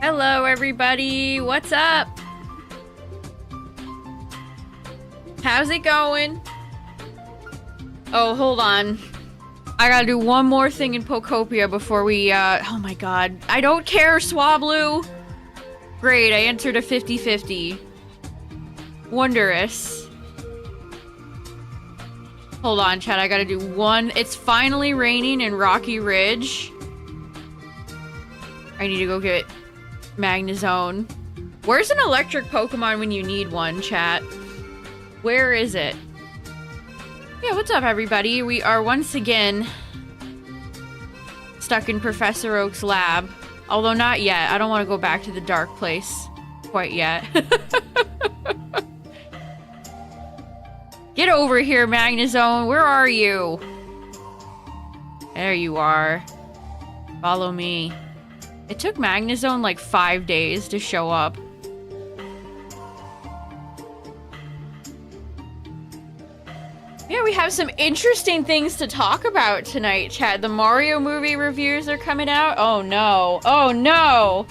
Hello, everybody. What's up? How's it going? Oh, hold on. I gotta do one more thing in Pokopia before we, oh my god. I don't care, Swablu! Great, I answered a 50-50. Wondrous. Hold on, chat, I gotta do one. It's finally raining in Rocky Ridge. I need to go get Magnezone. Where's an electric Pokemon when you need one, chat? Where is it? Yeah, what's up, everybody? We are once again stuck in Professor Oak's lab. Although not yet. I don't want to go back to the dark place quite yet. Get over here, Magnezone. Where are you? There you are. Follow me. It took Magnezone like 5 days to show up. Yeah, we have some interesting things to talk about tonight, chat. The Mario movie reviews are coming out. Oh no. Oh no.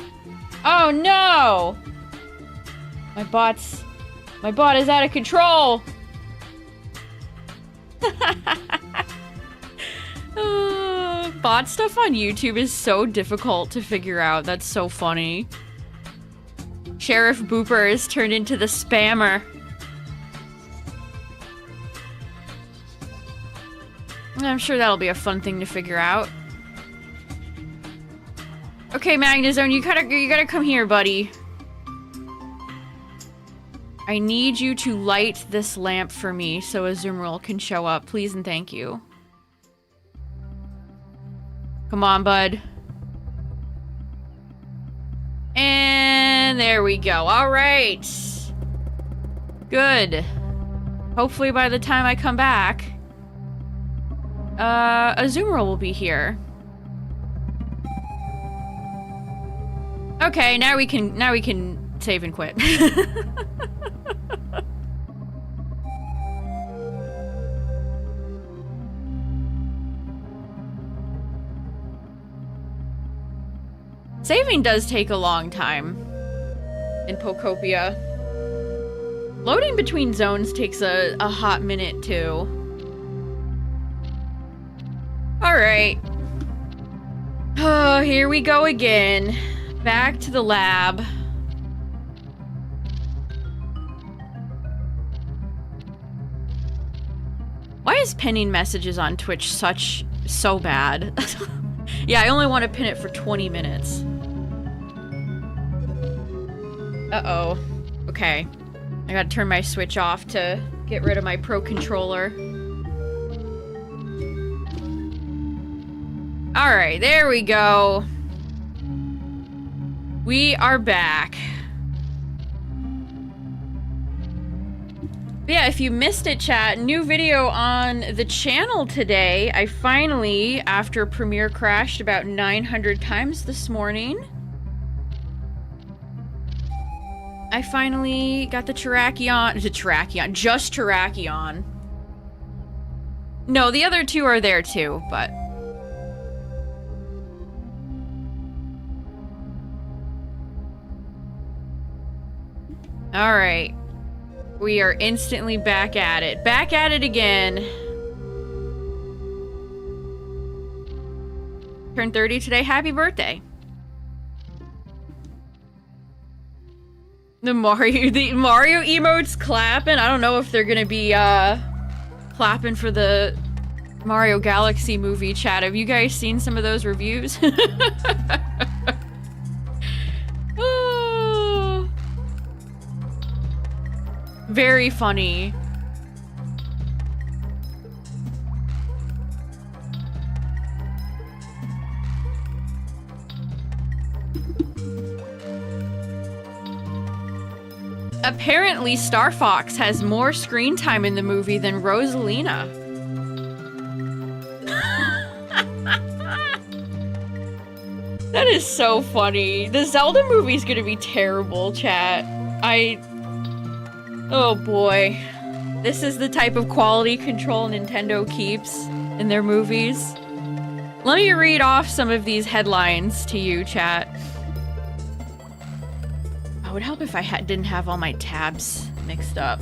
Oh no. My bot is out of control. Bot stuff on YouTube is so difficult to figure out. That's so funny. Sheriff Booper is turned into the spammer. I'm sure that'll be a fun thing to figure out. Okay, Magnezone, you gotta come here, buddy. I need you to light this lamp for me so Azumarill can show up, please and thank you. Come on, bud. And there we go. All right. Good. Hopefully by the time I come back, Azumarill will be here. Okay, now we can save and quit. Saving does take a long time in Pokopia. Loading between zones takes a hot minute too. Alright. Oh, here we go again. Back to the lab. Why is pinning messages on Twitch so bad? Yeah, I only want to pin it for 20 minutes. Uh-oh. Okay. I gotta turn my Switch off to get rid of my Pro Controller. Alright, there we go. We are back. But yeah, if you missed it, chat, new video on the channel today. I finally, after Premiere crashed about 900 times this morning, I finally got the Terrakion. Just Terrakion. No, the other two are there too, but... Alright. We are instantly back at it. Back at it again. Turned 30 today. Happy birthday. The Mario emotes clapping. I don't know if they're gonna be clapping for the Mario Galaxy movie, chat. Have you guys seen some of those reviews? Oh. Very funny. Apparently, Star Fox has more screen time in the movie than Rosalina. That is so funny. The Zelda movie's gonna be terrible, chat. Oh boy. This is the type of quality control Nintendo keeps in their movies. Let me read off some of these headlines to you, chat. it would help if I didn't have all my tabs mixed up.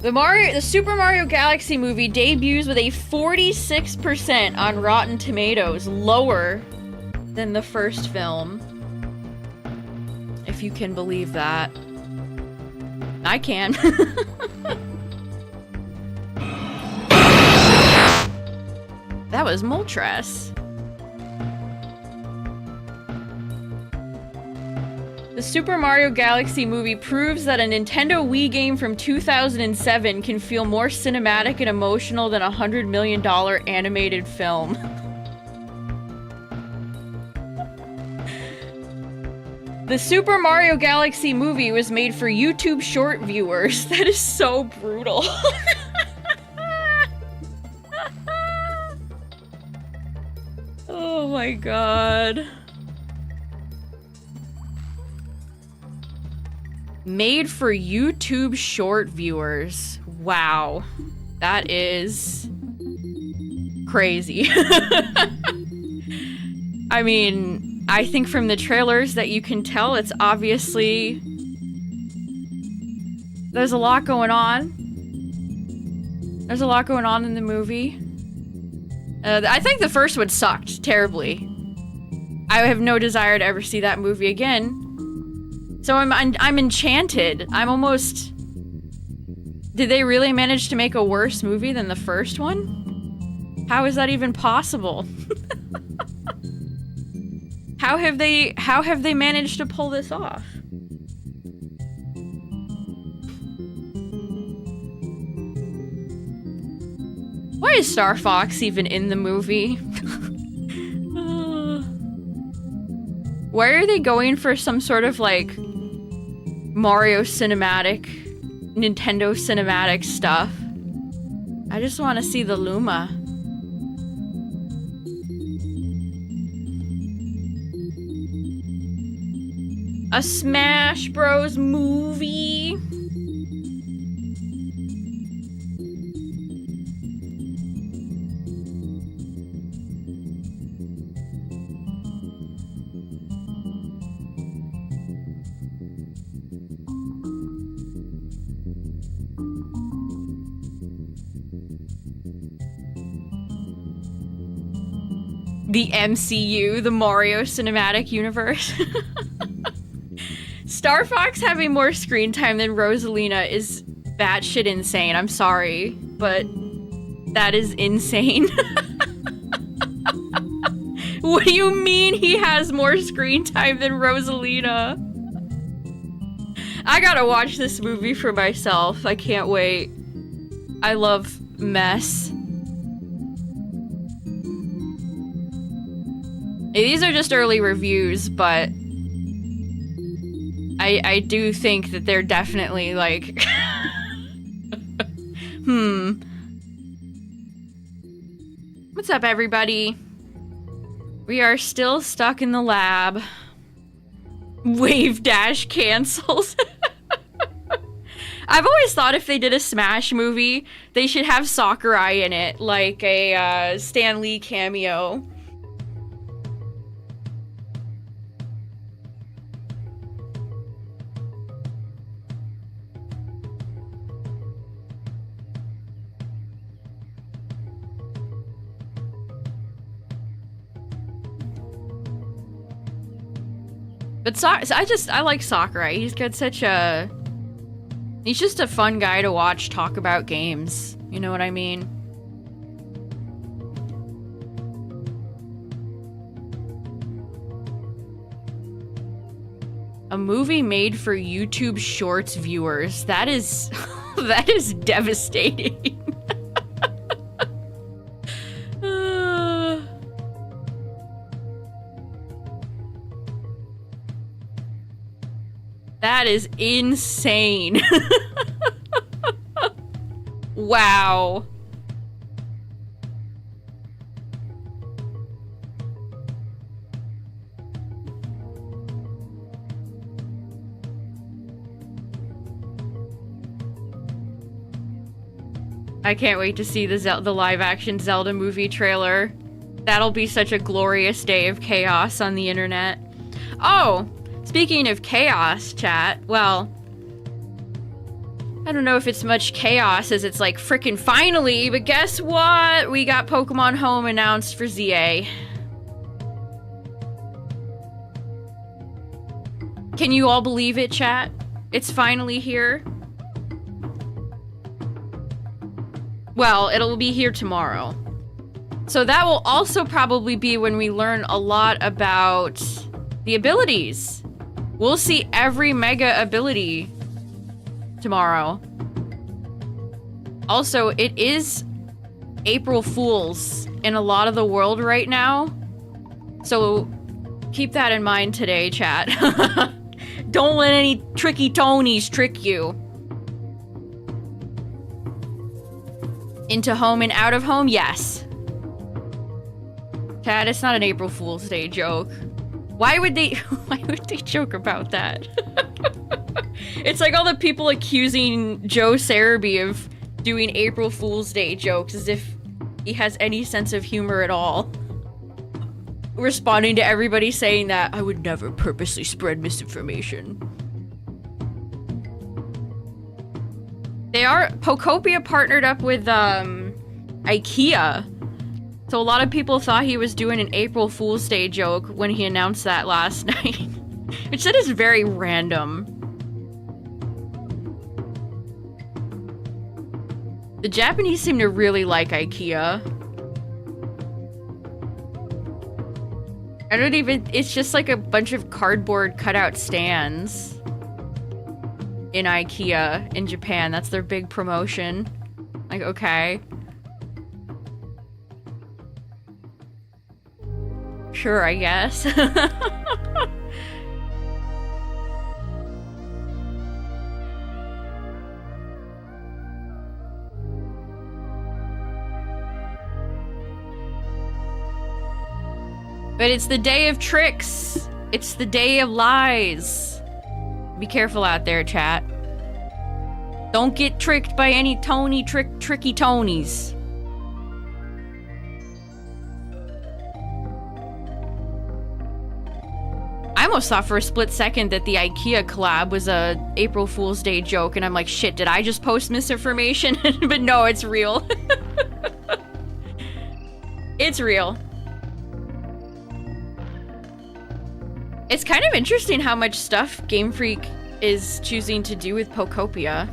The Super Mario Galaxy movie debuts with a 46% on Rotten Tomatoes, lower than the first film. If you can believe that. I can. That was Moltres. The Super Mario Galaxy movie proves that a Nintendo Wii game from 2007 can feel more cinematic and emotional than a $100 million animated film. The Super Mario Galaxy movie was made for YouTube short viewers. That is so brutal. Oh my god. Made for YouTube short viewers. Wow. That is crazy. I mean, I think from the trailers that you can tell it's obviously... There's a lot going on. There's a lot going on in the movie. I think the first one sucked terribly. I have no desire to ever see that movie again. So I'm enchanted. I'm almost... Did they really manage to make a worse movie than the first one? How is that even possible? How have they managed to pull this off? Why is Star Fox even in the movie? Why are they going for some sort of like Mario cinematic, Nintendo cinematic stuff? I just want to see the Luma. A Smash Bros. Movie? The MCU, the Mario Cinematic Universe. Star Fox having more screen time than Rosalina is batshit insane. I'm sorry, but that is insane. What do you mean he has more screen time than Rosalina? I gotta watch this movie for myself. I can't wait. I love mess. These are just early reviews, but I do think that they're definitely like... What's up, everybody? We are still stuck in the lab. Wave dash cancels. I've always thought if they did a Smash movie, they should have Sakurai in it, like a Stan Lee cameo. But I like Sakurai. He's got such a... He's just a fun guy to watch talk about games. You know what I mean? A movie made for YouTube Shorts viewers. That is... that is devastating. That is insane. Wow. I can't wait to see the live-action Zelda movie trailer. That'll be such a glorious day of chaos on the internet. Oh, speaking of chaos, chat, well, I don't know if it's much chaos as it's like frickin' finally, but guess what? We got Pokemon Home announced for ZA. Can you all believe it, chat? It's finally here. Well, it'll be here tomorrow. So that will also probably be when we learn a lot about the abilities. We'll see every mega ability tomorrow. Also, it is April Fool's in a lot of the world right now. So keep that in mind today, chat. Don't let any tricky Tonys trick you. Into home and out of home? Yes. Chat, it's not an April Fool's Day joke. Why would they joke about that? It's like all the people accusing Joe Cerebi of doing April Fool's Day jokes as if he has any sense of humor at all. Responding to everybody saying that I would never purposely spread misinformation. Pokopia partnered up with IKEA. So a lot of people thought he was doing an April Fool's Day joke when he announced that last night. Which that is very random. The Japanese seem to really like IKEA. It's just like a bunch of cardboard cutout stands in IKEA in Japan. That's their big promotion. Like, okay. Sure, I guess. But it's the day of tricks. It's the day of lies. Be careful out there, chat. Don't get tricked by any tricky Tonys. I almost thought for a split second that the IKEA collab was a April Fool's Day joke, and I'm like, shit, did I just post misinformation? But no, it's real. It's real. It's kind of interesting how much stuff Game Freak is choosing to do with Pokopia.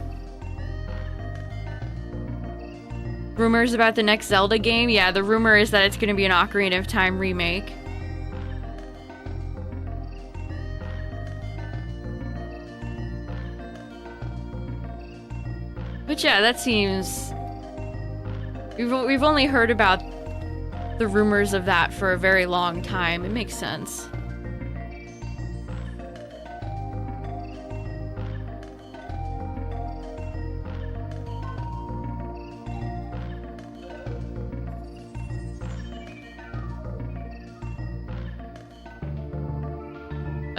Rumors about the next Zelda game? Yeah, the rumor is that it's going to be an Ocarina of Time remake. But yeah, that seems... We've only heard about the rumors of that for a very long time. It makes sense.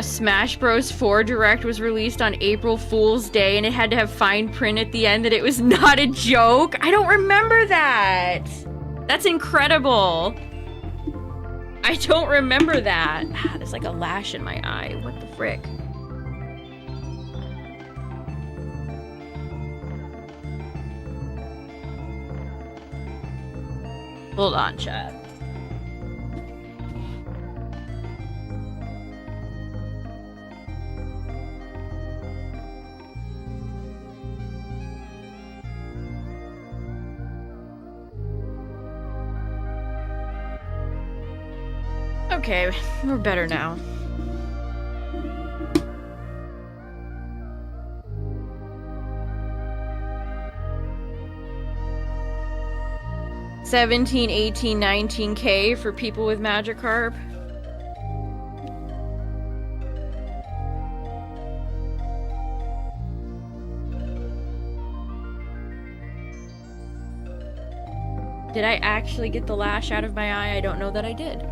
Smash Bros. 4 Direct was released on April Fool's Day, and it had to have fine print at the end that it was not a joke. I don't remember that. That's incredible. I don't remember that. Ah, there's like a lash in my eye. What the frick? Hold on, chat. Okay, we're better now. $17, $18, $19K for people with Magikarp. Did I actually get the lash out of my eye? I don't know that I did.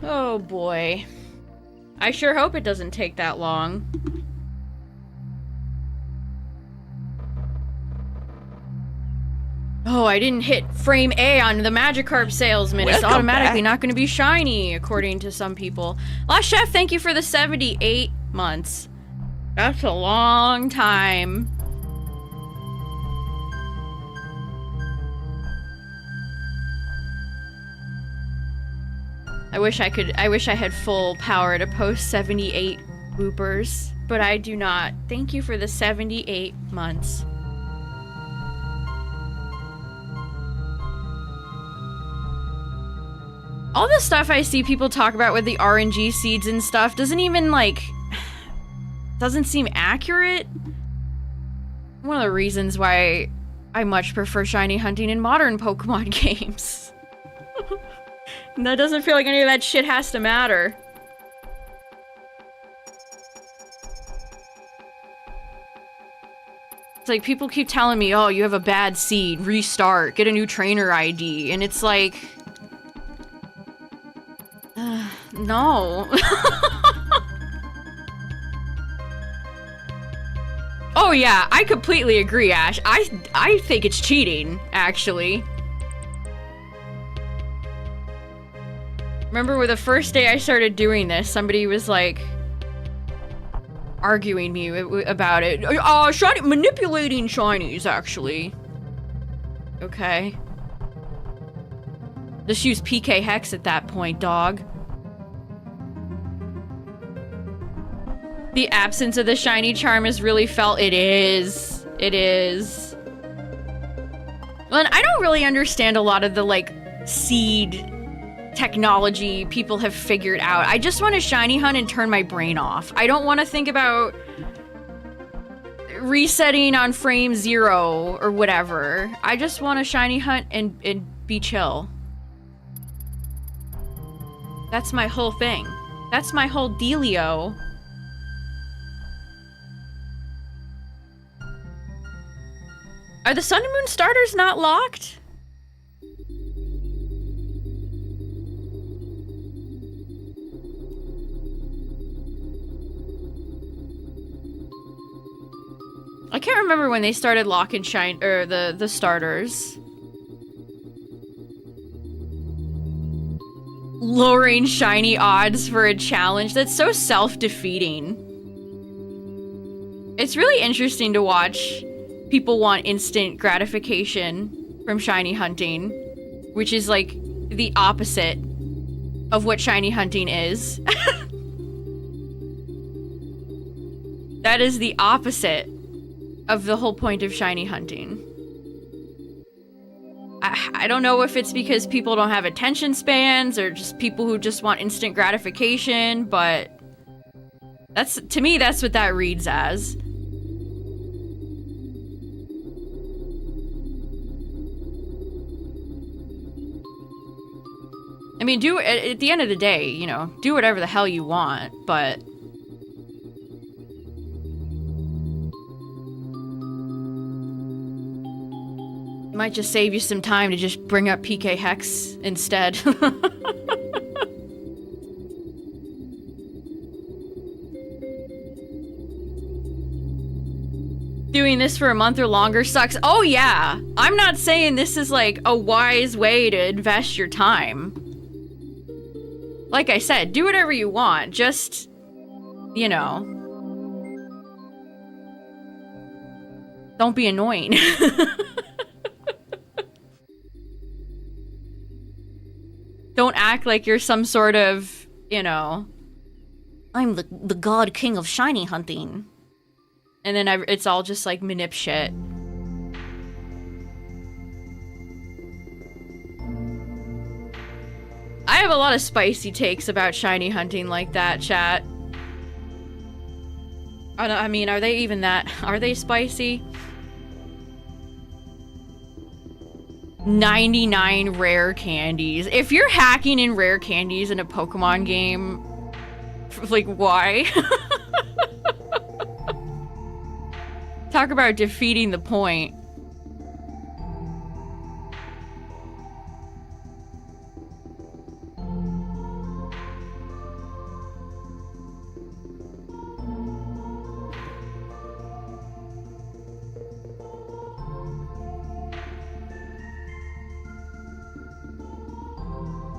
Oh boy. I sure hope it doesn't take that long. Oh, I didn't hit frame A on the Magikarp salesman. It's automatically not going to be shiny, according to some people. Last Chef, thank you for the 78 months. That's a long time. I wish I had full power to post 78 boopers, but I do not. Thank you for the 78 months. All the stuff I see people talk about with the RNG seeds and stuff doesn't even, like, doesn't seem accurate. One of the reasons why I much prefer shiny hunting in modern Pokemon games. That doesn't feel like any of that shit has to matter. It's like people keep telling me, oh, you have a bad seed, restart, get a new trainer ID, and it's like... no. Oh yeah, I completely agree, Ash. I think it's cheating, actually. Remember with the first day I started doing this, somebody was like arguing me about it. Shiny, manipulating shinies, actually. Okay. Just use PK Hex at that point, dog. The absence of the shiny charm is really felt. It is. It is. Well, and I don't really understand a lot of the, like, seed technology people have figured out. I just want to shiny hunt and turn my brain off. I don't want to think about resetting on frame 0 or whatever. I just want to shiny hunt and be chill. That's my whole thing. That's my whole dealio. Are the Sun and Moon starters not locked? I can't remember when they started locking shine or the starters. Lowering shiny odds for a challenge. That's so self-defeating. It's really interesting to watch people want instant gratification from shiny hunting, which is like the opposite of what shiny hunting is. That is the opposite of the whole point of shiny hunting. I don't know if it's because people don't have attention spans or just people who just want instant gratification, but that's, to me, that's what that reads as. I mean, at the end of the day, you know, do whatever the hell you want, but it might just save you some time to just bring up PK Hex instead. Doing this for a month or longer sucks. Oh yeah, I'm not saying this is like a wise way to invest your time. Like I said, do whatever you want, just, you know, don't be annoying. Don't act like you're some sort of, you know, I'm the god king of shiny hunting. And then it's all just like manip shit. I have a lot of spicy takes about shiny hunting like that, chat. I mean, are they even that? Are they spicy? 99 rare candies. If you're hacking in rare candies in a Pokemon game, like, why? Talk about defeating the point.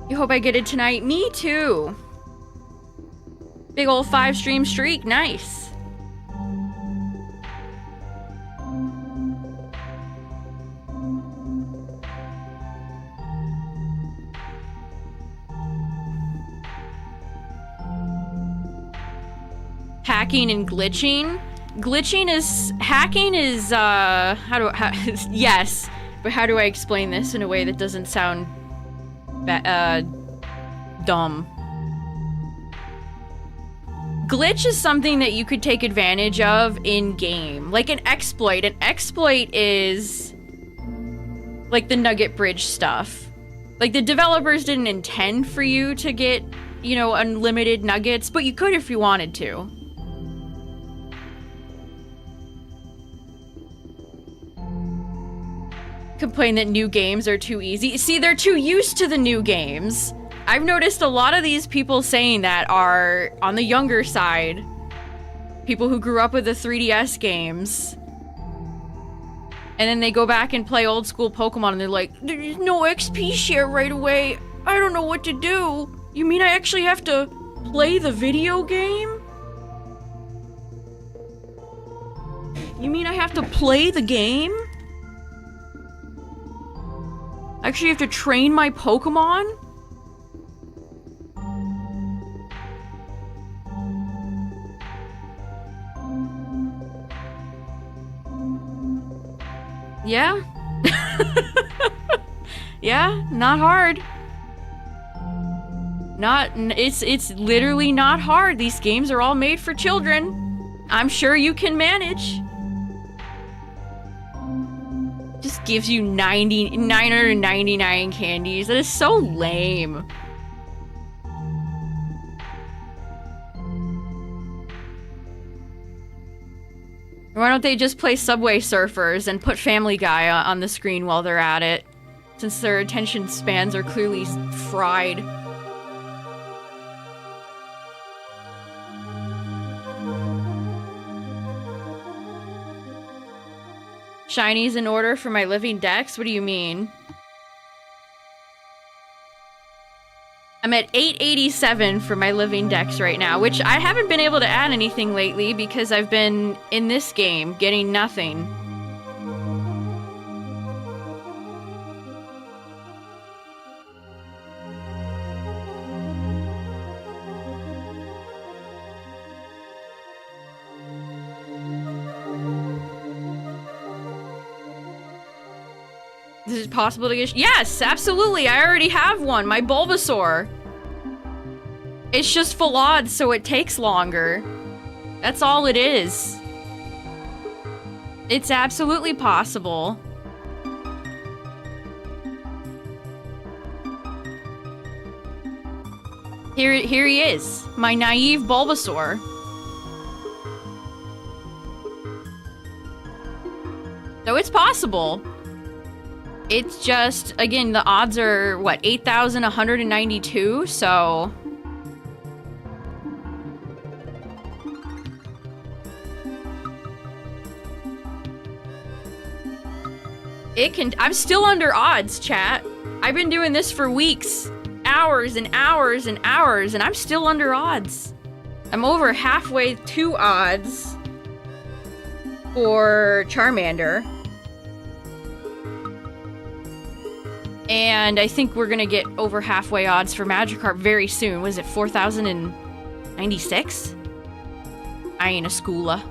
You hope I get it tonight? Me too. Big old 5-stream streak, nice. Hacking and glitching? Hacking is, yes, but how do I explain this in a way that doesn't sound, dumb? Glitch is something that you could take advantage of in-game, like an exploit. An exploit is, like, the Nugget Bridge stuff. Like, the developers didn't intend for you to get, you know, unlimited nuggets, but you could if you wanted to. Complain that new games are too easy. See, they're too used to the new games. I've noticed a lot of these people saying that are on the younger side. People who grew up with the 3DS games. And then they go back and play old school Pokemon and they're like, there's no XP share right away. I don't know what to do. You mean I actually have to play the video game? You mean I have to play the game? I actually have to train my Pokemon? Yeah? Yeah, not hard. It's literally not hard. These games are all made for children. I'm sure you can manage. Just gives you 999 candies. That is so lame. Why don't they just play Subway Surfers and put Family Guy on the screen while they're at it? Since their attention spans are clearly fried. Shinies in order for my living dex? What do you mean? I'm at 887 for my living dex right now, which I haven't been able to add anything lately because I've been in this game getting nothing. Is it possible to get... Yes, absolutely. I already have one. My Bulbasaur. It's just full odds, so it takes longer. That's all it is. It's absolutely possible. Here he is. My naive Bulbasaur. So it's possible. It's just, again, the odds are, what, 8,192, so... It can... I'm still under odds, chat. I've been doing this for weeks. Hours and hours and hours, and I'm still under odds. I'm over halfway to odds for Charmander. And I think we're gonna get over halfway odds for Magikarp very soon. Was it 4,096? I ain't a schooler.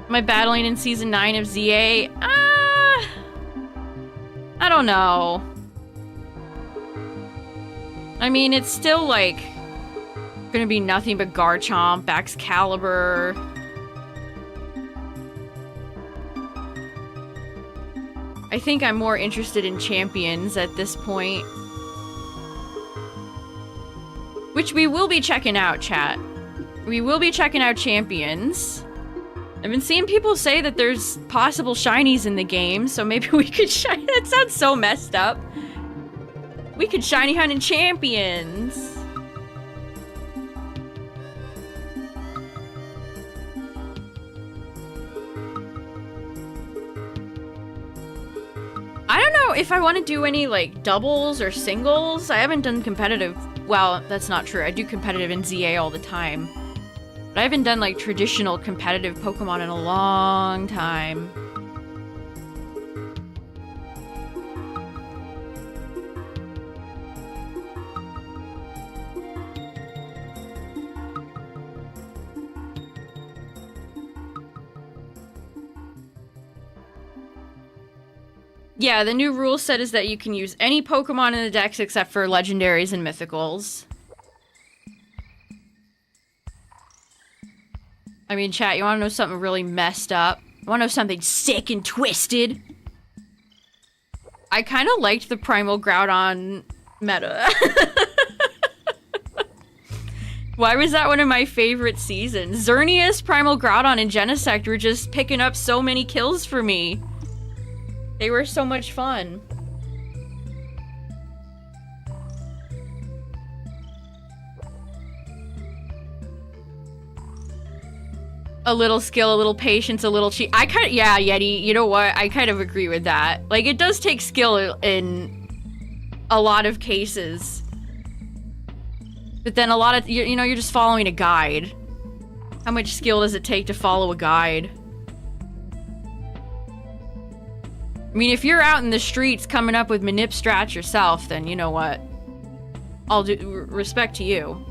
Am I battling in Season 9 of ZA? I don't know. I mean, it's still, like... gonna be nothing but Garchomp, Excalibur. I think I'm more interested in champions at this point. Which we will be checking out, chat. We will be checking out champions. I've been seeing people say that there's possible shinies in the game, so maybe we could shiny- That sounds so messed up. We could shiny hunt in champions. know if I want to do any, like, doubles or singles. I haven't done competitive. Well, that's not true. I do competitive in ZA all the time. But I haven't done, like, traditional competitive Pokemon in a long time. Yeah, the new rule set is that you can use any Pokemon in the dex except for legendaries and mythicals. I mean, chat, you want to know something really messed up? You want to know something sick and twisted? I kind of liked the Primal Groudon meta. Why was that one of my favorite seasons? Xerneas, Primal Groudon, and Genesect were just picking up so many kills for me. They were so much fun. A little skill, a little patience, a little cheat. Yeah, Yeti, you know what? I kind of agree with that. Like, it does take skill in a lot of cases. But then a lot of, you know, you're just following a guide. How much skill does it take to follow a guide? I mean, if you're out in the streets coming up with manip strats yourself, then you know what? I'll do respect to you.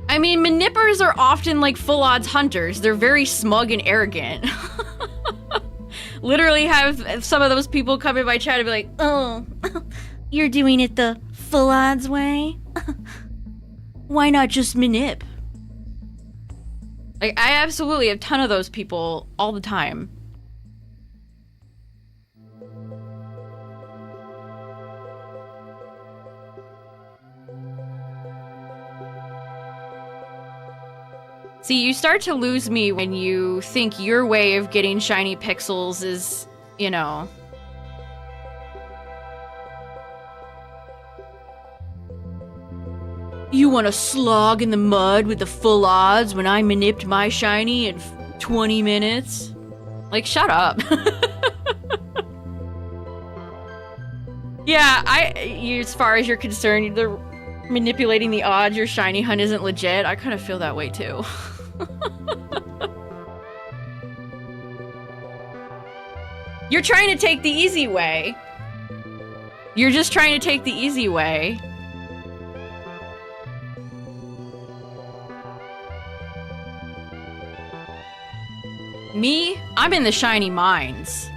I mean, manippers are often like full odds hunters. They're very smug and arrogant. Literally have some of those people come in my chat and be like, oh, you're doing it the full odds way? Why not just manip? Like, I absolutely have a ton of those people all the time. See, you start to lose me when you think your way of getting shiny pixels is, you know... You want to slog in the mud with the full odds when I manipped my shiny in 20 minutes? Like, shut up. Yeah, as far as you're concerned, they're manipulating the odds your shiny hunt isn't legit. I kind of feel that way too. You're trying to take the easy way. You're just trying to take the easy way. Me? I'm in the shiny mines.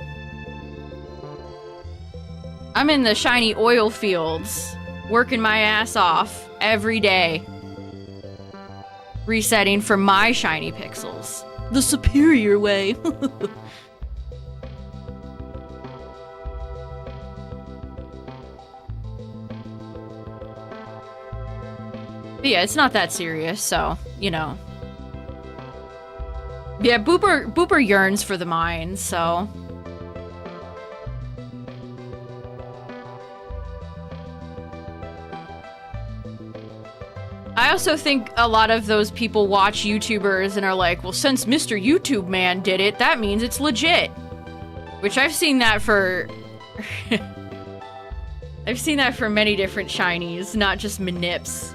I'm in the shiny oil fields, working my ass off every day. Resetting for my shiny pixels. The superior way. But yeah, it's not that serious, so, you know. Yeah, Booper yearns for the mines, so... I also think a lot of those people watch YouTubers and are like, well, since Mr. YouTube Man did it, that means it's legit. Which I've seen that for... I've seen that for many different shinies, not just manips.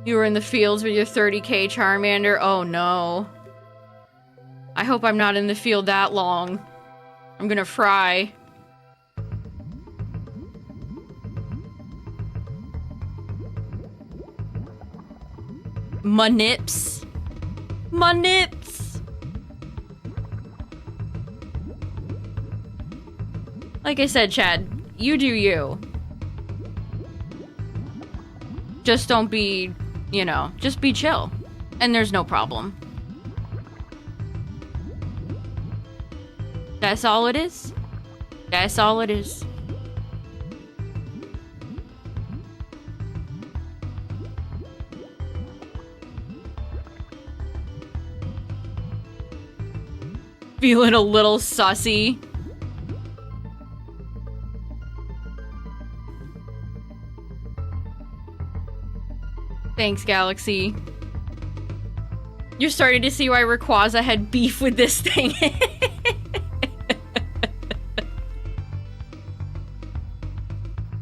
You were in the fields with your 30k Charmander? Oh no. I hope I'm not in the field that long. I'm gonna fry. Manips. Manips. Like I said, Chad, you do you. Just don't be... You know, just be chill. And there's no problem. That's all it is. That's all it is. Feeling a little sussy. Thanks, Galaxy. You're starting to see why Rayquaza had beef with this thing.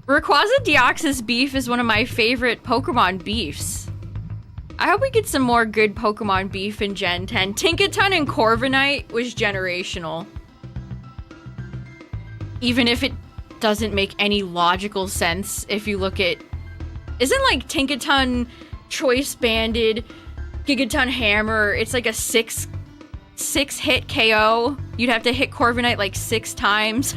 Rayquaza Deoxys beef is one of my favorite Pokemon beefs. I hope we get some more good Pokemon beef in Gen 10. Tinkaton and Corviknight was generational. Even if it doesn't make any logical sense if you look at... Isn't like Tinkaton Choice Banded, Gigaton Hammer, it's like a six hit KO. You'd have to hit Corviknight like 6 times.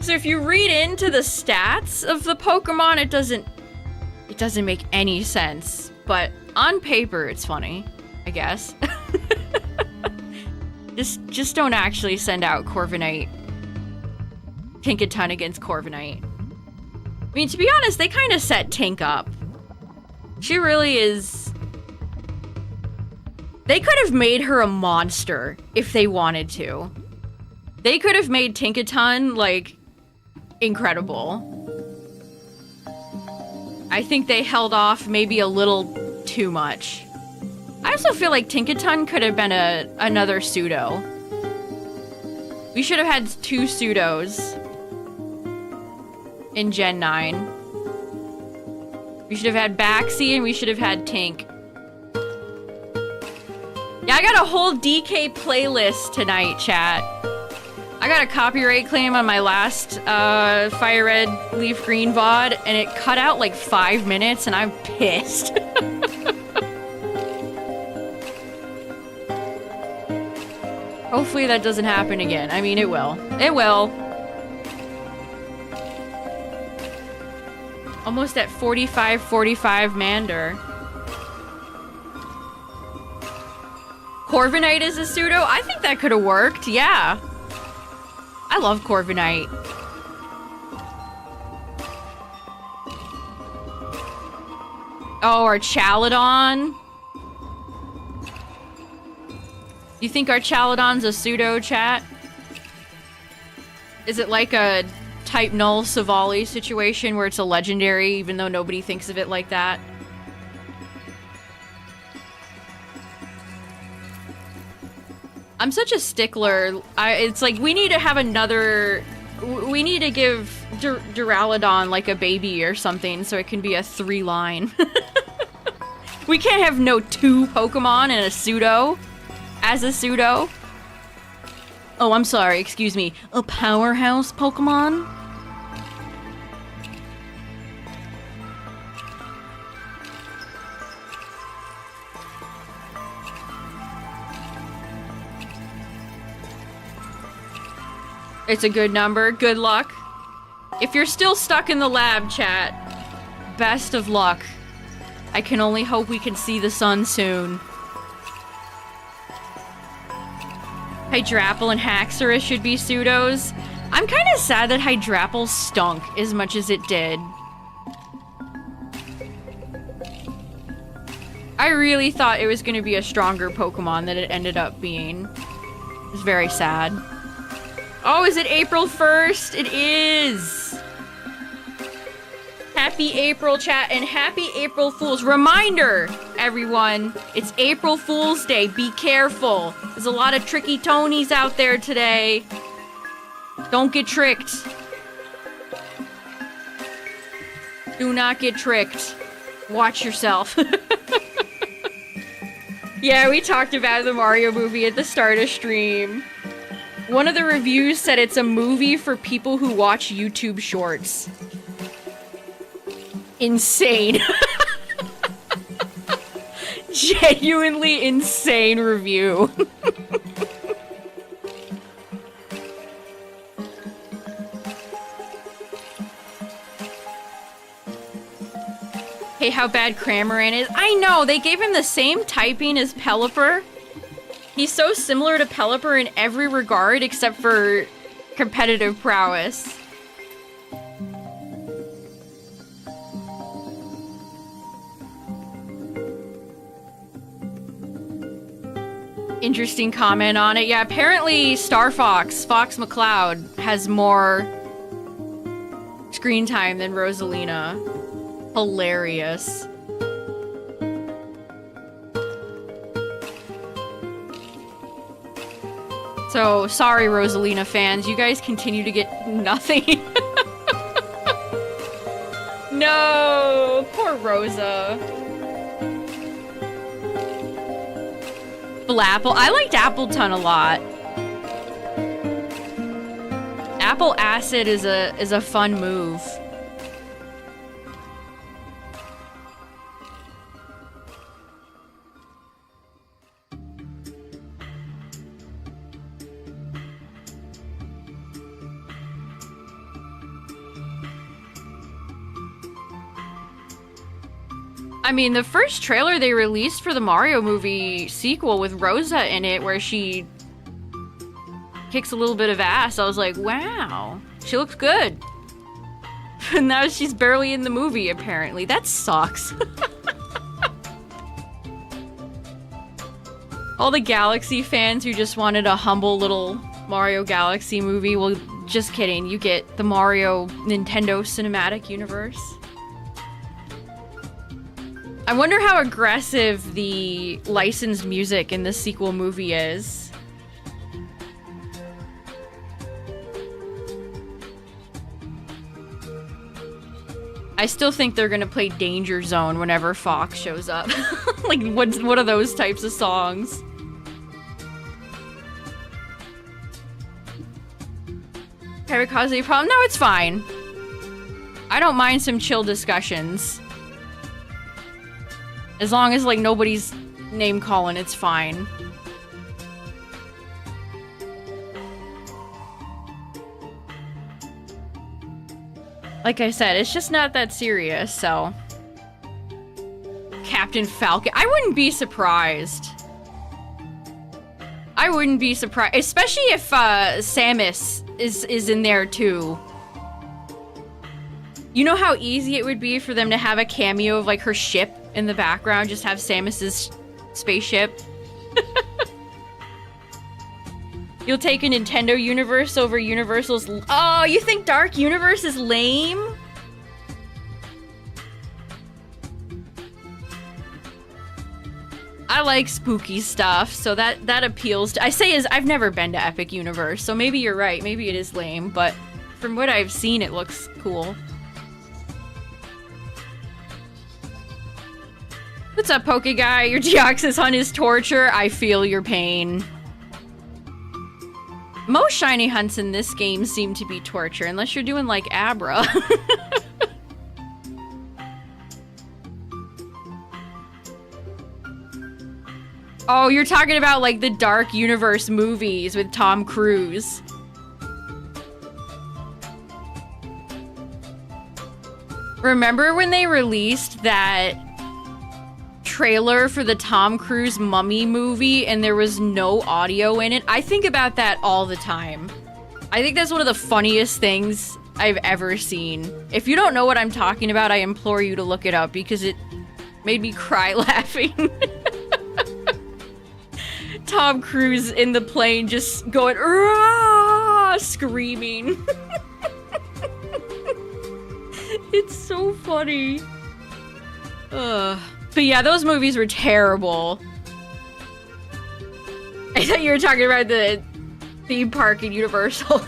So if you read into the stats of the Pokemon, it doesn't make any sense. But on paper, it's funny, I guess. just don't actually send out Corviknight. Tinkaton against Corviknight. I mean, to be honest, they kind of set Tink up. She really is... They could have made her a monster if they wanted to. They could have made Tinkaton, like, incredible. I think they held off maybe a little too much. I also feel like Tinkaton could have been another pseudo. We should have had 2 pseudos in Gen 9. We should have had Baxi and we should have had Tink. Yeah, I got a whole DK playlist tonight, chat. I got a copyright claim on my last FireRed LeafGreen VOD, and it cut out like 5 minutes, and I'm pissed. Hopefully that doesn't happen again. I mean, it will. It will. Almost at 45 Mander. Corviknight is a pseudo? I think that could have worked, yeah. I love Corviknight. Oh, our Chaladon. You think our Chaladon's a pseudo, chat? Is it like a type null Savali situation where it's a legendary even though nobody thinks of it like that? I'm such a stickler. It's like we need to have another... We need to give Duraludon like a baby or something so it can be a 3-line. We can't have no 2 Pokemon and a pseudo as a pseudo. Oh, I'm sorry, excuse me. A powerhouse Pokemon? It's a good number. Good luck. If you're still stuck in the lab, chat, best of luck. I can only hope we can see the sun soon. Hydrapple and Haxorus should be pseudos. I'm kind of sad that Hydrapple stunk as much as it did. I really thought it was going to be a stronger Pokemon than it ended up being. It's very sad. Oh, is it April 1st? It is! Happy April, chat, and happy April Fools. Reminder, everyone, it's April Fool's Day. Be careful. There's a lot of tricky Tonys out there today. Don't get tricked. Do not get tricked. Watch yourself. Yeah, we talked about the Mario movie at the start of stream. One of the reviews said it's a movie for people who watch YouTube shorts. Insane. Genuinely insane review. Hey, how bad Cramorant is. I know, they gave him the same typing as Pelipper. He's so similar to Pelipper in every regard except for competitive prowess. interesting comment on it. Yeah, apparently Star Fox, Fox McCloud, has more screen time than Rosalina. Hilarious. So, sorry Rosalina fans, you guys continue to get nothing. No, poor Rosa. Apple. I liked Appleton a lot. Apple Acid is a fun move. I mean, the first trailer they released for the Mario movie sequel with Rosa in it, where she kicks a little bit of ass, I was like, wow, she looks good. And now she's barely in the movie, apparently. That sucks. All the Galaxy fans who just wanted a humble little Mario Galaxy movie, well, just kidding. You get the Mario Nintendo Cinematic Universe. I wonder how aggressive the licensed music in the sequel movie is. I still think they're gonna play Danger Zone whenever Fox shows up. Like, what are those types of songs? Have it caused any problem? No, it's fine. I don't mind some chill discussions. As long as, like, nobody's name calling, it's fine. Like I said, it's just not that serious, so... Captain Falcon. I wouldn't be surprised. I wouldn't be surprised. Especially if, Samus is in there, too. You know how easy it would be for them to have a cameo of, like, her ship in the background? Just have Samus's spaceship. You'll take a Nintendo universe over Universal's... Oh, you think Dark Universe is lame? I like spooky stuff, so that appeals to... I say is, I've never been to Epic Universe, so maybe you're right. Maybe it is lame, but from what I've seen, it looks cool. What's up, Poke Guy? Your Deoxys hunt is torture. I feel your pain. Most shiny hunts in this game seem to be torture, unless you're doing, like, Abra. Oh, you're talking about, like, the Dark Universe movies with Tom Cruise. Remember when they released that trailer for the Tom Cruise Mummy movie and there was no audio in it? I think about that all the time. I think that's one of the funniest things I've ever seen. If you don't know what I'm talking about, I implore you to look it up because it made me cry laughing. Tom Cruise in the plane just going, "Rah!" screaming. It's so funny. Ugh. But yeah, those movies were terrible. I thought you were talking about the theme park in Universal.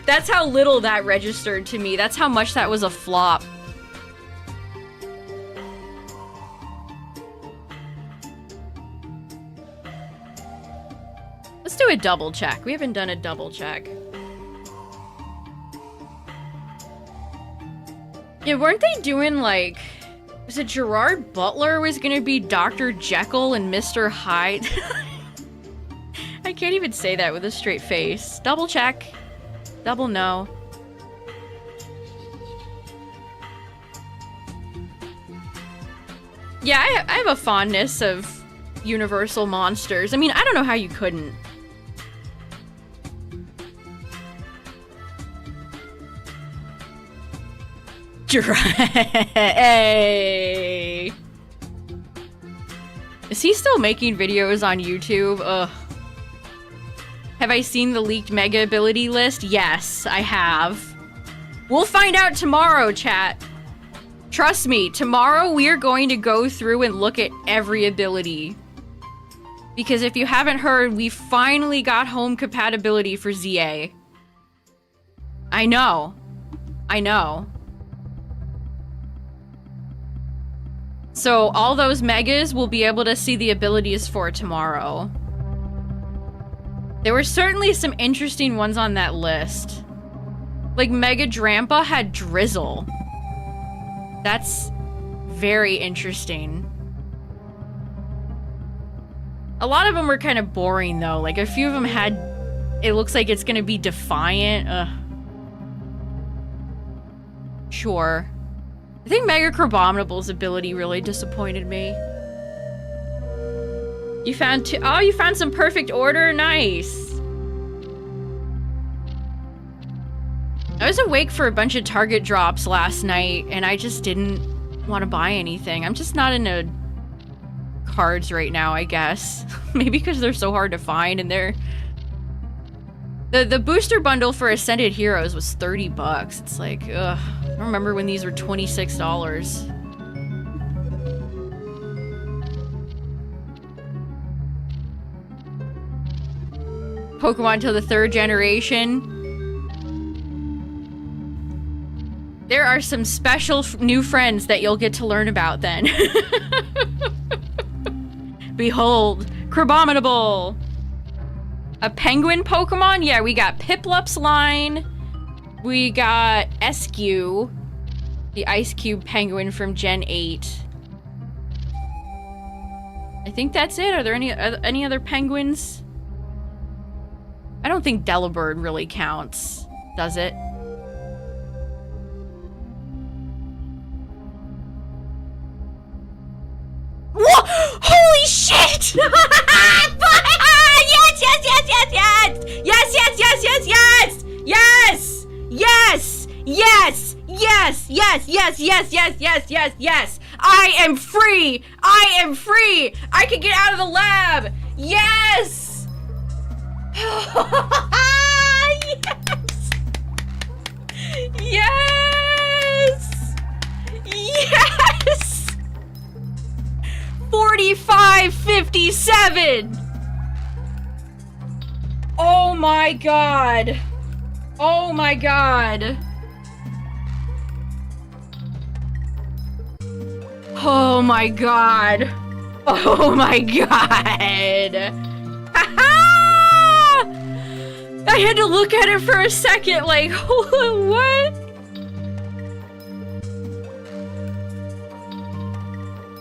That's how little that registered to me. That's how much that was a flop. Let's do a double check. We haven't done a double check. Yeah, weren't they doing like... Was it Gerard Butler was gonna be Dr. Jekyll and Mr. Hyde? I can't even say that with a straight face. Double check. Double no. Yeah, I have a fondness of Universal monsters. I mean, I don't know how you couldn't. Hey. Is he still making videos on YouTube? Ugh. Have I seen the leaked mega ability list? Yes, I have. We'll find out tomorrow, chat. Trust me, tomorrow we are going to go through and look at every ability. Because if you haven't heard, we finally got home compatibility for ZA. I know. I know. So all those megas we'll be able to see the abilities for tomorrow. There were certainly some interesting ones on that list. Like Mega Drampa had Drizzle. That's very interesting. A lot of them were kind of boring though. Like a few of them had, it looks like it's gonna be Defiant. Ugh. Sure. I think Mega Crabominable's ability really disappointed me. You found two. Oh, you found some perfect order? Nice. I was awake for a bunch of Target drops last night, and I just didn't want to buy anything. I'm just not into cards right now, I guess. Maybe because they're so hard to find, and they're... The booster bundle for Ascended Heroes was 30 bucks. It's like, ugh. I don't remember when these were $26. Pokemon till the 3rd generation. There are some special new friends that you'll get to learn about then. Behold, Crabominable! A penguin Pokemon? Yeah, we got Piplup's line. We got Eskew, the Ice Cube penguin from Gen 8. I think that's it. Are there any other penguins? I don't think Delibird really counts, does it? Whoa! Holy shit! Yes, yes, yes, yes, yes! Yes, yes, yes, yes, yes! Yes! Yes! Yes! Yes! Yes! Yes! Yes! Yes! Yes! Yes! Yes! I am free! I am free! I can get out of the lab! Yes! Yes! Yes! 4557! Oh my god! Oh my god! Oh my god! Oh my god! I had to look at it for a second, like, what?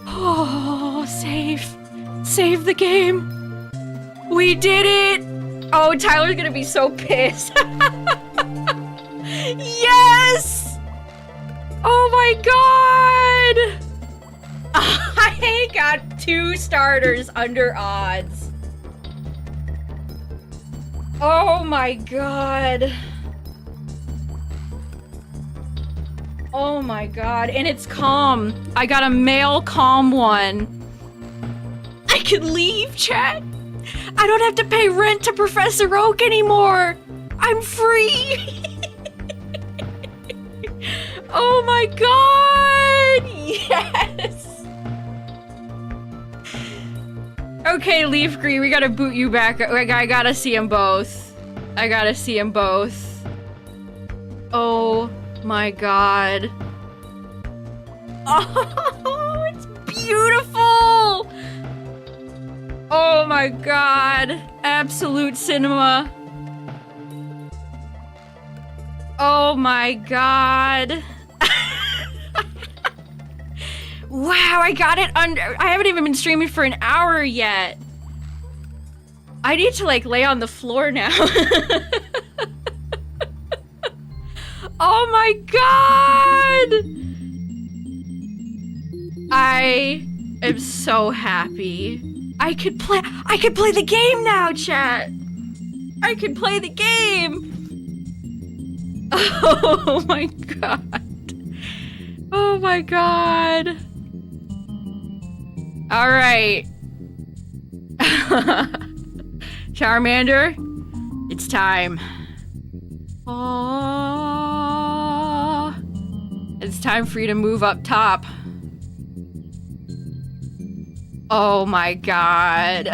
Oh, save. Save the game. We did it! Oh, Tyler's gonna be so pissed. Yes! Oh my god! I got 2 starters under odds. Oh my god. Oh my god. And it's calm. I got a male calm one. I can leave, chat. I don't have to pay rent to Professor Oak anymore. I'm free. Oh my god. Yes. Okay, LeafGreen, we gotta boot you back. I gotta see them both. I gotta see them both. Oh my god. Oh, it's beautiful! Oh my god. Absolute cinema. Oh my god. Wow, I got it under- I haven't even been streaming for an hour yet. I need to like lay on the floor now. Oh my god! I am so happy. I could play the game now, chat. I can play the game. Oh my god. Oh my god. All right. Charmander, it's time. Oh, it's time for you to move up top. Oh my god.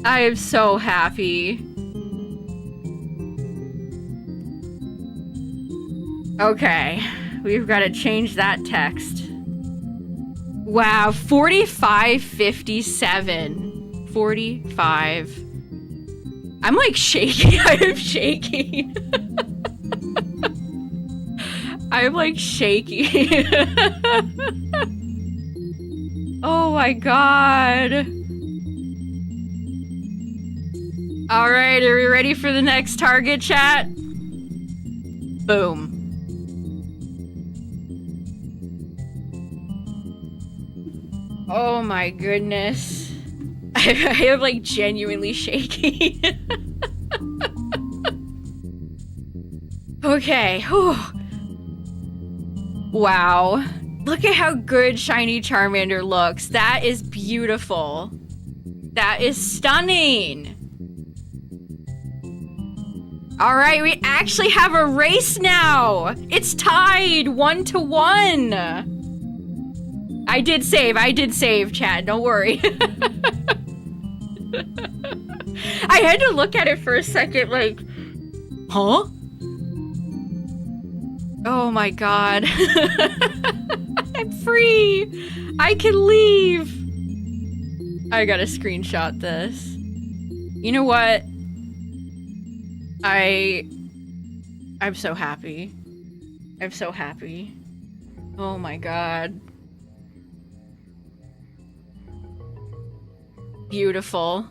I am so happy. Okay, we've got to change that text. Wow, 4557. 45. I'm like shaking. I am shaking. I'm like shaking. Oh my god. Alright, are we ready for the next target, chat? Boom. Oh my goodness. I am like genuinely shaking. Okay. Whew. Wow. Look at how good shiny Charmander looks. That is beautiful. That is stunning. All right, we actually have a race now. It's tied 1-1. I did save, chat. Don't worry. I had to look at it for a second, like, huh? Oh my god. I'm free. I can leave. I gotta screenshot this. You know what? I'm so happy. I'm so happy. Oh my god. Beautiful.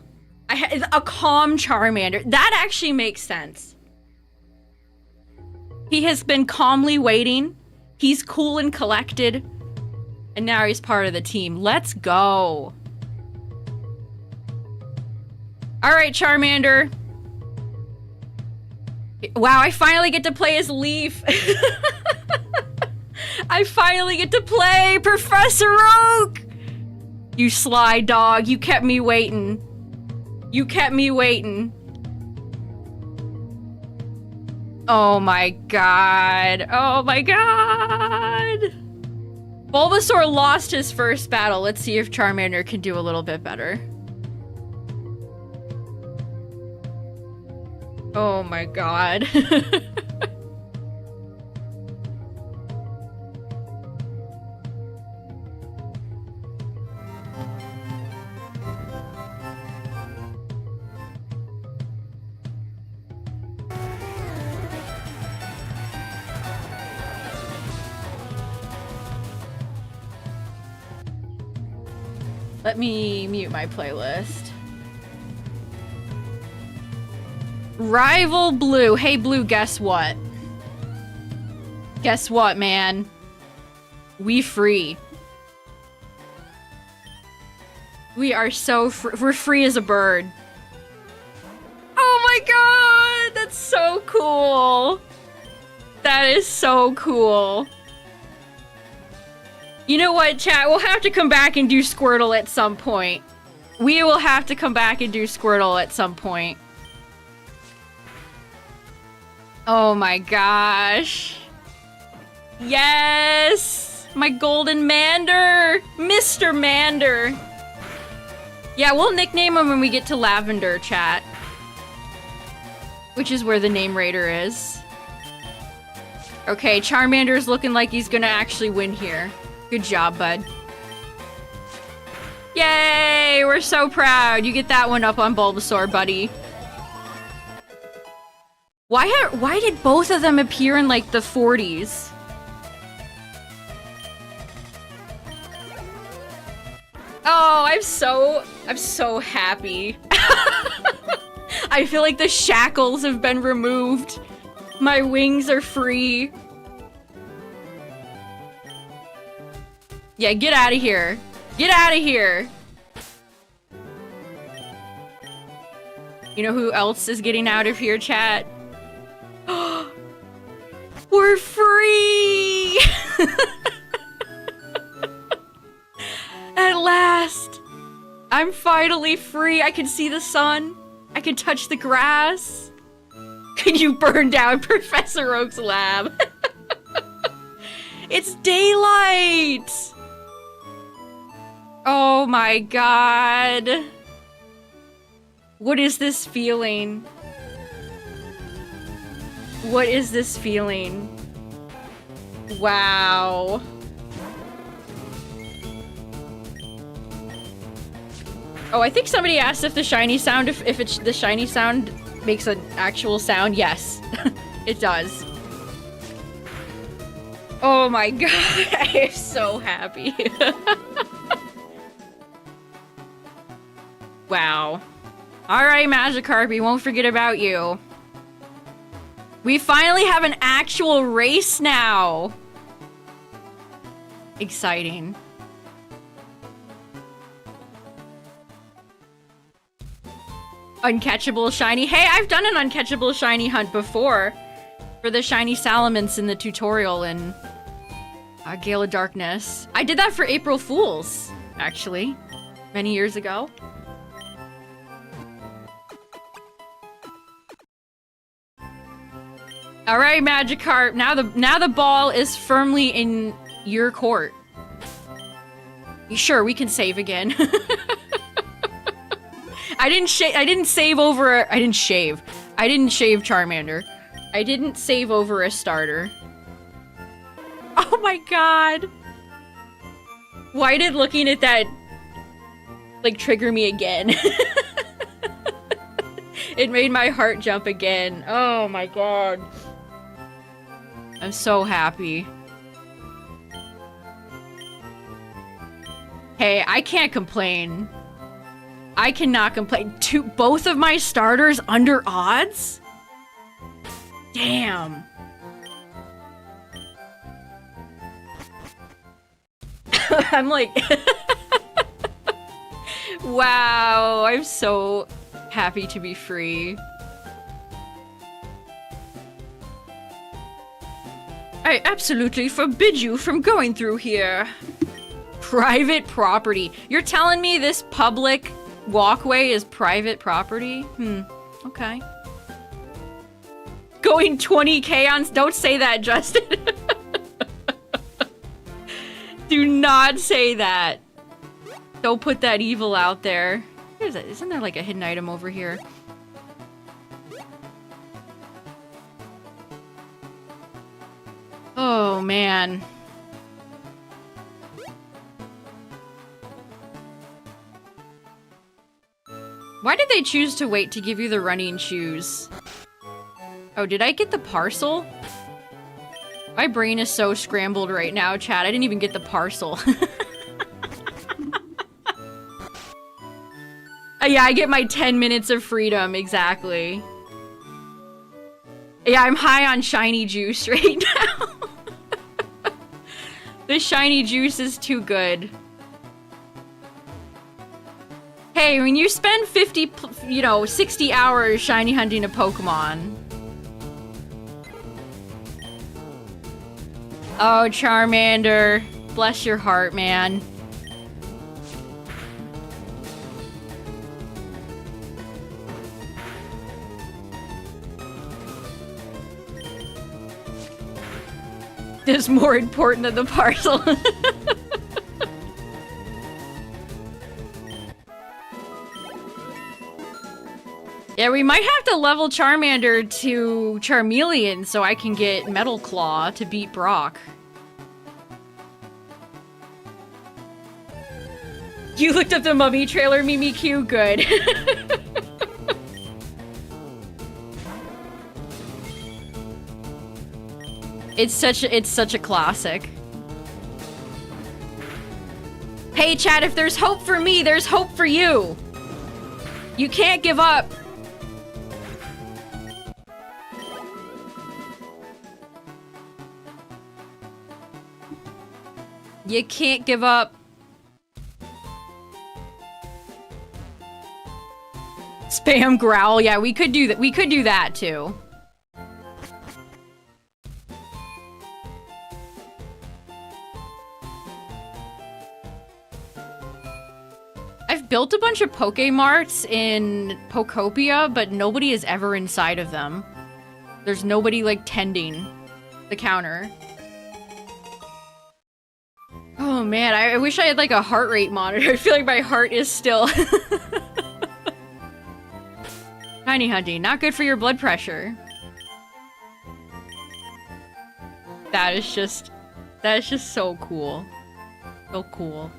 I had a calm Charmander. That actually makes sense. He has been calmly waiting. He's cool and collected. And now he's part of the team. Let's go. Alright, Charmander. Wow, I finally get to play as Leaf. I finally get to play Professor Oak! You sly dog, you kept me waiting. You kept me waiting. Oh my god. Oh my god. Bulbasaur lost his first battle. Let's see if Charmander can do a little bit better. Oh my god. Let me mute my playlist. Rival Blue. Hey Blue, guess what? Guess what, man? We free. We are so free. We're free as a bird. Oh my god! That's so cool. That is so cool. You know what, chat? We'll have to come back and do Squirtle at some point. We will have to come back and do Squirtle at some point. Oh my gosh. Yes! My golden Mander! Mr. Mander! Yeah, we'll nickname him when we get to Lavender, chat. Which is where the name raider is. Okay, Charmander's looking like he's gonna actually win here. Good job, bud. Yay! We're so proud. You get that one up on Bulbasaur, buddy. Why did both of them appear in, like, the 40s? Oh, I'm so happy. I feel like the shackles have been removed. My wings are free. Yeah, get out of here. Get out of here. You know who else is getting out of here, chat? We're free! At last. I'm finally free. I can see the sun. I can touch the grass. Can you burn down Professor Oak's lab? It's daylight! Oh my god. What is this feeling? What is this feeling? Wow. Oh, I think somebody asked if the shiny sound, if it's the shiny sound makes an actual sound. Yes, it does. Oh my god, I am so happy. Wow. Alright, Magikarp, we won't forget about you. We finally have an actual race now. Exciting. Uncatchable shiny. Hey, I've done an uncatchable shiny hunt before. For the shiny Salamence in the tutorial in Gale of Darkness. I did that for April Fools, actually. Many years ago. Alright, Magikarp. Now the ball is firmly in your court. Sure, we can save again. I didn't shave Charmander. I didn't save over a starter. Oh my god. Why did looking at that like trigger me again? It made my heart jump again. Oh my god. I'm so happy. Hey, I can't complain. I cannot complain. Both of my starters under odds? Damn. I'm like... Wow, I'm so happy to be free. I absolutely forbid you from going through here. Private property. You're telling me this public walkway is private property? Okay. Going 20k on... Don't say that, Justin. Do not say that. Don't put that evil out there. Isn't there like a hidden item over here? Oh, man. Why did they choose to wait to give you the running shoes? Oh, did I get the parcel? My brain is so scrambled right now, chat. I didn't even get the parcel. Yeah, I get my 10 minutes of freedom, exactly. Yeah, I'm high on shiny juice right now. The shiny juice is too good. Hey, when you spend 50, 60 hours shiny hunting a Pokemon. Oh, Charmander. Bless your heart, man. This is more important than the parcel. Yeah, we might have to level Charmander to Charmeleon so I can get Metal Claw to beat Brock. You looked up the Mummy trailer, Mimikyu? Good. It's such a classic. Hey, chat, if there's hope for me, there's hope for you. You can't give up. You can't give up. Spam growl. Yeah, we could do that. We could do that too. built a bunch of Pokemarts in Pokopia, but nobody is ever inside of them. There's nobody, like, tending the counter. Oh, man, I wish I had, like, a heart rate monitor. I feel like my heart is still... Shiny hunting, not good for your blood pressure. That is just so cool. So cool.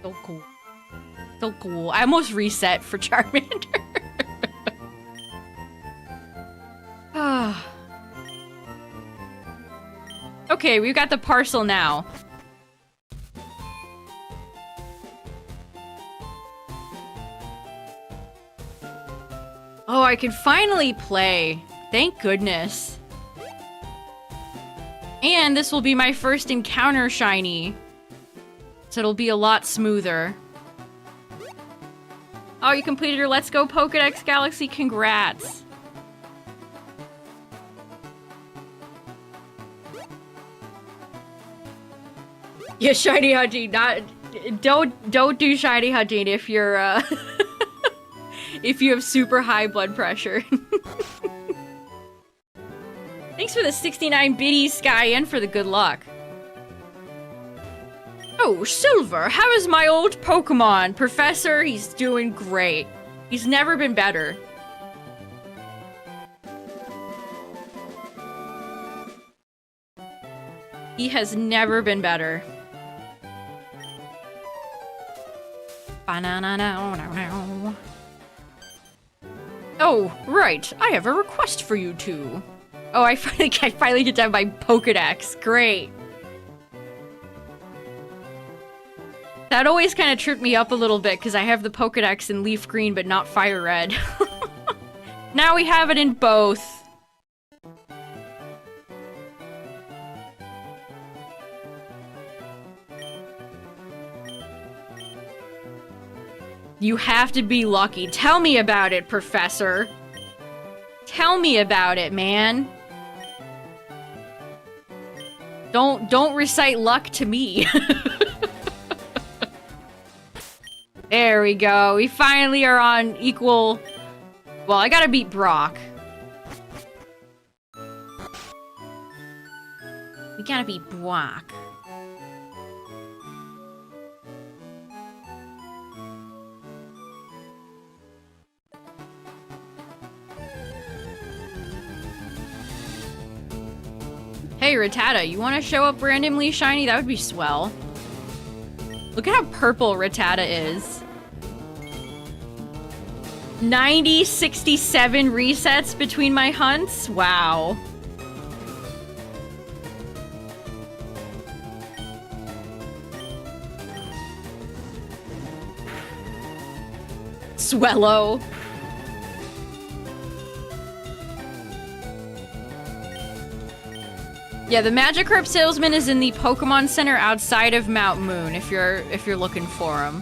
So cool. So cool. I almost reset for Charmander. Okay, we've got the parcel now. Oh, I can finally play. Thank goodness. And this will be my first encounter shiny. So it'll be a lot smoother. Oh, you completed your Let's Go Pokedex Galaxy. Congrats. Yeah, shiny hunting. Don't do shiny hunting if you're if you have super high blood pressure. Thanks for the 69 biddies, Sky, and for the good luck. Oh, Silver, how is my old Pokemon? Professor, he's doing great. He's never been better. He has never been better. Oh, right. I have a request for you two. Oh, I finally get to have my Pokedex. Great. That always kind of tripped me up a little bit because I have the Pokedex in LeafGreen but not FireRed. Now we have it in both. You have to be lucky. Tell me about it, Professor. Tell me about it, man. Don't recite luck to me. There we go. We finally are on equal... Well, I gotta beat Brock. We gotta beat Brock. Hey, Rattata, you want to show up randomly shiny? That would be swell. Look at how purple Rattata is. 90, 67 resets between my hunts? Wow. Swellow. Yeah, the Magikarp salesman is in the Pokemon Center outside of Mount Moon if you're looking for him.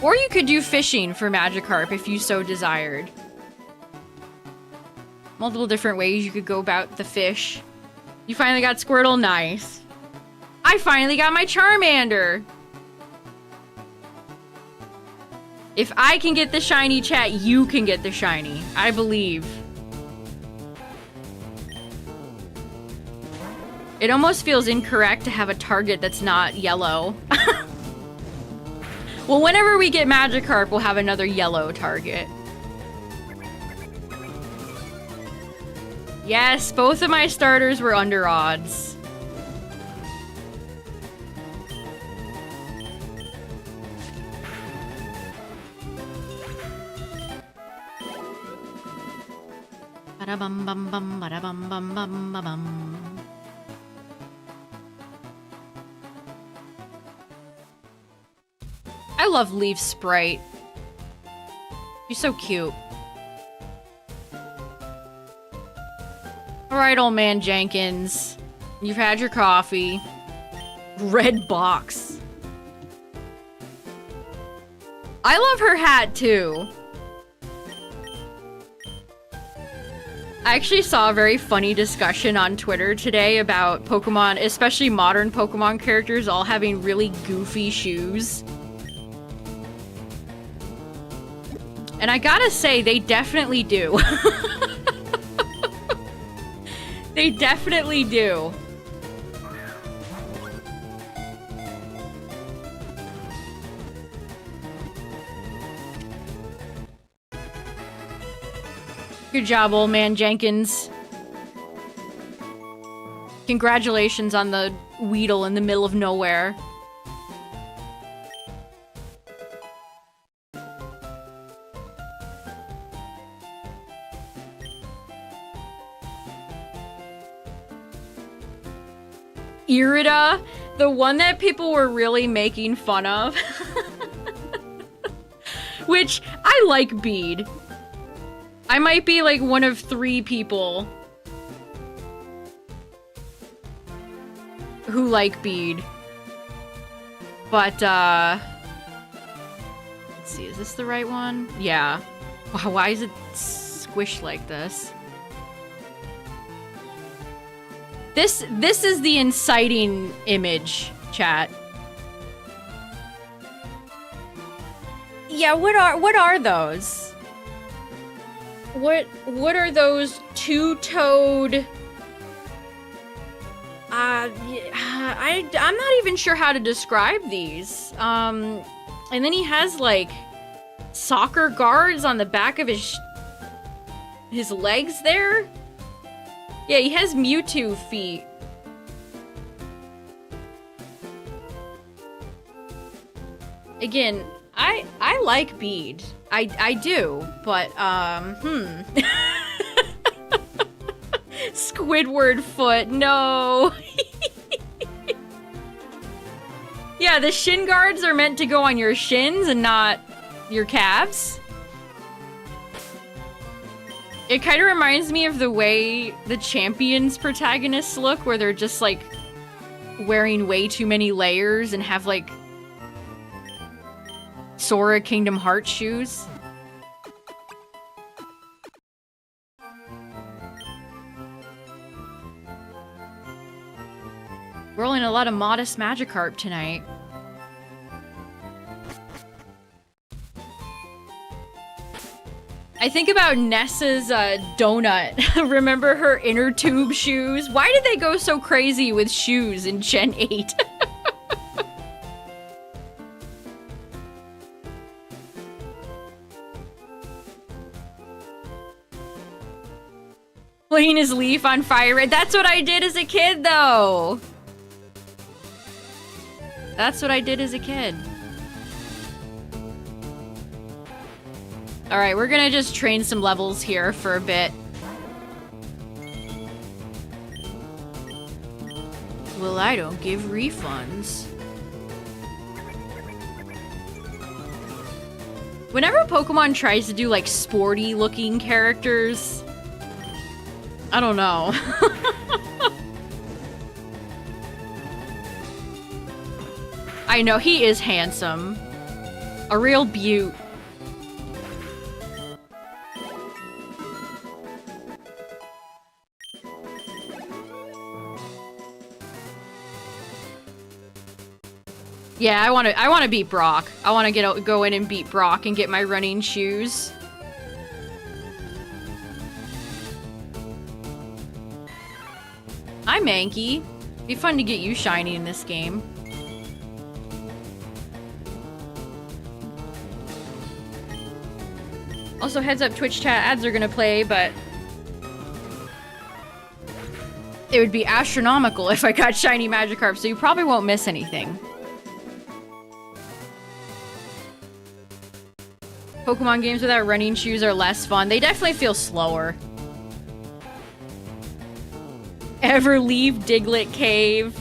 Or you could do fishing for Magikarp if you so desired. Multiple different ways you could go about the fish. You finally got Squirtle, nice. I finally got my Charmander. If I can get the shiny, chat, you can get the shiny. I believe. It almost feels incorrect to have a target that's not yellow. Well, whenever we get Magikarp, we'll have another yellow target. Yes, both of my starters were under odds. Ba-da-bum bum bum ba-da-bum bum bum ba-bum. I love Leaf's sprite. She's so cute. Alright, old man Jenkins. You've had your coffee. Red box. I love her hat, too. I actually saw a very funny discussion on Twitter today about Pokemon, especially modern Pokemon characters, all having really goofy shoes. And I gotta say, they definitely do. They definitely do. Good job, old man Jenkins. Congratulations on the Weedle in the middle of nowhere. Irida, the one that people were really making fun of. Which, I like Bede. I might be like one of 3 people who like Bede. But, let's see, is this the right one? Yeah. Wow, why is it squished like this? This is the inciting image, chat. Yeah, what are those? What are those two-toed? I'm not even sure how to describe these. And then he has like soccer guards on the back of his legs there. Yeah, he has Mewtwo feet. Again, I like Bede. I do, but Squidward foot, no. Yeah, the shin guards are meant to go on your shins and not your calves. It kind of reminds me of the way the Champions protagonists look, where they're just like wearing way too many layers and have like Sora Kingdom Hearts shoes. Rolling a lot of modest Magikarp tonight. I think about Nessa's donut. Remember her inner tube shoes? Why did they go so crazy with shoes in Gen 8? Putting his leaf on FireRed. That's what I did as a kid, though. That's what I did as a kid. Alright, we're gonna just train some levels here for a bit. Well, I don't give refunds. Whenever Pokemon tries to do, like, sporty-looking characters, I don't know. I know, he is handsome. A real beaut. Yeah, I want to beat Brock. I want to go in and beat Brock and get my running shoes. Hi, Mankey. Be fun to get you shiny in this game. Also, heads up, Twitch chat ads are gonna play, but it would be astronomical if I got shiny Magikarp, so you probably won't miss anything. Pokemon games without running shoes are less fun. They definitely feel slower. Ever leave Diglett Cave?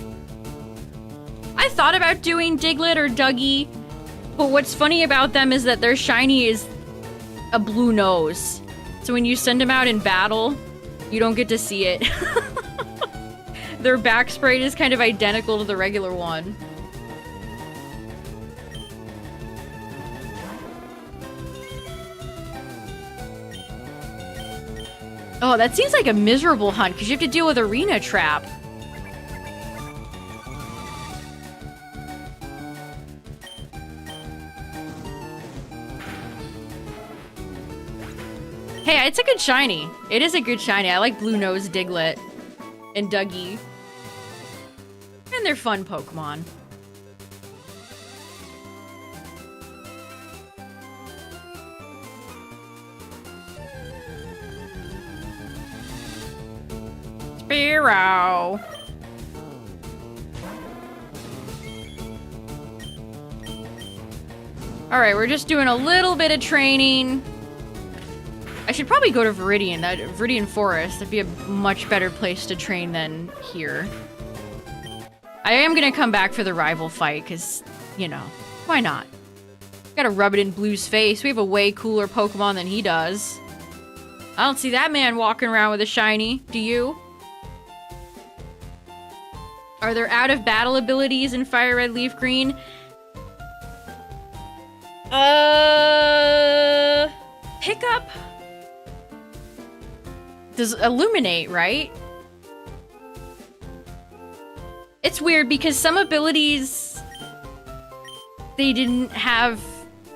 I thought about doing Diglett or Dougie, but what's funny about them is that their shiny is a blue nose. So when you send them out in battle, you don't get to see it. Their back sprite is kind of identical to the regular one. Oh, that seems like a miserable hunt, because you have to deal with Arena Trap. it's a good shiny. It is a good shiny. I like Blue Nose Diglett and Dougie. And they're fun Pokemon. Spearow. Alright, we're just doing a little bit of training. I should probably go to Viridian. Viridian Forest. That'd be a much better place to train than here. I am gonna come back for the rival fight, because, you know, why not? Gotta rub it in Blue's face. We have a way cooler Pokemon than he does. I don't see that man walking around with a shiny. Do you? Are there out-of-battle abilities in FireRed LeafGreen? Pickup? Does Illuminate, right? It's weird because some abilities, they didn't have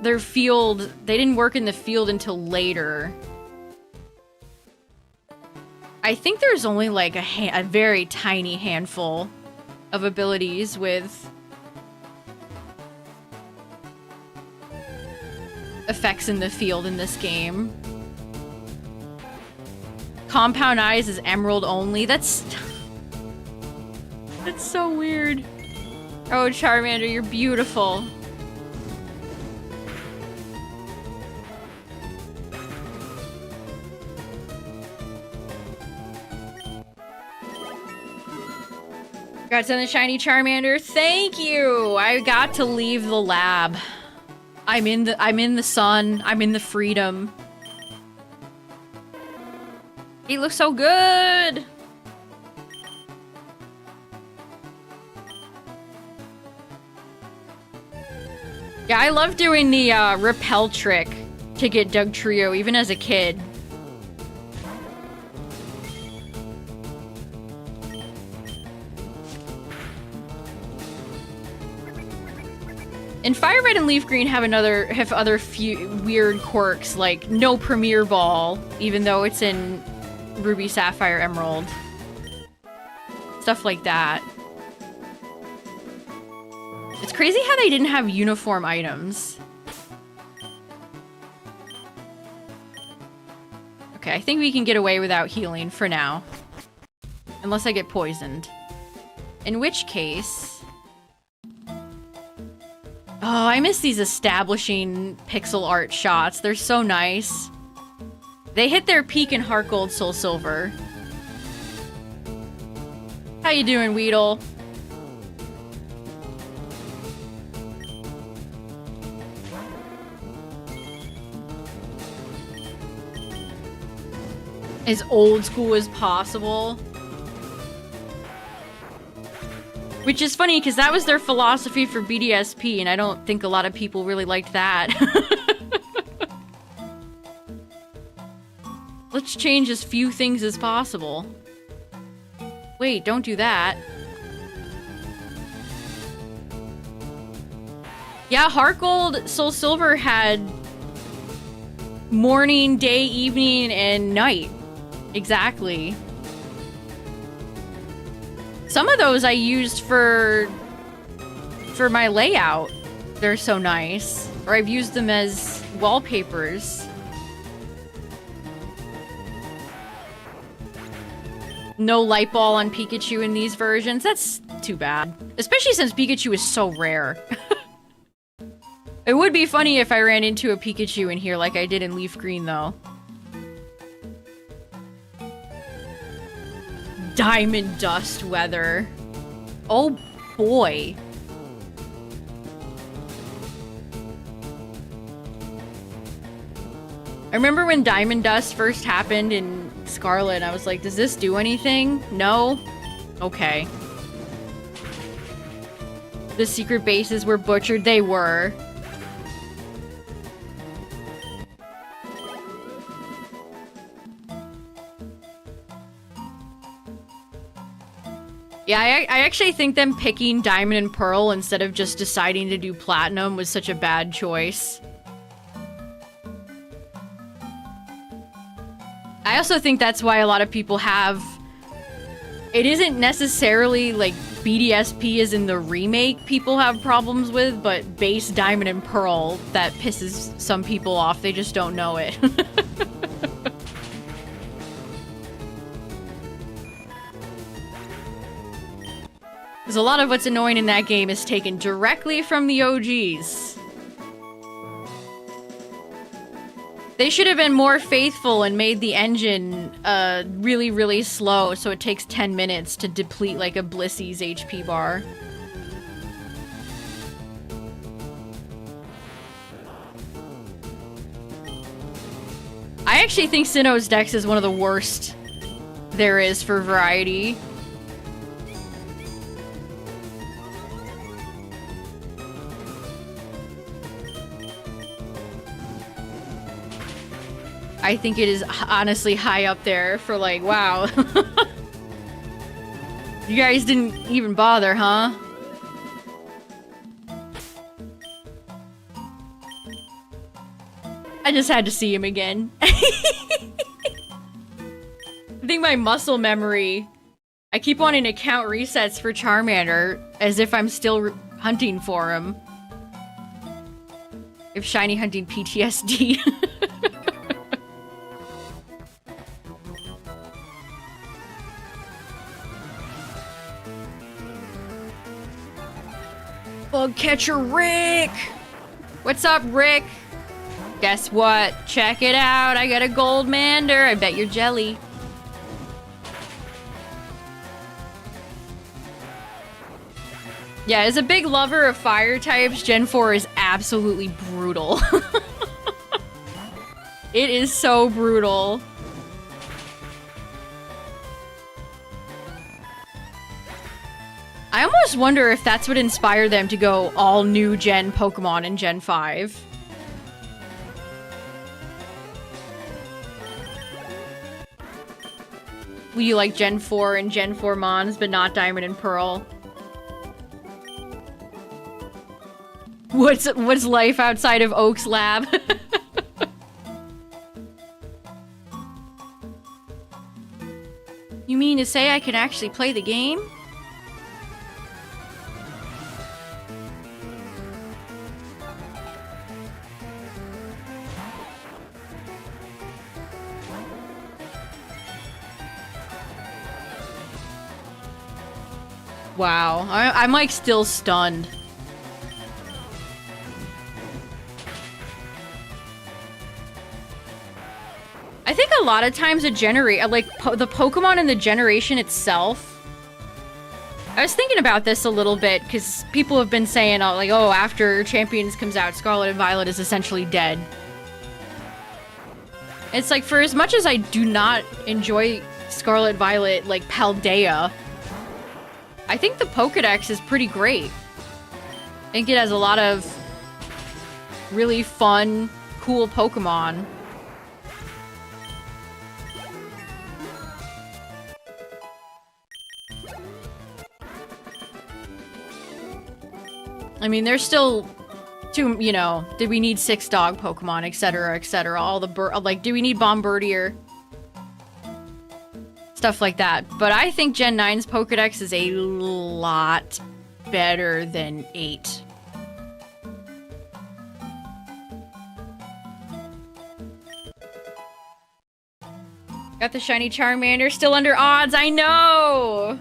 their field, they didn't work in the field until later. I think there's only like a very tiny handful of abilities with effects in the field in this game. Compound Eyes is Emerald only. That's so weird. Oh, Charmander, you're beautiful. Got to the shiny Charmander. Thank you. I got to leave the lab. I'm in the sun. I'm in the freedom. He looks so good. Yeah, I love doing the repel trick to get Dugtrio, even as a kid. And FireRed and LeafGreen have other few weird quirks, like no Premier Ball, even though it's in Ruby, Sapphire, Emerald. Stuff like that. It's crazy how they didn't have uniform items. Okay, I think we can get away without healing for now. Unless I get poisoned. In which case... Oh, I miss these establishing pixel art shots. They're so nice. They hit their peak in Heart Gold, Soul Silver. How you doing, Weedle? As old school as possible. Which is funny, because that was their philosophy for BDSP, and I don't think a lot of people really liked that. Let's change as few things as possible. Wait, don't do that. Yeah, Heart Gold, Soul Silver had morning, day, evening, and night. Exactly. Some of those I used for my layout. They're so nice. Or I've used them as wallpapers. No light ball on Pikachu in these versions. That's too bad. Especially since Pikachu is so rare. It would be funny if I ran into a Pikachu in here like I did in Leaf Green, though. Diamond Dust weather. Oh boy. I remember when Diamond Dust first happened in Scarlet, and I was like, does this do anything? No? Okay. The secret bases were butchered. They were. Yeah, I actually think them picking Diamond and Pearl instead of just deciding to do Platinum was such a bad choice. I also think that's why a lot of people have... It isn't necessarily, like, BDSP as in the remake people have problems with, but base Diamond and Pearl that pisses some people off. They just don't know it. Because a lot of what's annoying in that game is taken directly from the OGs. They should have been more faithful and made the engine really, really slow so it takes 10 minutes to deplete like a Blissy's HP bar. I actually think Sinnoh's Dex is one of the worst there is for variety. I think it is honestly high up there for like, wow. You guys didn't even bother, huh? I just had to see him again. I think my muscle memory... I keep wanting to count resets for Charmander as if I'm still hunting for him. If shiny hunting PTSD. Bug catcher Rick! What's up, Rick? Guess what? Check it out. I got a gold mander. I bet you're jelly. Yeah, as a big lover of fire types, Gen 4 is absolutely brutal. It is so brutal. I almost wonder if that's what inspired them to go all new gen Pokemon in Gen 5. Will you like Gen 4 and Gen 4 Mons, but not Diamond and Pearl? What's life outside of Oak's lab? You mean to say I can actually play the game? Wow, I'm like still stunned. I think a lot of times the Pokemon in the generation itself. I was thinking about this a little bit because people have been saying like, oh, after Champions comes out, Scarlet and Violet is essentially dead. It's like, for as much as I do not enjoy Scarlet Violet like Paldea, I think the Pokedex is pretty great. I think it has a lot of really fun, cool Pokemon. I mean, there's still too, you know, did we need 6 dog Pokemon, etc., etc. All the like, do we need Bombirdier? Stuff like that. But I think Gen 9's Pokedex is a lot better than 8. Got the shiny Charmander still under odds. I know!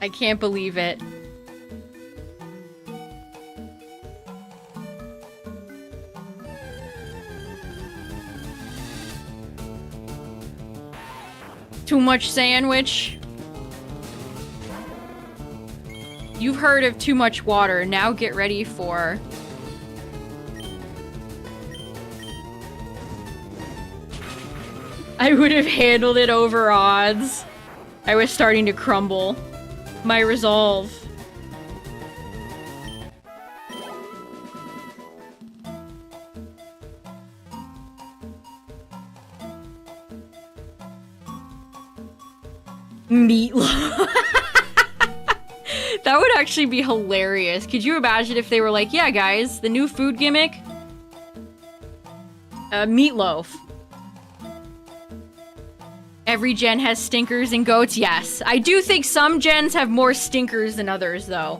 I can't believe it. Too much sandwich? You've heard of too much water. Now get ready for... I would have handled it over odds. I was starting to crumble. My resolve. Meatloaf. That would actually be hilarious. Could you imagine if they were like, yeah, guys, the new food gimmick? Meatloaf. Every gen has stinkers and goats. Yes. I do think some gens have more stinkers than others, though.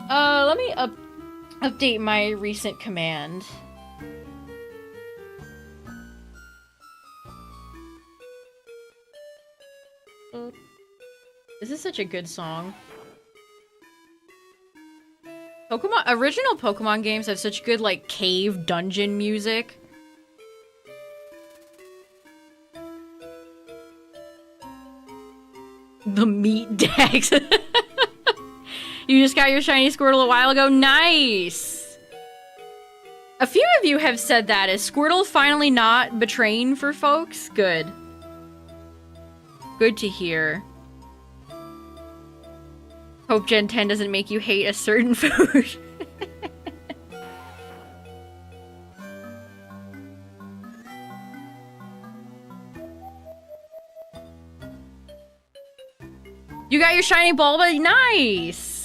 Let me update my recent command. This is such a good song. Original Pokemon games have such good, like, cave dungeon music. The meat decks. You just got your shiny Squirtle a while ago? Nice! A few of you have said that. Is Squirtle finally not betraying for folks? Good. Good to hear. Hope Gen 10 doesn't make you hate a certain food. You got your shiny Bulba? Nice!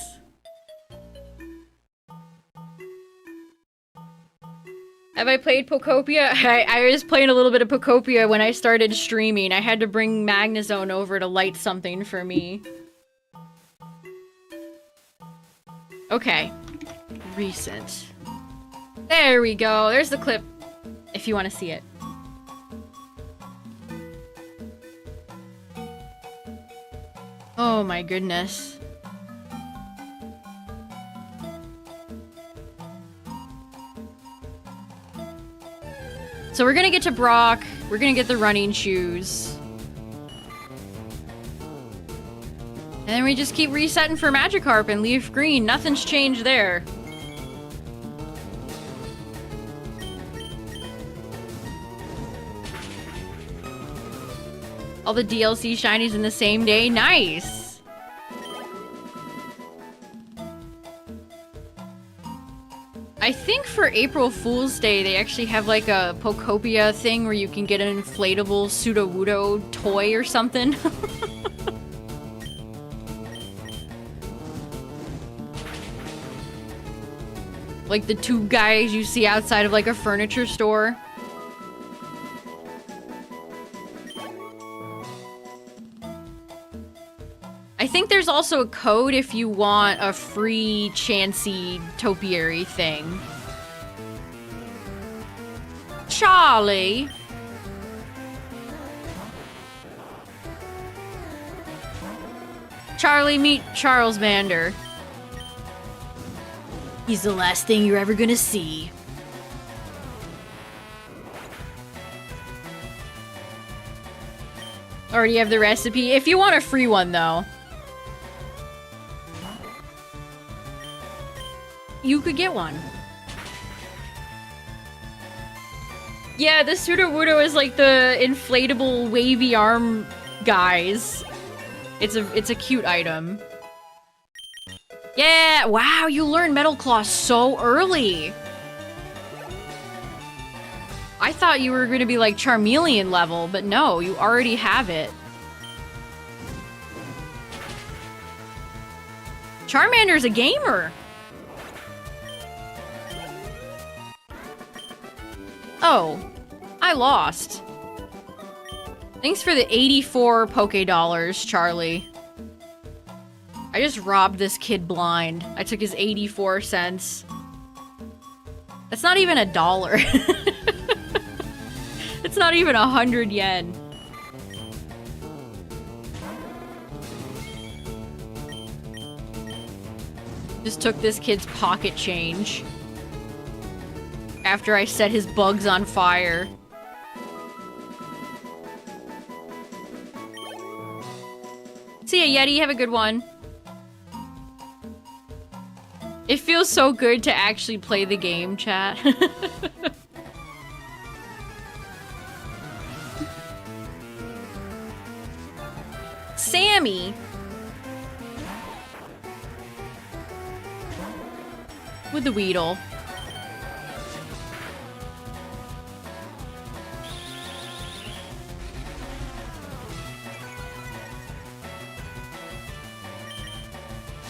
Have I played Pokopia? I was playing a little bit of Pokopia when I started streaming. I had to bring Magnezone over to light something for me. Okay. Recent. There we go. There's the clip, if you want to see it. Oh my goodness. So we're gonna get to Brock. We're gonna get the running shoes. And then we just keep resetting for Magikarp and LeafGreen. Nothing's changed there. All the DLC shinies in the same day. Nice! I think for April Fool's Day, they actually have like a Pokopia thing where you can get an inflatable pseudo toy or something. Like the two guys you see outside of like a furniture store. I think there's also a code if you want a free Chansey topiary thing. Charlie! Charlie, meet Charles Mander. He's the last thing you're ever gonna see. Already have the recipe. If you want a free one, though. You could get one. Yeah, the Sudowoodo is like the inflatable wavy arm guys. It's a cute item. Yeah! Wow, you learned Metal Claw so early! I thought you were gonna be like Charmeleon level, but no, you already have it. Charmander's a gamer! Oh, I lost. Thanks for the 84 Poké Dollars, Charlie. I just robbed this kid blind. I took his 84 cents. That's not even $1. It's not even 100 yen. Just took this kid's pocket change. After I set his bugs on fire. See ya, Yeti. Have a good one. It feels so good to actually play the game, chat. Sammy! With the Weedle.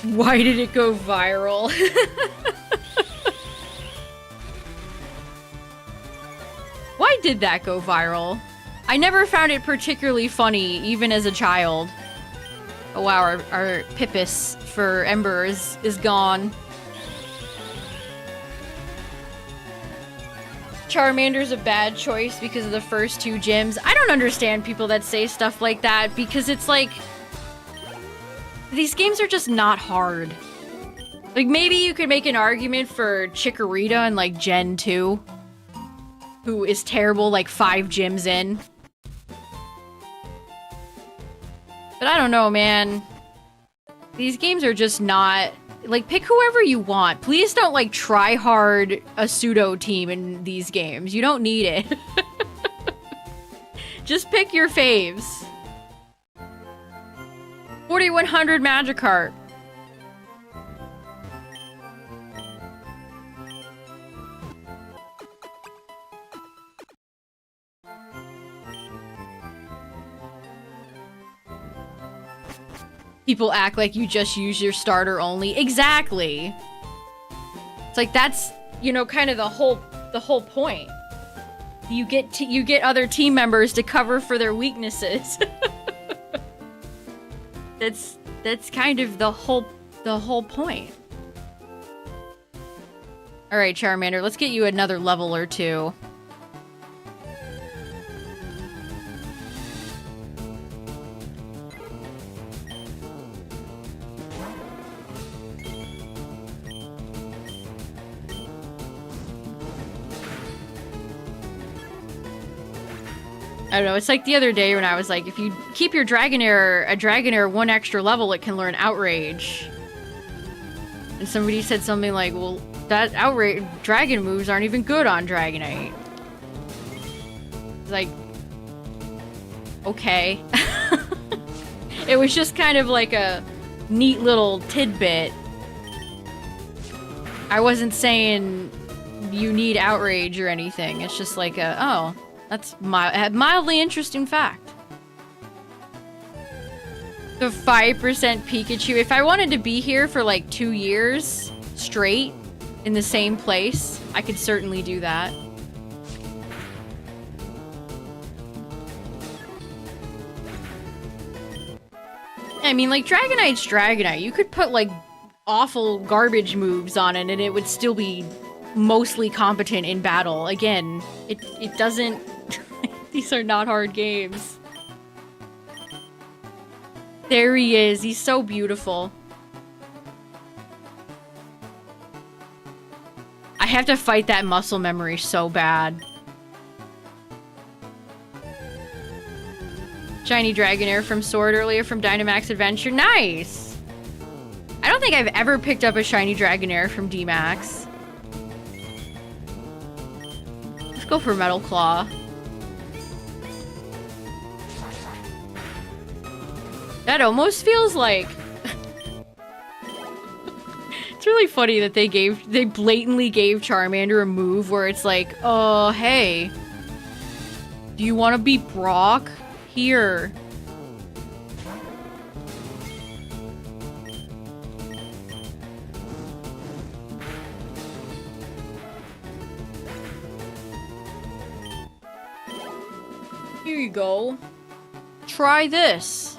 Why did it go viral? Why did that go viral? I never found it particularly funny, even as a child. Oh wow, our Pippus for Ember is gone. Charmander's a bad choice because of the first two gyms. I don't understand people that say stuff like that because it's like... These games are just not hard. Like, maybe you could make an argument for Chikorita in, like, Gen 2. Who is terrible, like, 5 gyms in. But I don't know, man. These games are just not... Like, pick whoever you want. Please don't, like, try hard a pseudo team in these games. You don't need it. Just pick your faves. 4100 Magikarp. People act like you just use your starter only. Exactly. It's like that's, you know, kind of the whole point. You get other team members to cover for their weaknesses. That's kind of the whole point. All right, Charmander, let's get you another level or two. I don't know, it's like the other day when I was like, if you keep your Dragonair one extra level, it can learn Outrage. And somebody said something like, well, that Outrage Dragon moves aren't even good on Dragonite. It's like, okay. It was just kind of like a neat little tidbit. I wasn't saying you need Outrage or anything. It's just like a, oh. That's mildly interesting fact. The 5% Pikachu. If I wanted to be here for like 2 years straight in the same place, I could certainly do that. I mean, like, Dragonite's Dragonite. You could put like awful garbage moves on it and it would still be mostly competent in battle. Again, it doesn't... These are not hard games. There he is. He's so beautiful. I have to fight that muscle memory so bad. Shiny Dragonair from Sword earlier from Dynamax Adventure. Nice! I don't think I've ever picked up a Shiny Dragonair from D-Max. Let's go for Metal Claw. That almost feels like... It's really funny that they blatantly gave Charmander a move where it's like, oh, hey. Do you want to be Brock? Here. Here you go. Try this.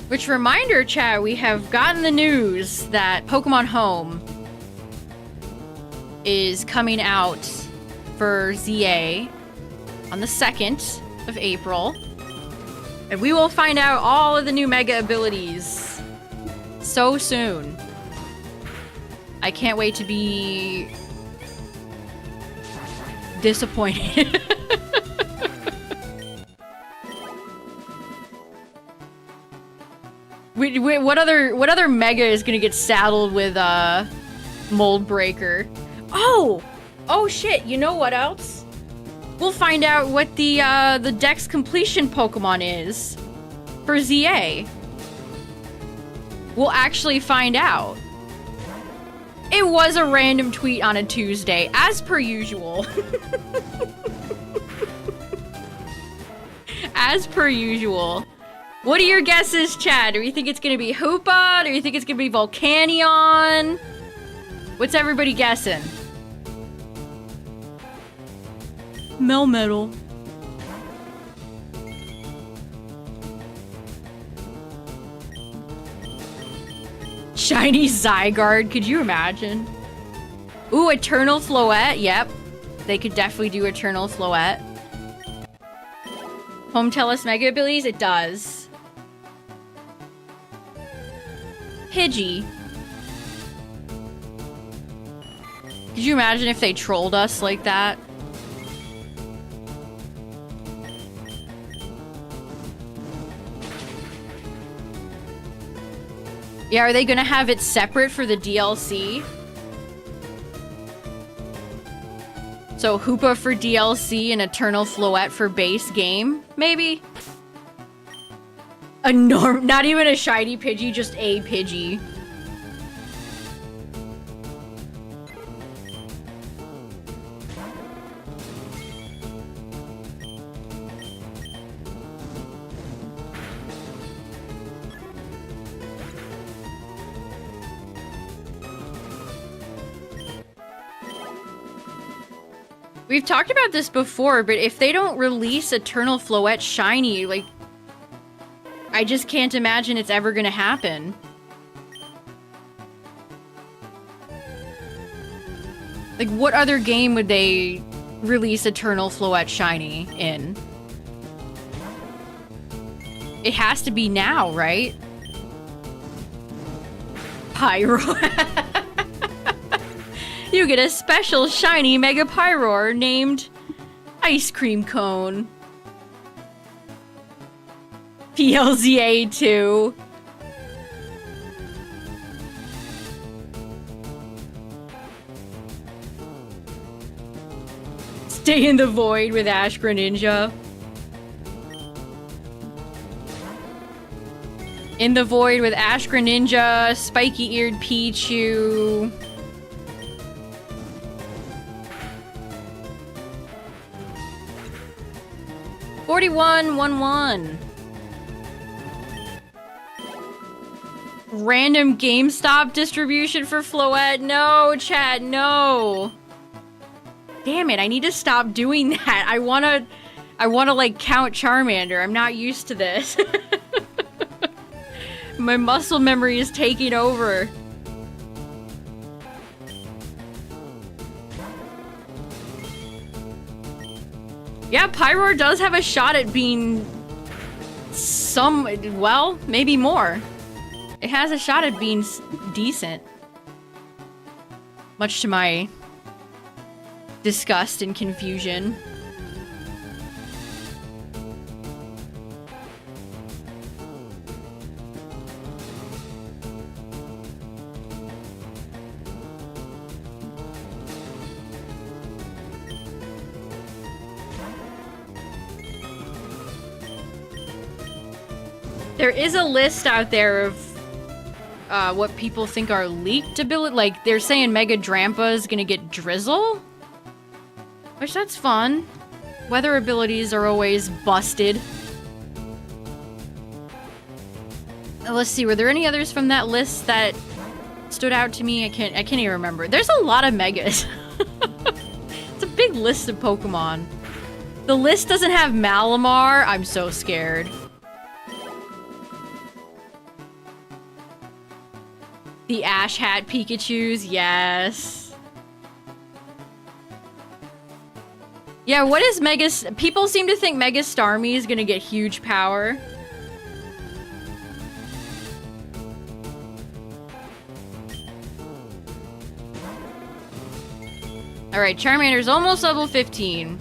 Which reminder, chat, we have gotten the news that Pokemon Home is coming out for ZA on the 2nd of April. And we will find out all of the new Mega abilities so soon. I can't wait to be disappointed. Wait, what other Mega is gonna get saddled with Mold Breaker? Oh shit! You know what else? We'll find out what the Dex completion Pokemon is for ZA. We'll actually find out. It was a random tweet on a Tuesday, as per usual. As per usual. What are your guesses, Chad? Do you think it's gonna be Hoopa? Do you think it's gonna be Volcanion? What's everybody guessing? Melmetal. Shiny Zygarde, could you imagine? Ooh, Eternal Floette, yep. They could definitely do Eternal Floette. Home tell us Mega abilities? It does. Pidgey. Could you imagine if they trolled us like that? Yeah, are they gonna have it separate for the DLC? So Hoopa for DLC and Eternal Floette for base game, maybe? Not even a shiny Pidgey, just a Pidgey. We've talked about this before, but if they don't release Eternal Floette shiny, like, I just can't imagine it's ever gonna happen. Like, what other game would they release Eternal Floette shiny in? It has to be now, right? Pyro. You get a special shiny Mega Pyroar named Ice Cream Cone. PLZA 2. Stay in the Void with Ash Greninja. In the Void with Ash Greninja, Spiky-Eared Pichu. $41.11. Random GameStop distribution for Floette. No, chat, no. Damn it, I need to stop doing that. I wanna like count Charmander. I'm not used to this. My muscle memory is taking over. Yeah, Pyroar does have a shot at being well, maybe more. It has a shot at being decent. Much to my disgust and confusion. There is a list out there of what people think are leaked ability. Like, they're saying Mega Drampa is gonna get Drizzle? Which, that's fun. Weather abilities are always busted. Let's see, were there any others from that list that stood out to me? I can't even remember. There's a lot of Megas. It's a big list of Pokemon. The list doesn't have Malamar. I'm so scared. The Ash Hat Pikachus, yes. Yeah, what is people seem to think Mega Starmie is gonna get huge power. Alright, Charmander's almost level 15.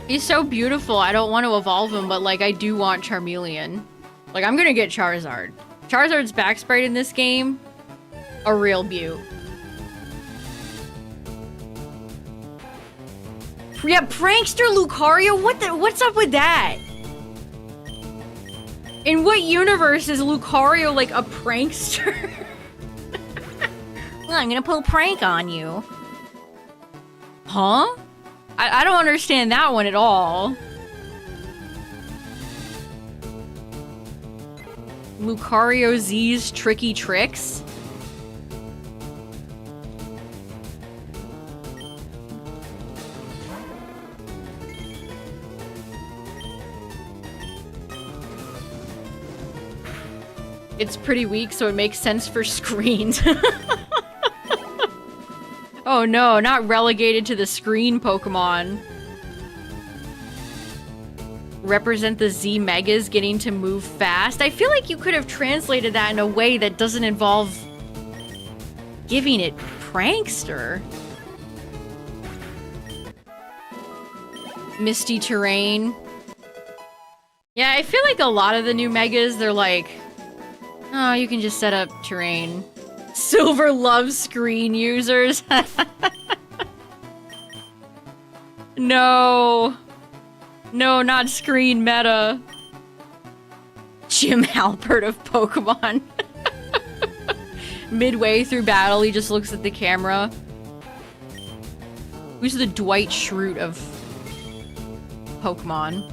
He's so beautiful, I don't want to evolve him, but, like, I do want Charmeleon. Like, I'm gonna get Charizard. Charizard's back sprite in this game, a real beaut. Yeah, Prankster Lucario? What's up with that? In what universe is Lucario, like, a prankster? Well, I'm gonna pull prank on you. Huh? I don't understand that one at all. Lucario Z's Tricky Tricks? It's pretty weak, so it makes sense for screens. Oh no, not relegated to the screen Pokemon. Represent the Z Megas getting to move fast. I feel like you could have translated that in a way that doesn't involve giving it Prankster. Misty Terrain. Yeah, I feel like a lot of the new Megas, they're like, oh, you can just set up terrain. Silver loves screen users. No. No, not screen meta. Jim Halpert of Pokemon. Midway through battle, he just looks at the camera. Who's the Dwight Schrute of Pokemon?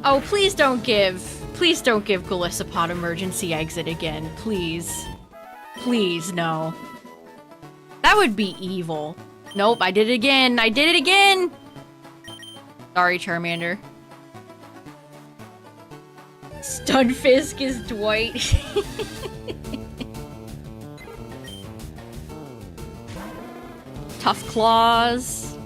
Oh, please don't give Golisopod emergency exit again, please. Please, no. That would be evil. Nope, I did it again. I did it again! Sorry, Charmander. Stunfisk is Dwight. Tough Claws.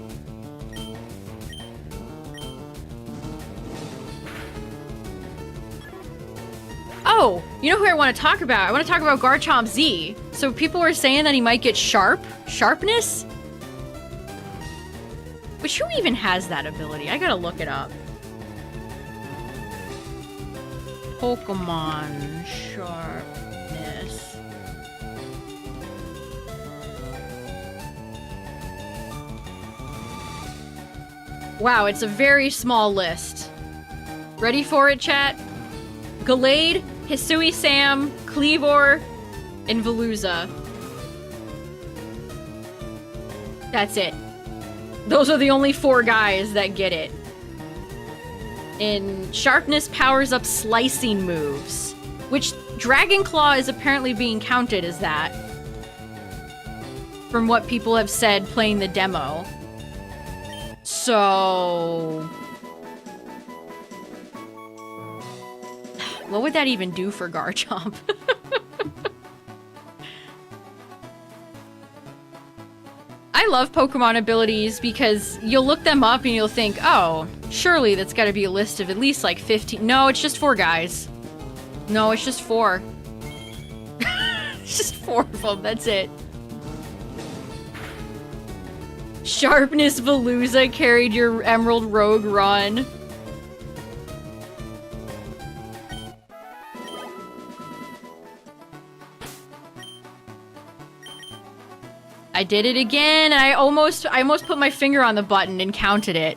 Oh, you know who I want to talk about? I want to talk about Garchomp Z. So people were saying that he might get sharpness? Which who even has that ability? I gotta look it up. Pokemon sharpness. Wow, it's a very small list. Ready for it, chat? Gallade, Hisui Sam, Kleavor, and Veluza. That's it. Those are the only 4 guys that get it. And Sharpness powers up slicing moves, which Dragon Claw is apparently being counted as that. From what people have said playing the demo. So... what would that even do for Garchomp? I love Pokemon abilities because you'll look them up and you'll think, oh, surely that's gotta be a list of at least like 15. No, it's just 4 guys. No, it's just 4. It's just 4 of them, that's it. Sharpness Veluza carried your Emerald Rogue run. I did it again, and I almost put my finger on the button and counted it.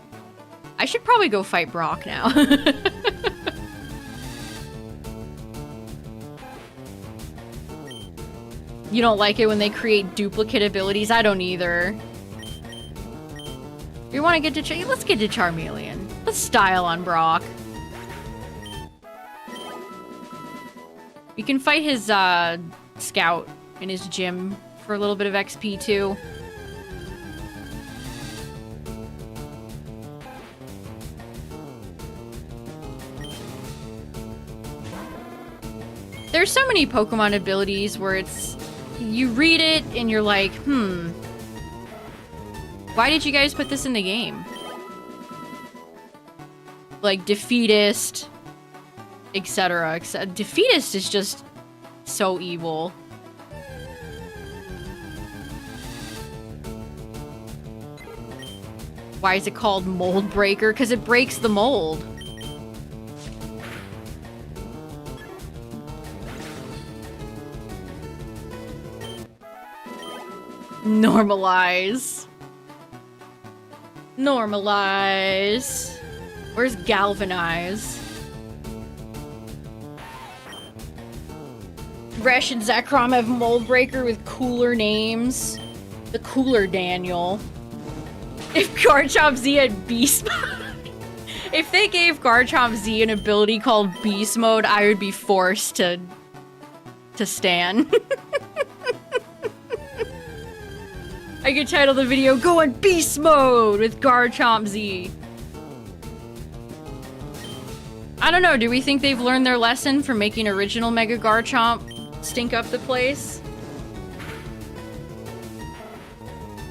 I should probably go fight Brock now. You don't like it when they create duplicate abilities? I don't either. You want to get to let's get to Charmeleon. Let's style on Brock. We can fight his scout in his gym for a little bit of XP too. There's so many Pokemon abilities where it's... you read it and you're like, why did you guys put this in the game? Like, Defeatist, etc. Defeatist is just so evil. Why is it called Mold Breaker? Because it breaks the mold. Normalize. Normalize. Where's Galvanize? Resh and Zekrom have Mold Breaker with cooler names. The cooler Daniel. If Garchomp Z had Beast Mode. If they gave Garchomp Z an ability called Beast Mode, I would be forced to stan. I could title the video, Go on Beast Mode with Garchomp Z. I don't know, do we think they've learned their lesson from making original Mega Garchomp stink up the place?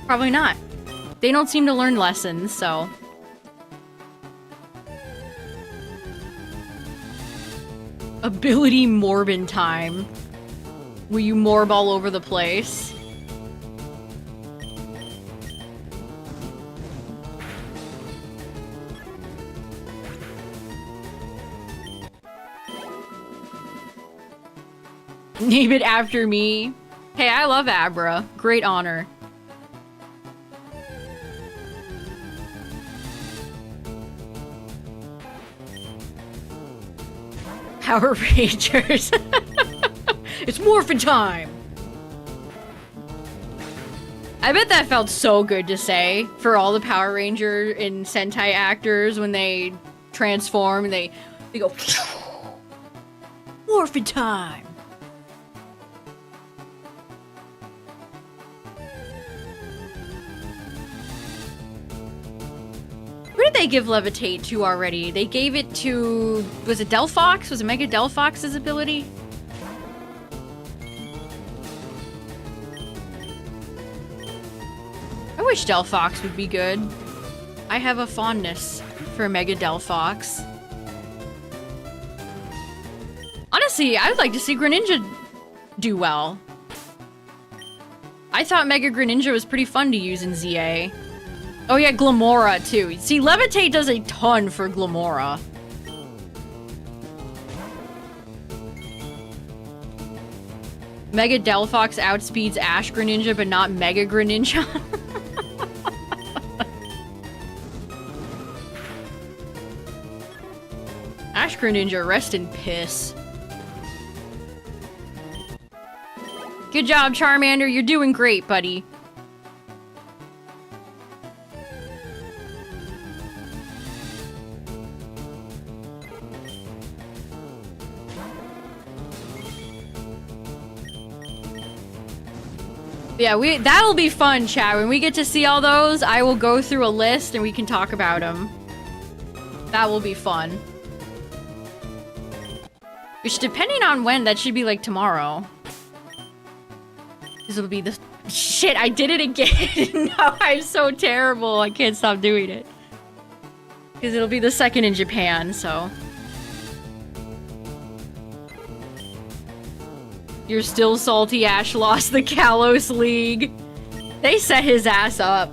Probably not. They don't seem to learn lessons, so... Ability Morbin time. Will you morb all over the place? Name it after me. Hey, I love Abra. Great honor. Power Rangers. It's morphin' time. I bet that felt so good to say for all the Power Ranger and Sentai actors when they transform and they go morphin' time. Who did they give Levitate to already? They gave it to... Was it Delphox? Was it Mega Delphox's ability? I wish Delphox would be good. I have a fondness for Mega Delphox. Honestly, I would like to see Greninja do well. I thought Mega Greninja was pretty fun to use in ZA. Oh yeah, Glamora too. See, Levitate does a ton for Glamora. Mega Delphox outspeeds Ash Greninja, but not Mega Greninja. Ash Greninja, rest in piss. Good job, Charmander. You're doing great, buddy. Yeah, that'll be fun, chat. When we get to see all those, I will go through a list and we can talk about them. That will be fun. Which, depending on when, that should be like tomorrow. This will be the... Shit, I did it again! No, I'm so terrible. I can't stop doing it. Because it'll be the second in Japan, so... You're still salty Ash lost the Kalos League. They set his ass up.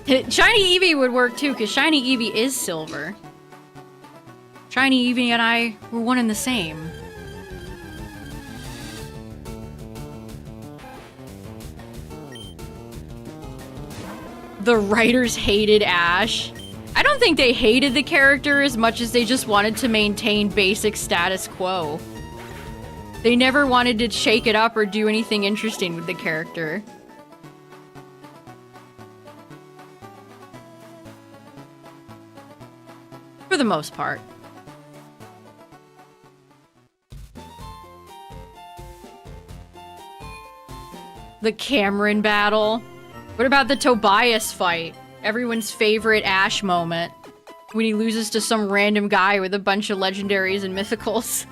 Shiny Eevee would work too, because Shiny Eevee is silver. Shiny Eevee and I were one and the same. The writers hated Ash. I don't think they hated the character as much as they just wanted to maintain basic status quo. They never wanted to shake it up or do anything interesting with the character. For the most part. The Cameron battle. What about the Tobias fight? Everyone's favorite Ash moment. When he loses to some random guy with a bunch of legendaries and mythicals.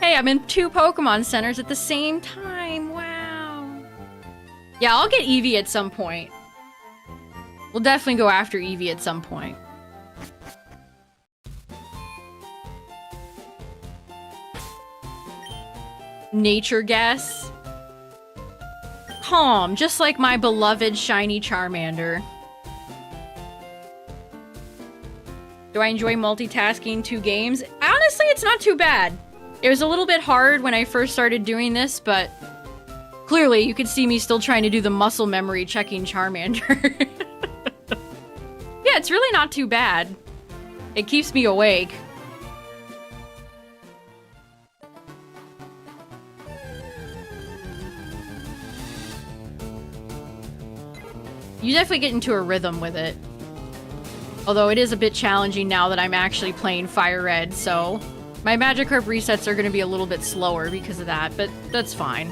Hey, I'm in 2 Pokemon centers at the same time. Wow. Yeah, I'll get Eevee at some point. We'll definitely go after Eevee at some point. Nature guess. Calm, just like my beloved shiny Charmander. Do I enjoy multitasking 2 games? Honestly, it's not too bad. It was a little bit hard when I first started doing this, but Clearly, you can see me still trying to do the muscle memory checking Charmander. Yeah, it's really not too bad. It keeps me awake. You definitely get into a rhythm with it. Although it is a bit challenging now that I'm actually playing FireRed, so my Magikarp resets are going to be a little bit slower because of that, but that's fine.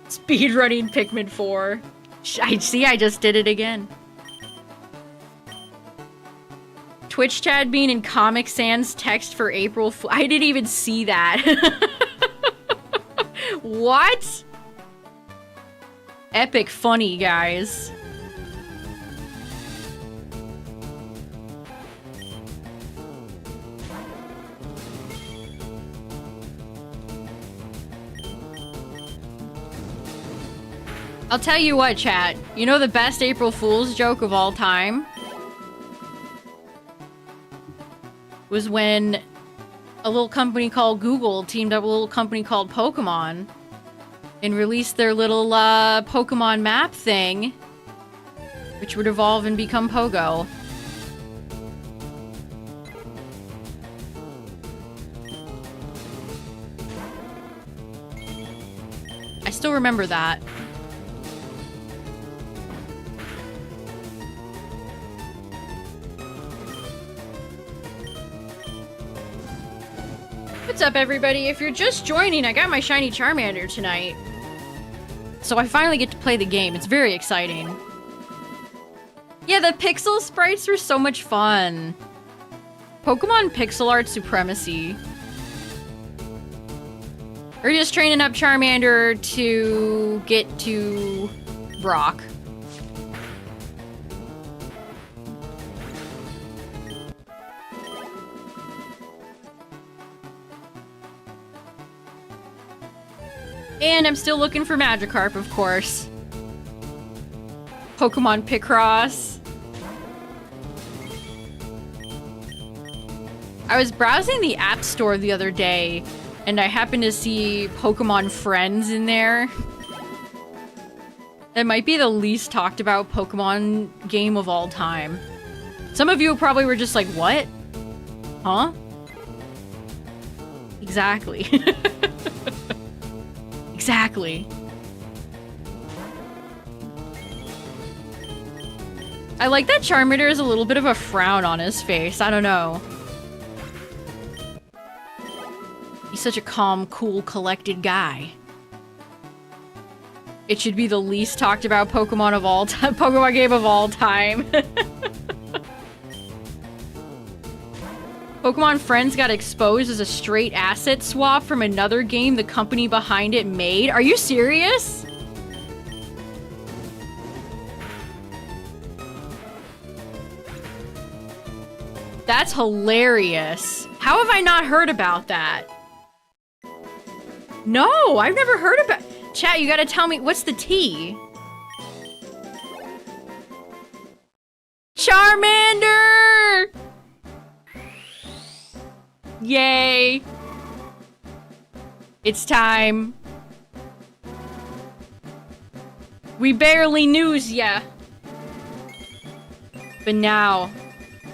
Speedrunning Pikmin 4. I just did it again. Twitch chat being in Comic Sans text for April Fool. I didn't even see that. What? Epic funny, guys. I'll tell you what, chat. You know the best April Fool's joke of all time? Was when a little company called Google teamed up with a little company called Pokemon and released their little Pokemon map thing, which would evolve and become Pogo. I still remember that. What's up, everybody? If you're just joining, I got my shiny Charmander tonight. So I finally get to play the game. It's very exciting. Yeah, the pixel sprites were so much fun. Pokemon pixel art supremacy. We're just training up Charmander to get to Brock. And I'm still looking for Magikarp, of course. Pokemon Picross. I was browsing the App Store the other day, and I happened to see Pokemon Friends in there. That might be the least talked about Pokemon game of all time. Some of you probably were just like, what? Huh? Exactly. Exactly. I like that Charmander has a little bit of a frown on his face. I don't know. He's such a calm, cool, collected guy. It should be the least talked about Pokemon of all time. Pokemon game of all time. Pokemon Friends got exposed as a straight asset swap from another game the company behind it made. Are you serious? That's hilarious. How have I not heard about that? No, I've never heard about... Chat, you gotta tell me, what's the T? Charmander! Yay! It's time. We barely news ya. But now,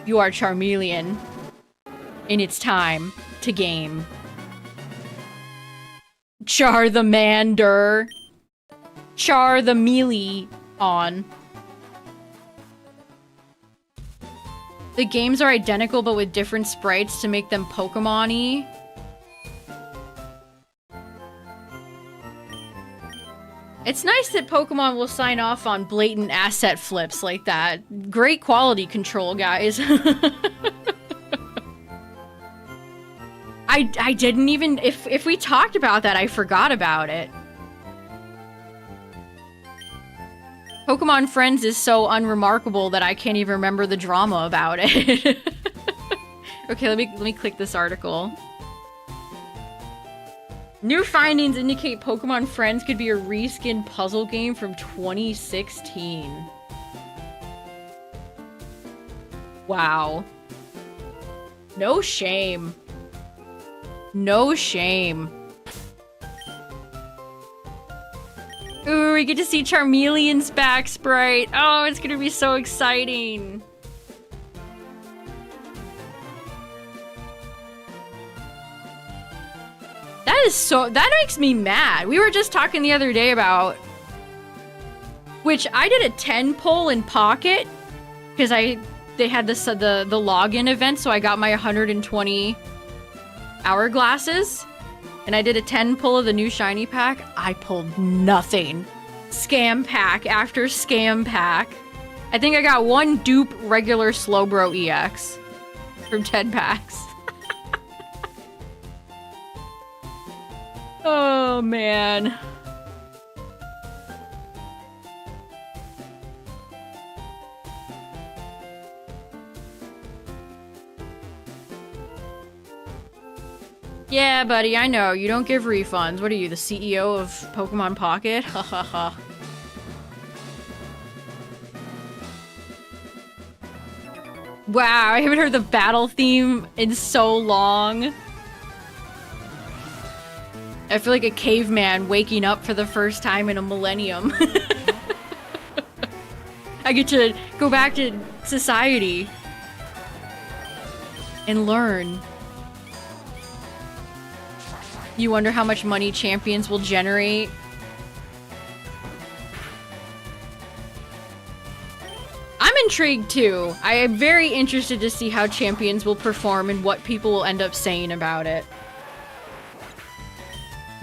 you are Charmeleon. And it's time to game. Char the Mander. Char the Melee on. The games are identical but with different sprites to make them Pokemon-y. It's nice that Pokemon will sign off on blatant asset flips like that. Great quality control, guys. I didn't even... If we talked about that, I forgot about it. Pokemon Friends is so unremarkable that I can't even remember the drama about it. Okay, let me click this article. New findings indicate Pokemon Friends could be a reskinned puzzle game from 2016. Wow. No shame. No shame. Ooh, we get to see Charmeleon's back sprite. Oh, it's gonna be so exciting. That makes me mad. We were just talking the other day about, which I did a 10 pull in Pocket because they had the login event, so I got my 120 hourglasses, and I did a 10 pull of the new shiny pack. I pulled nothing. Scam pack after scam pack. I think I got one dupe regular Slowbro EX from 10 packs. Oh, man. Yeah, buddy, I know. You don't give refunds. What are you, the CEO of Pokemon Pocket? Ha ha ha. Wow, I haven't heard the battle theme in so long. I feel like a caveman waking up for the first time in a millennium. I get to go back to society and learn. You wonder how much money champions will generate? I'm intrigued too. I am very interested to see how champions will perform and what people will end up saying about it.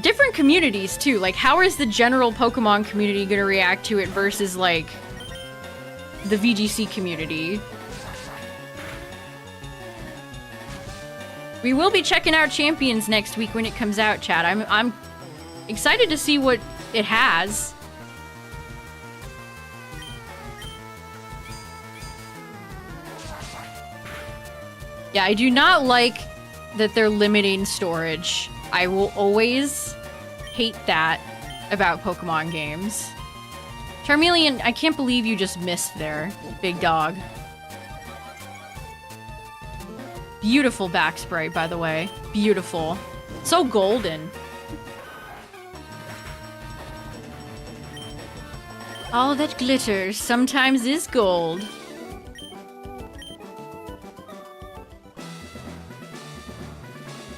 Different communities too, like how is the general Pokemon community gonna react to it versus like the VGC community? We will be checking out Champions next week when it comes out, chat. I'm excited to see what it has. Yeah, I do not like that they're limiting storage. I will always hate that about Pokemon games. Charmeleon, I can't believe you just missed there, big dog. Beautiful back sprite, by the way. Beautiful. So golden. All that glitters sometimes is gold.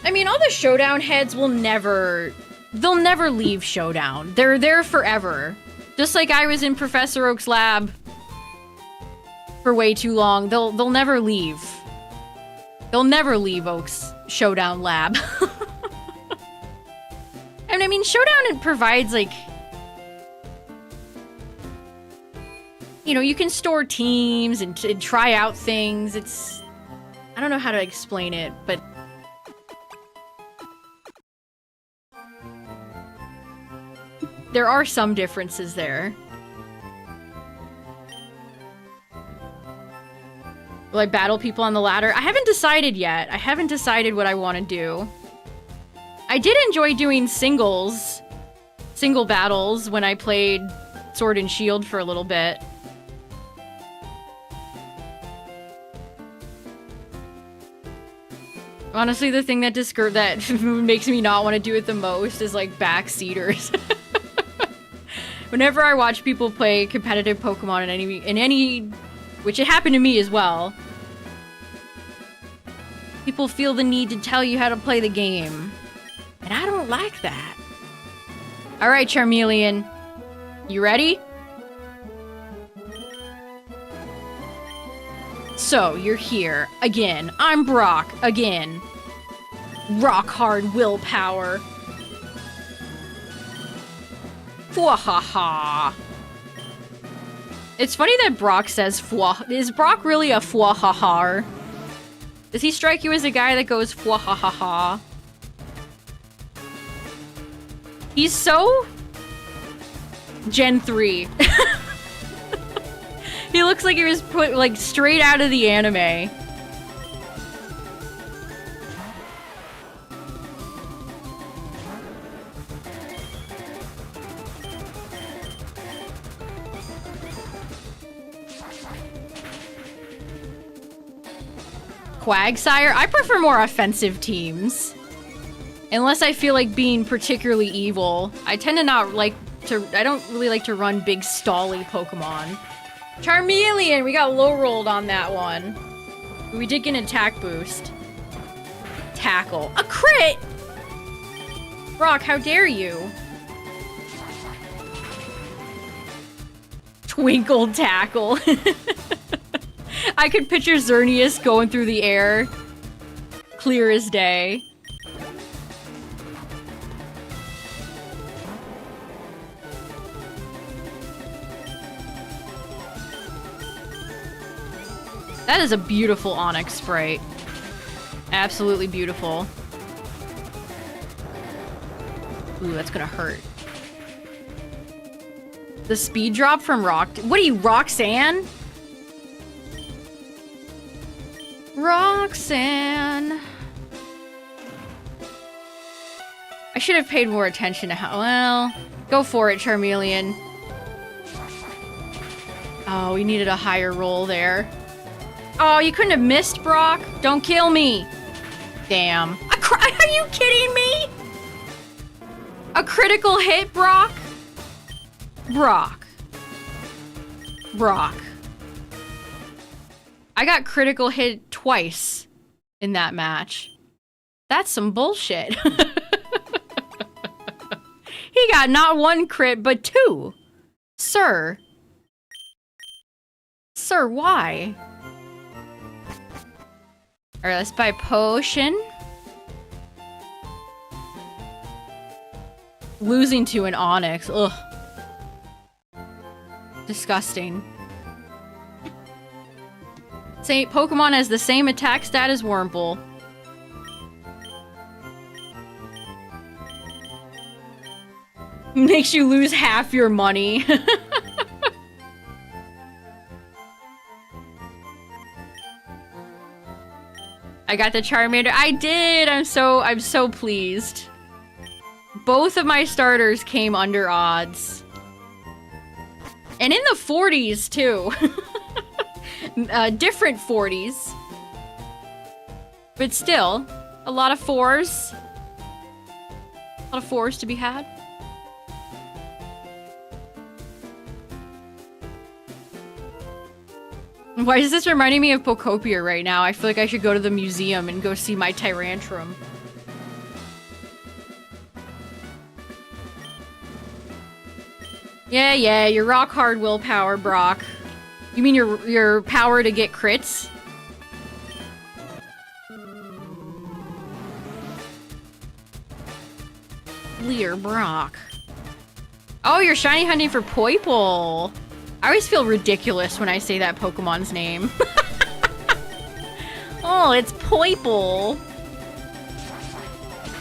I mean, all the Showdown heads will never... They'll never leave Showdown. They're there forever. Just like I was in Professor Oak's lab for way too long. They'll never leave. They'll never leave Oak's Showdown lab. And I mean, Showdown provides, like... You know, you can store teams and try out things. It's... I don't know how to explain it, but... There are some differences there. Will I battle people on the ladder? I haven't decided yet. I haven't decided what I want to do. I did enjoy doing single battles when I played Sword and Shield for a little bit. Honestly, the thing that makes me not want to do it the most is like backseaters. Whenever I watch people play competitive Pokemon in any, which it happened to me as well, people feel the need to tell you how to play the game. And I don't like that. Alright, Charmeleon. You ready? So, you're here. Again. I'm Brock. Again. Rock hard willpower. Fwahaha. It's funny that Brock says fwa. Is Brock really a fwahaha? Does he strike you as a guy that goes fwahaha? He's so... Gen 3. He looks like he was put, like, straight out of the anime. Quagsire? I prefer more offensive teams. Unless I feel like being particularly evil. I tend to not like to... I don't really like to run big stally Pokemon. Charmeleon! We got low rolled on that one. We did get an attack boost. Tackle. A crit! Brock, how dare you? Twinkle tackle. I could picture Xerneas going through the air. Clear as day. That is a beautiful Onyx sprite. Absolutely beautiful. Ooh, that's gonna hurt. The speed drop from what are you, Roxanne? Roxanne. I should have paid more attention to how... Well, go for it, Charmeleon. Oh, we needed a higher roll there. Oh, you couldn't have missed, Brock? Don't kill me. Damn. Are you kidding me? A critical hit, Brock? Brock. I got critical hit twice in that match. That's some bullshit. He got not one crit, but two. Sir. Sir, why? Alright, let's buy potion. Losing to an Onyx. Ugh. Disgusting. Pokemon has the same attack stat as Wurmple. Makes you lose half your money. I got the Charmander. I did! I'm so pleased. Both of my starters came under odds. And in the 40s, too. Different 40s. But still, a lot of 4s. A lot of 4s to be had. Why is this reminding me of Pokopia right now? I feel like I should go to the museum and go see my Tyrantrum. Yeah, your rock hard willpower, Brock. You mean your power to get crits? Lear Brock. Oh, you're shiny hunting for Poiple. I always feel ridiculous when I say that Pokemon's name. Oh, it's Poiple.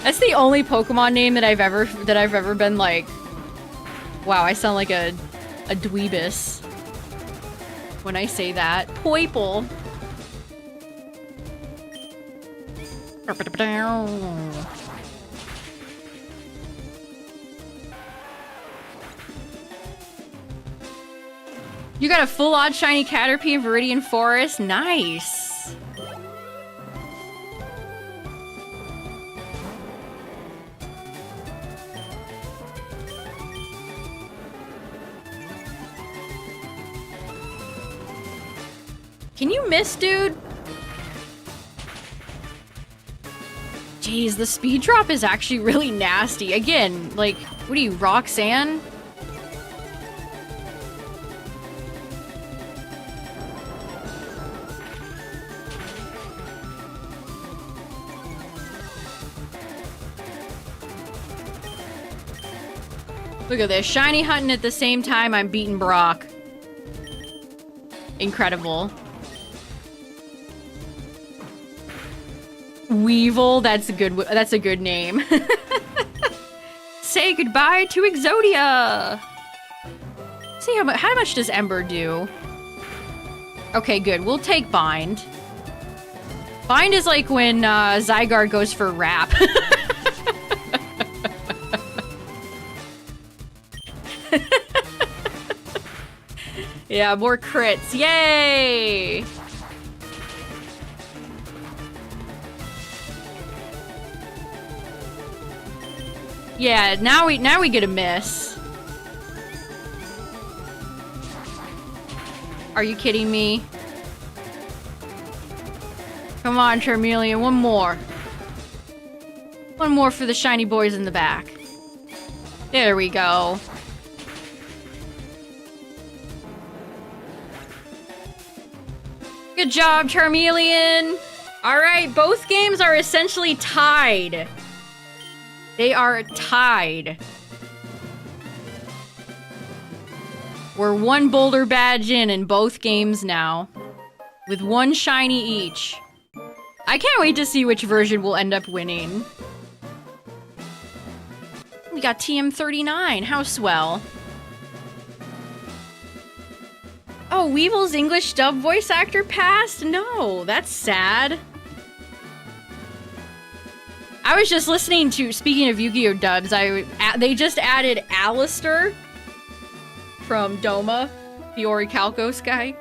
That's the only Pokemon name that I've ever been like, wow, I sound like a dweebus when I say that. Poiple. You got a full-on shiny Caterpie in Viridian Forest? Nice! Can you miss, dude? Jeez, the speed drop is actually really nasty. Again, like, what are you, Roxanne? Look at this. Shiny hunting at the same time I'm beating Brock. Incredible. Weevil, that's a good name. Say goodbye to Exodia. See how much does Ember do? Okay, good. We'll take Bind. Bind is like when Zygarde goes for Wrap. Yeah, more crits. Yay! Yeah, now we get a miss. Are you kidding me? Come on, Charmeleon, one more. One more for the shiny boys in the back. There we go. Good job, Charmeleon! Alright, both games are essentially tied. They are tied. We're one boulder badge in both games now. With one shiny each. I can't wait to see which version will end up winning. We got TM39, how swell. Oh, Weevil's English dub voice actor passed? No, that's sad. I was just listening to, speaking of Yu-Gi-Oh! Dubs, they just added Alistair from Doma, the Orichalcos guy.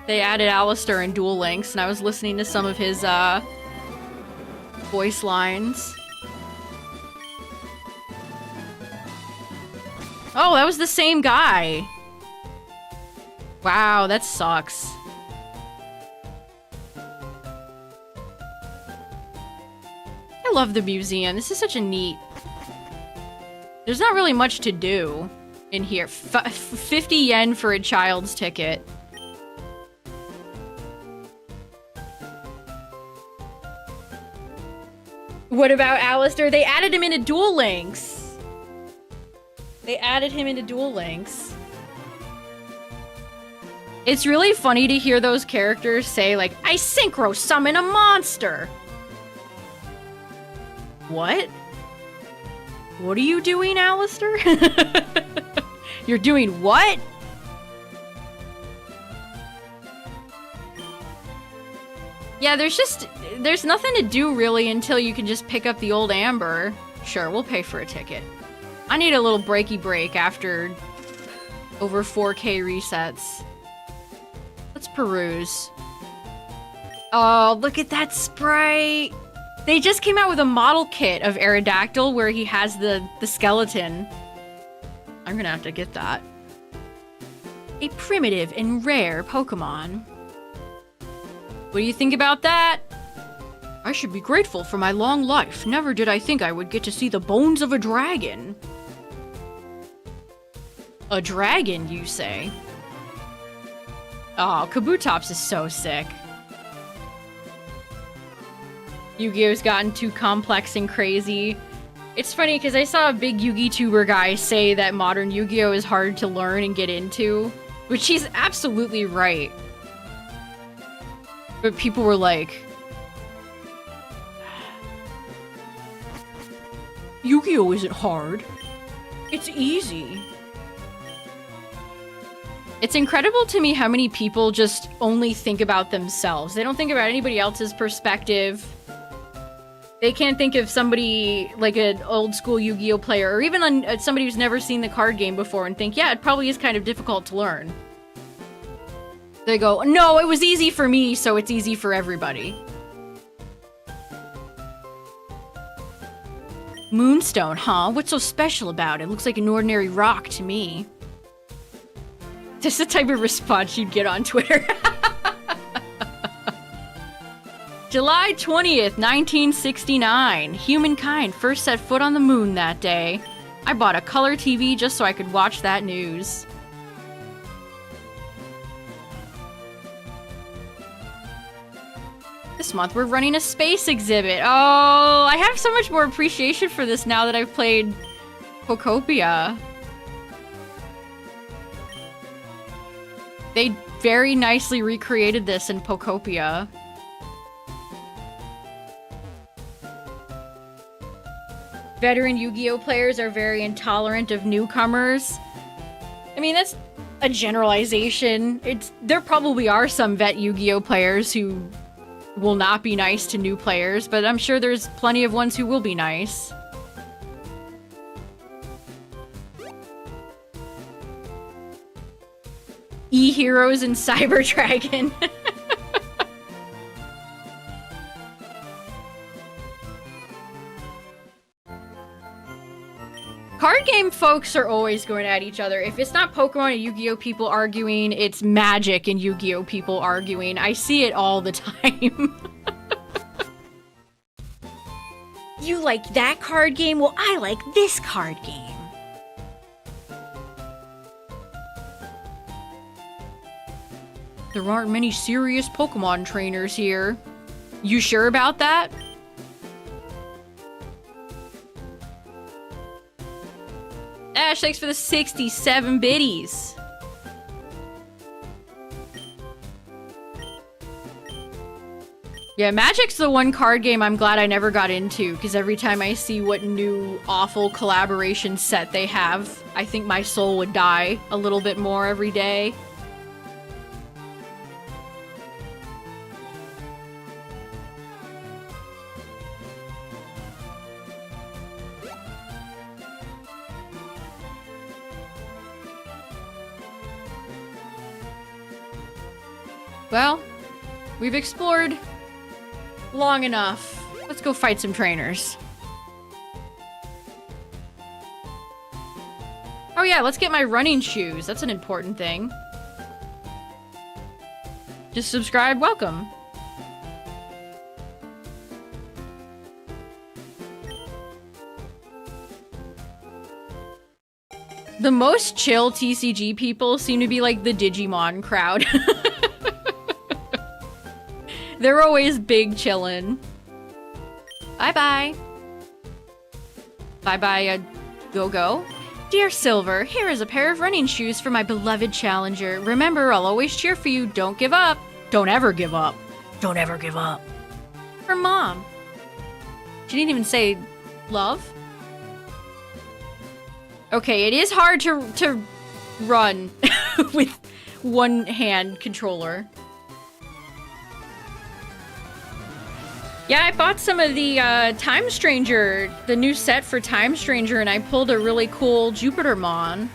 They added Alistair in Duel Links, and I was listening to some of his, voice lines. Oh, that was the same guy. Wow, that sucks. I love the museum. This is such a neat... There's not really much to do in here. 50 yen for a child's ticket. What about Alistair? They added him into Duel Links. They added him into Duel Links. It's really funny to hear those characters say, like, I synchro summon a monster! What? What are you doing, Alistair? You're doing what? Yeah, there's nothing to do really until you can just pick up the old Amber. Sure, we'll pay for a ticket. I need a little breaky break after over 4K resets. Let's peruse. Oh, look at that sprite! They just came out with a model kit of Aerodactyl where he has the skeleton. I'm gonna have to get that. A primitive and rare Pokemon. What do you think about that? I should be grateful for my long life. Never did I think I would get to see the bones of a dragon. A dragon, you say? Oh, Kabutops is so sick. Yu-Gi-Oh's gotten too complex and crazy. It's funny because I saw a big Yu-Gi tuber guy say that modern Yu-Gi-Oh is hard to learn and get into, which he's absolutely right. But people were like, Yu-Gi-Oh isn't hard. It's easy. It's incredible to me how many people just only think about themselves. They don't think about anybody else's perspective. They can't think of somebody like an old school Yu-Gi-Oh player or even somebody who's never seen the card game before and think, yeah, it probably is kind of difficult to learn. They go, no, it was easy for me, so it's easy for everybody. Moonstone, huh? What's so special about it? Looks like an ordinary rock to me. Just the type of response you'd get on Twitter. July 20th, 1969. Humankind first set foot on the moon that day. I bought a color TV just so I could watch that news. This month we're running a space exhibit. Oh, I have so much more appreciation for this now that I've played Pokopia. They very nicely recreated this in Pokopia. Veteran Yu-Gi-Oh players are very intolerant of newcomers. I mean, that's a generalization. There probably are some vet Yu-Gi-Oh players who will not be nice to new players, but I'm sure there's plenty of ones who will be nice. E-Heroes and Cyber Dragon. game folks are always going at each other. If it's not Pokemon and Yu-Gi-Oh people arguing, it's Magic and Yu-Gi-Oh people arguing. I see it all the time. You like that card game? Well, I like this card game. There aren't many serious Pokemon trainers here. You sure about that? Ash, thanks for the 67 biddies. Yeah, Magic's the one card game I'm glad I never got into, because every time I see what new awful collaboration set they have, I think my soul would die a little bit more every day. Well, we've explored long enough. Let's go fight some trainers. Oh yeah, let's get my running shoes. That's an important thing. Just subscribe, welcome. The most chill TCG people seem to be like the Digimon crowd. They're always big chillin'. Bye-bye. Bye-bye, go-go. Dear Silver, here is a pair of running shoes for my beloved challenger. Remember, I'll always cheer for you. Don't give up. Don't ever give up. Don't ever give up. For Mom. She didn't even say love. Okay, it is hard to run with one hand controller. Yeah, I bought some of the Time Stranger, the new set for Time Stranger, and I pulled a really cool Jupitermon.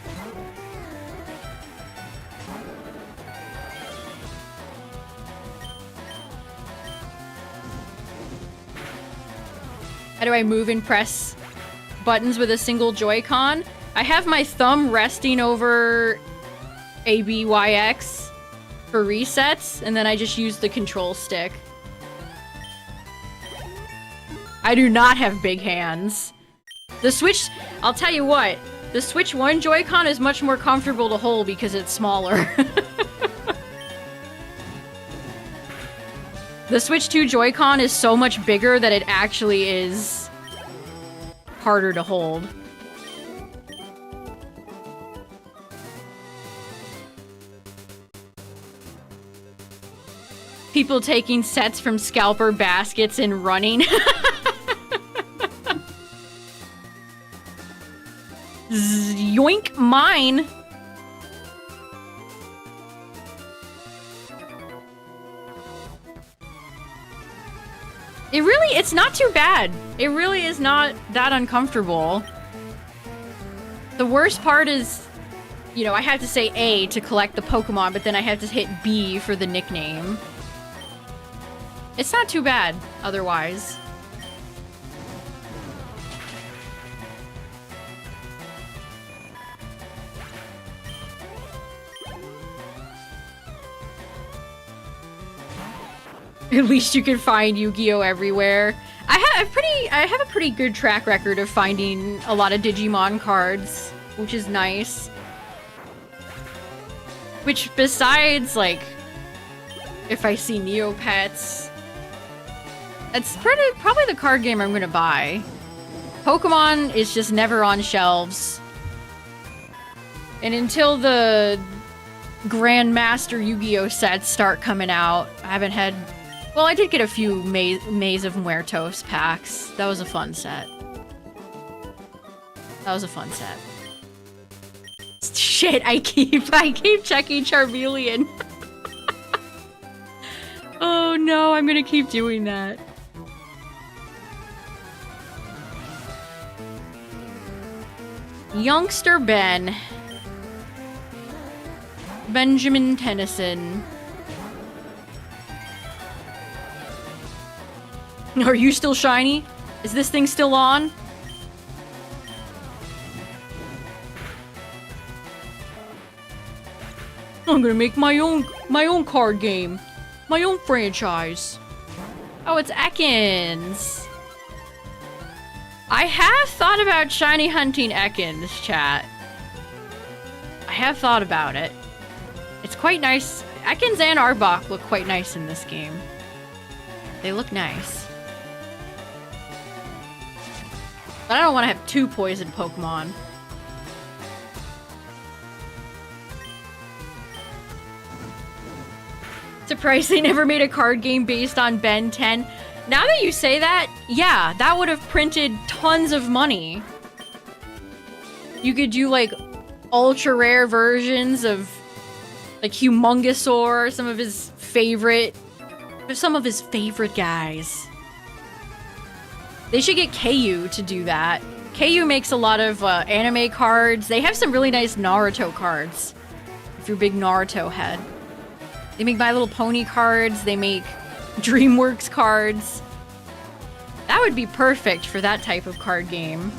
How do I move and press buttons with a single Joy-Con? I have my thumb resting over A, B, Y, X for resets, and then I just use the control stick. I do not have big hands. The Switch, I'll tell you what, the Switch 1 Joy-Con is much more comfortable to hold because it's smaller. The Switch 2 Joy-Con is so much bigger that it actually is harder to hold. People taking sets from scalper baskets and running. Yoink, mine. It's not too bad. It really is not that uncomfortable. The worst part is, you know, I have to say A to collect the Pokemon, but then I have to hit B for the nickname. It's not too bad, otherwise. At least you can find Yu-Gi-Oh! Everywhere. I have a pretty good track record of finding a lot of Digimon cards, which is nice. Which, besides, like, if I see Neopets, it's probably the card game I'm gonna buy. Pokemon is just never on shelves. And until the Grandmaster Yu-Gi-Oh! Sets start coming out, I haven't had... Well, I did get a few Maze of Muertos packs. That was a fun set. That was a fun set. Shit, I keep checking Charmeleon. Oh no, I'm gonna keep doing that. Youngster Ben. Benjamin Tennyson. Are you still shiny? Is this thing still on? I'm gonna make my own card game. My own franchise. Oh, it's Ekans. I have thought about shiny hunting Ekans, chat. I have thought about it. It's quite nice. Ekans and Arbok look quite nice in this game. They look nice. But I don't want to have 2 poison Pokemon. Surprised they never made a card game based on Ben 10. Now that you say that, yeah, that would have printed tons of money. You could do like ultra rare versions of like Humongousaur, some of his favorite guys. They should get KU to do that. KU makes a lot of anime cards. They have some really nice Naruto cards, if you're a big Naruto head. They make My Little Pony cards. They make DreamWorks cards. That would be perfect for that type of card game.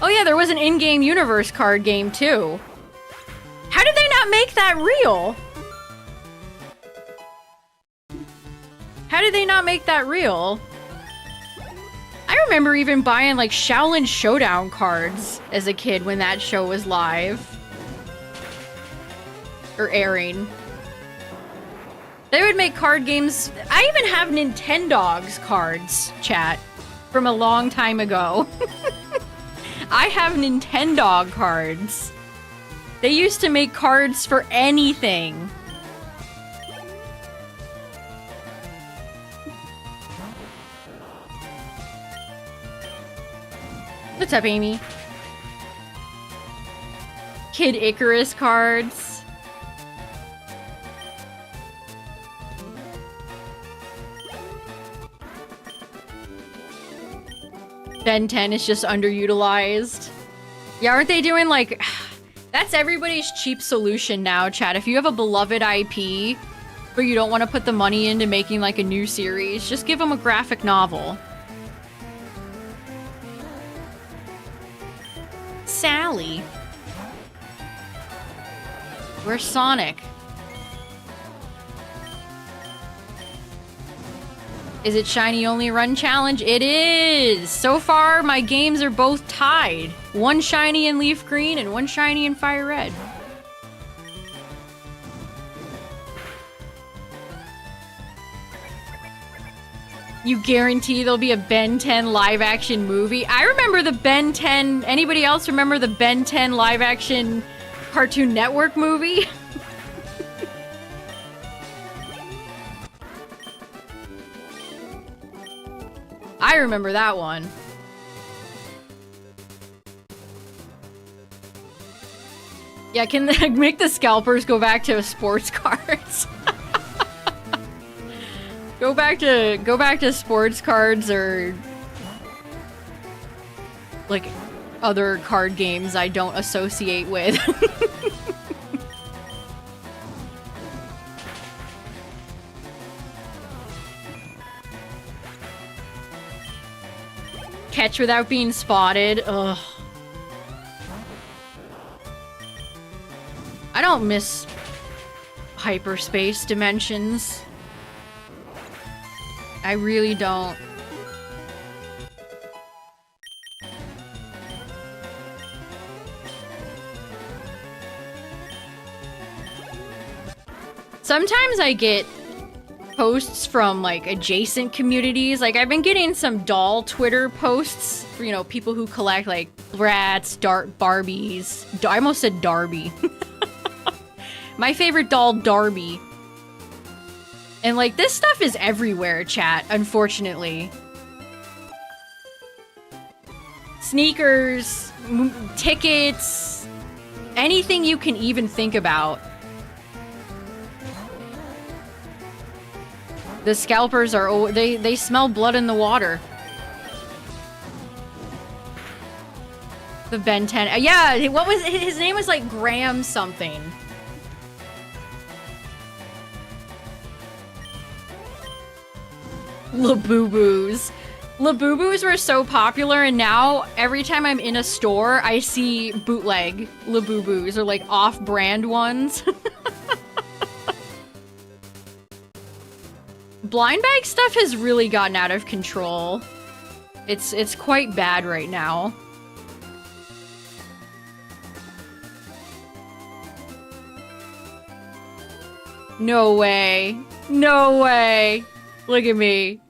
Oh yeah, there was an in-game universe card game too. How did they not make that real? How did they not make that real? I remember even buying like Shaolin Showdown cards as a kid when that show was live. Or airing. They would make card games. I even have Nintendogs cards, chat, from a long time ago. I have Nintendog cards. They used to make cards for anything. What's up, Amy? Kid Icarus cards. Ben 10 is just underutilized. Yeah, aren't they doing like... That's everybody's cheap solution now, chat. If you have a beloved IP, but you don't want to put the money into making like a new series, just give them a graphic novel. Sally. Where's Sonic? Is it shiny only run challenge? It is! So far, my games are both tied. 1 shiny in LeafGreen and 1 shiny in FireRed. You guarantee there'll be a Ben 10 live action movie? I remember the Ben 10... Anybody else remember the Ben 10 live action Cartoon Network movie? I remember that one. Yeah, can they make the scalpers go back to sports cards? Go back to sports cards or like other card games I don't associate with. Catch without being spotted. Ugh. I don't miss hyperspace dimensions. I really don't. Sometimes I get posts from like adjacent communities. Like I've been getting some doll Twitter posts for, you know, people who collect like Bratz, Barbies. I almost said Darby. My favorite doll, Darby. And like this stuff is everywhere, chat, unfortunately. Sneakers, tickets, anything you can even think about. The scalpers are, they smell blood in the water. The Ben 10, yeah, what was, his name was like Graham something. Laboo-boos. Labubus were so popular, and now every time I'm in a store, I see bootleg Labubus or like off-brand ones. Blind bag stuff has really gotten out of control. It's quite bad right now. No way. No way. Look at me.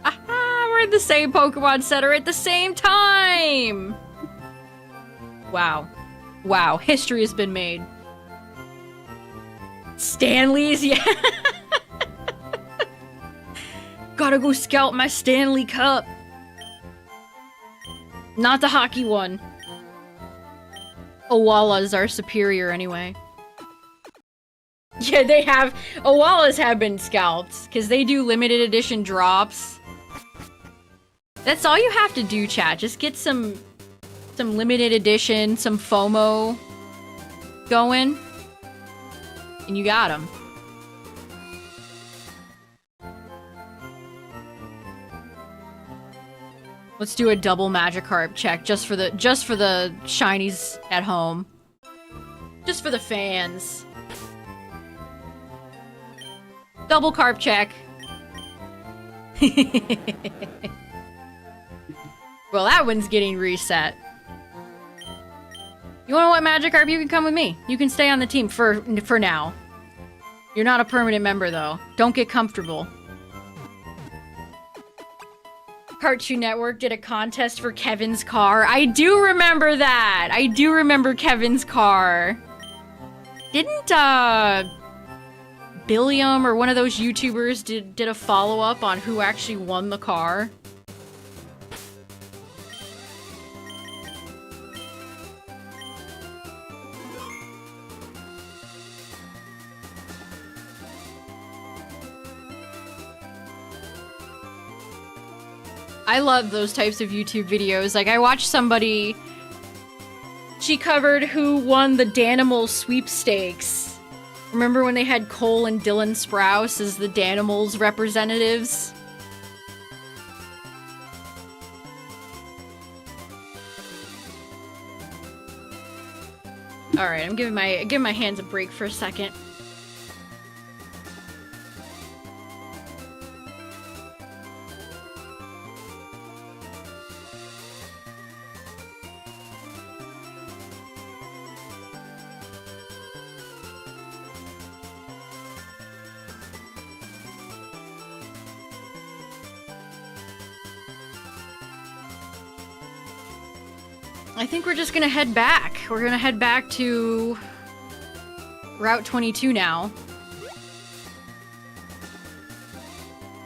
Aha, we're in the same Pokemon Center at the same time! Wow. Wow, history has been made. Stanley's, yeah. Gotta go scout my Stanley Cup. Not the hockey one. Owalas are superior anyway. Yeah, they have. Owalas have been scalped because they do limited edition drops. That's all you have to do, chat. Just get some limited edition, some FOMO going, and you got them. Let's do a double Magikarp check just for the shinies at home. Just for the fans. Double carp check. Well, that one's getting reset. You wanna know what, Magikarp? You can come with me. You can stay on the team for now. You're not a permanent member, though. Don't get comfortable. Cartoon Network did a contest for Kevin's car. I do remember that! I do remember Kevin's car. Didn't, Billiam or one of those YouTubers did a follow-up on who actually won the car? I love those types of YouTube videos. Like, I watched somebody... She covered who won the Danimals sweepstakes. Remember when they had Cole and Dylan Sprouse as the Danimals representatives? Alright, I'm giving my hands a break for a second. I think we're just gonna head back. We're gonna head back to Route 22 now.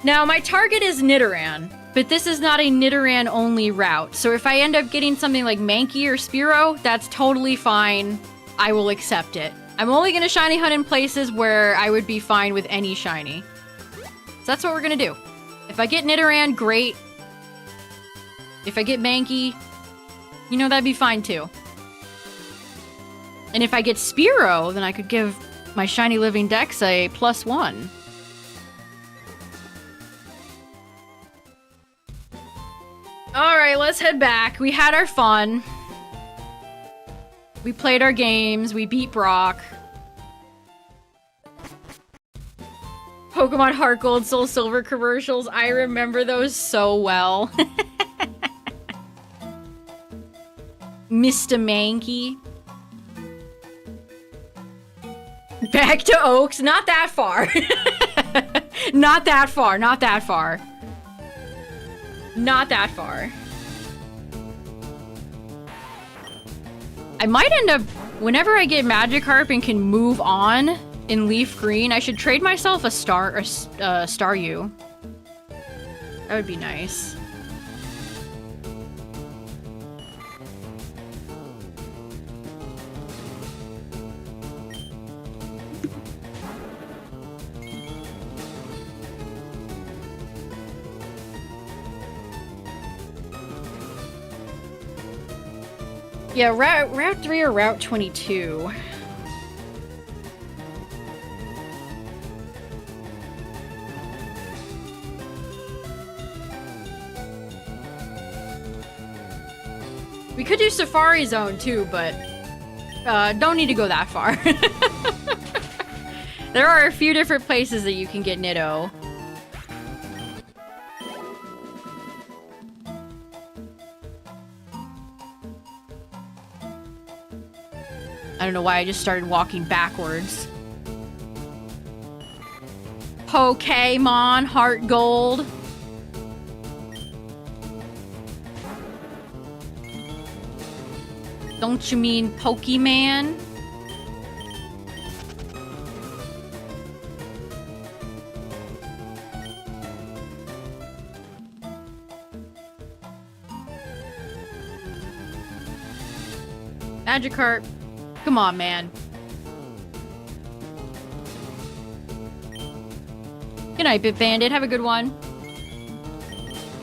Now, my target is Nidoran, but this is not a Nidoran-only route. So if I end up getting something like Mankey or Spearow, that's totally fine. I will accept it. I'm only gonna shiny hunt in places where I would be fine with any shiny. So that's what we're gonna do. If I get Nidoran, great. If I get Mankey, you know, that'd be fine too. And if I get Spearow, then I could give my shiny living Dex a +1. Alright, let's head back. We had our fun. We played our games. We beat Brock. Pokemon Heart Gold, Soul Silver commercials. I remember those so well. Mr. Mankey. Back to Oaks. Not that far. Not that far. Not that far. Not that far. I might end up... Whenever I get Magikarp and can move on in LeafGreen, I should trade myself a Staryu. That would be nice. Yeah, Route 3 or Route 22. We could do Safari Zone too, but don't need to go that far. There are a few different places that you can get Nitto. I don't know why I just started walking backwards. Pokemon Heart Gold. Don't you mean Pokemon? Magikarp. Come on, man. Good night, Bit Bandit. Have a good one.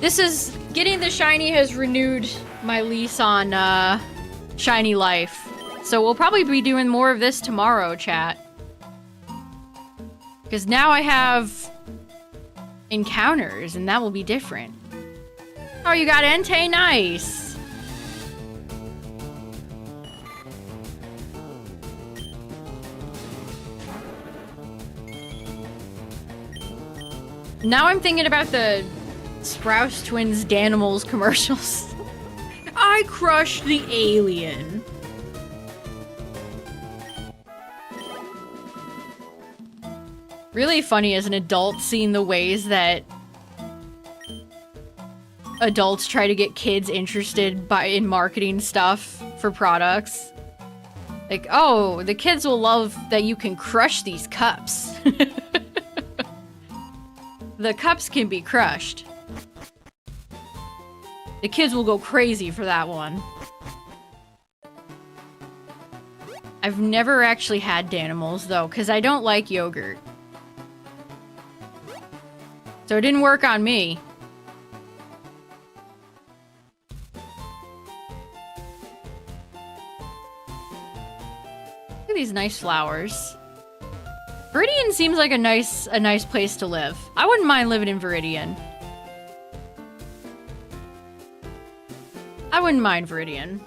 This is... Getting the shiny has renewed my lease on, shiny life. So we'll probably be doing more of this tomorrow, chat. Because now I have... encounters, and that will be different. Oh, you got Entei? Nice! Now I'm thinking about the Sprouse Twins Danimals commercials. I crushed the alien. Really funny as an adult seeing the ways that adults try to get kids interested in marketing stuff for products. Like, oh, the kids will love that you can crush these cups. The cups can be crushed. The kids will go crazy for that one. I've never actually had Danimals, though, because I don't like yogurt. So it didn't work on me. Look at these nice flowers. Viridian seems like a nice place to live. I wouldn't mind living in Viridian. I wouldn't mind Viridian.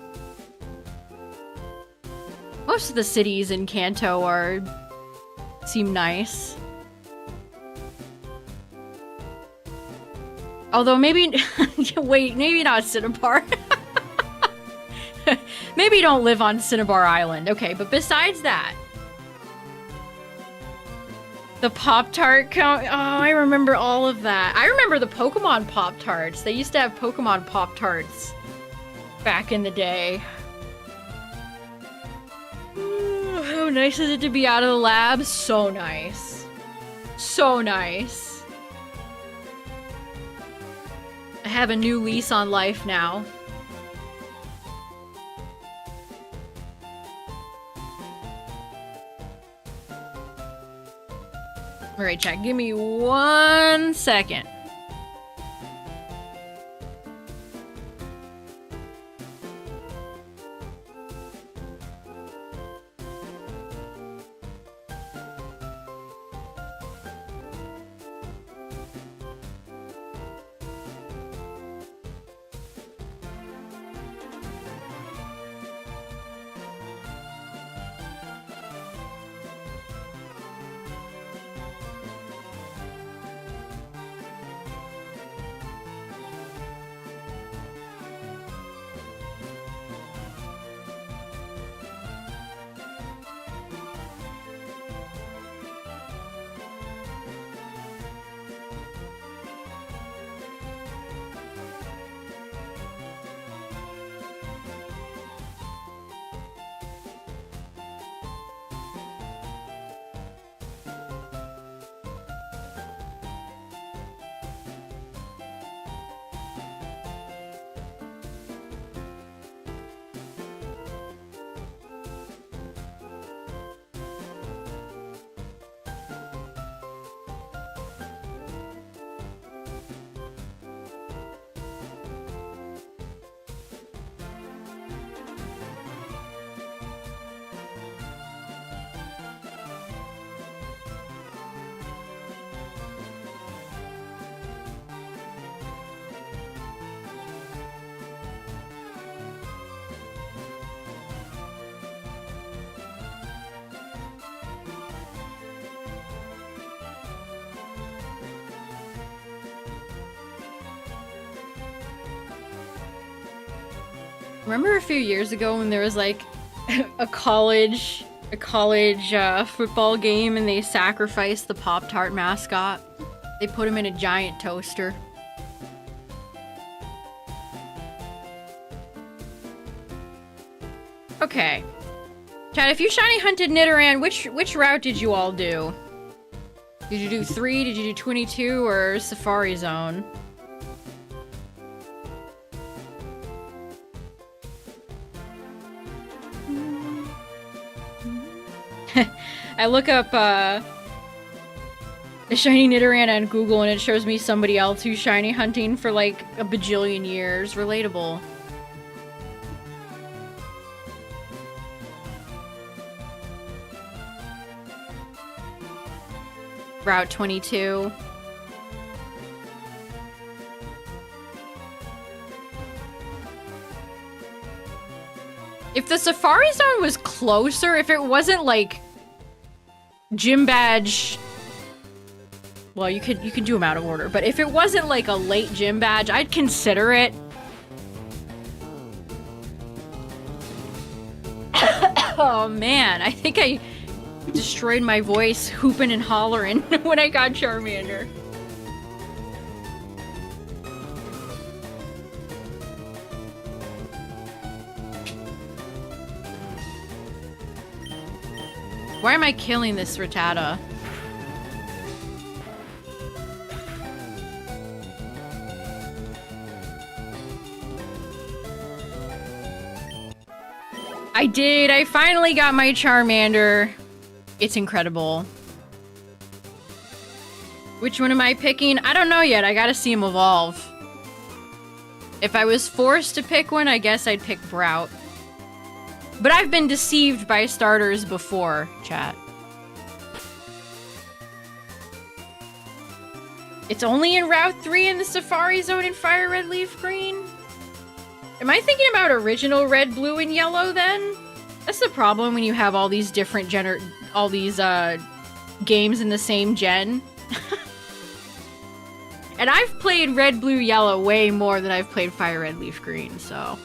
Most of the cities in Kanto seem nice. Although maybe wait, maybe not Cinnabar. Maybe don't live on Cinnabar Island. Okay, but besides that, the Pop-Tart count. Oh, I remember all of that. I remember the Pokemon Pop-Tarts. They used to have Pokemon Pop-Tarts back in the day. How nice is it to be out of the lab? So nice. So nice. I have a new lease on life now. Alright, chat, give me 1 second. Remember a few years ago when there was like a college football game and they sacrificed the Pop-Tart mascot? They put him in a giant toaster. Okay. Chad, if you shiny hunted Nidoran, which route did you all do? Did you do 3? Did you do 22 or Safari Zone? I look up the shiny Nidoran on Google and it shows me somebody else who's shiny hunting for like a bajillion years. Relatable. Route 22. If the Safari Zone was closer, if it wasn't like gym badge, well, you could do them out of order, but if it wasn't like a late gym badge, I'd consider it. Oh man, I think I destroyed my voice hooping and hollering when I got Charmander. Why am I killing this Rattata? I did. I finally got my Charmander. It's incredible. Which one am I picking? I don't know yet. I gotta see him evolve. If I was forced to pick one, I guess I'd pick Brout. But I've been deceived by starters before, chat. It's only in Route 3 in the Safari Zone in FireRed, LeafGreen? Am I thinking about original red, blue, and yellow then? That's the problem when you have all these different games in the same gen. And I've played red, blue, yellow way more than I've played FireRed, LeafGreen, so...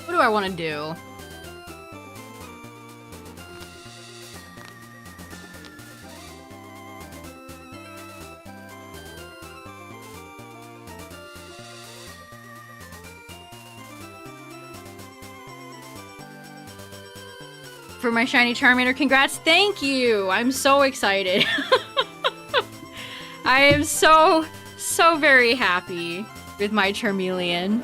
What do I want to do? For my shiny Charmander, congrats, thank you! I'm so excited. I am so very happy with my Charmeleon.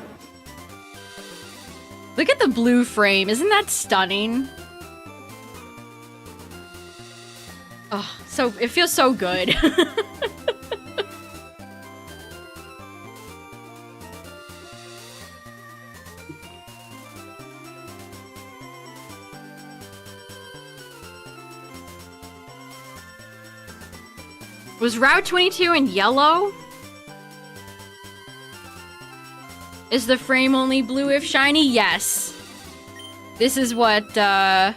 Look at the blue frame, isn't that stunning? Oh, so it feels so good. Was Route 22 in yellow? Is the frame only blue if shiny? Yes. This is what, this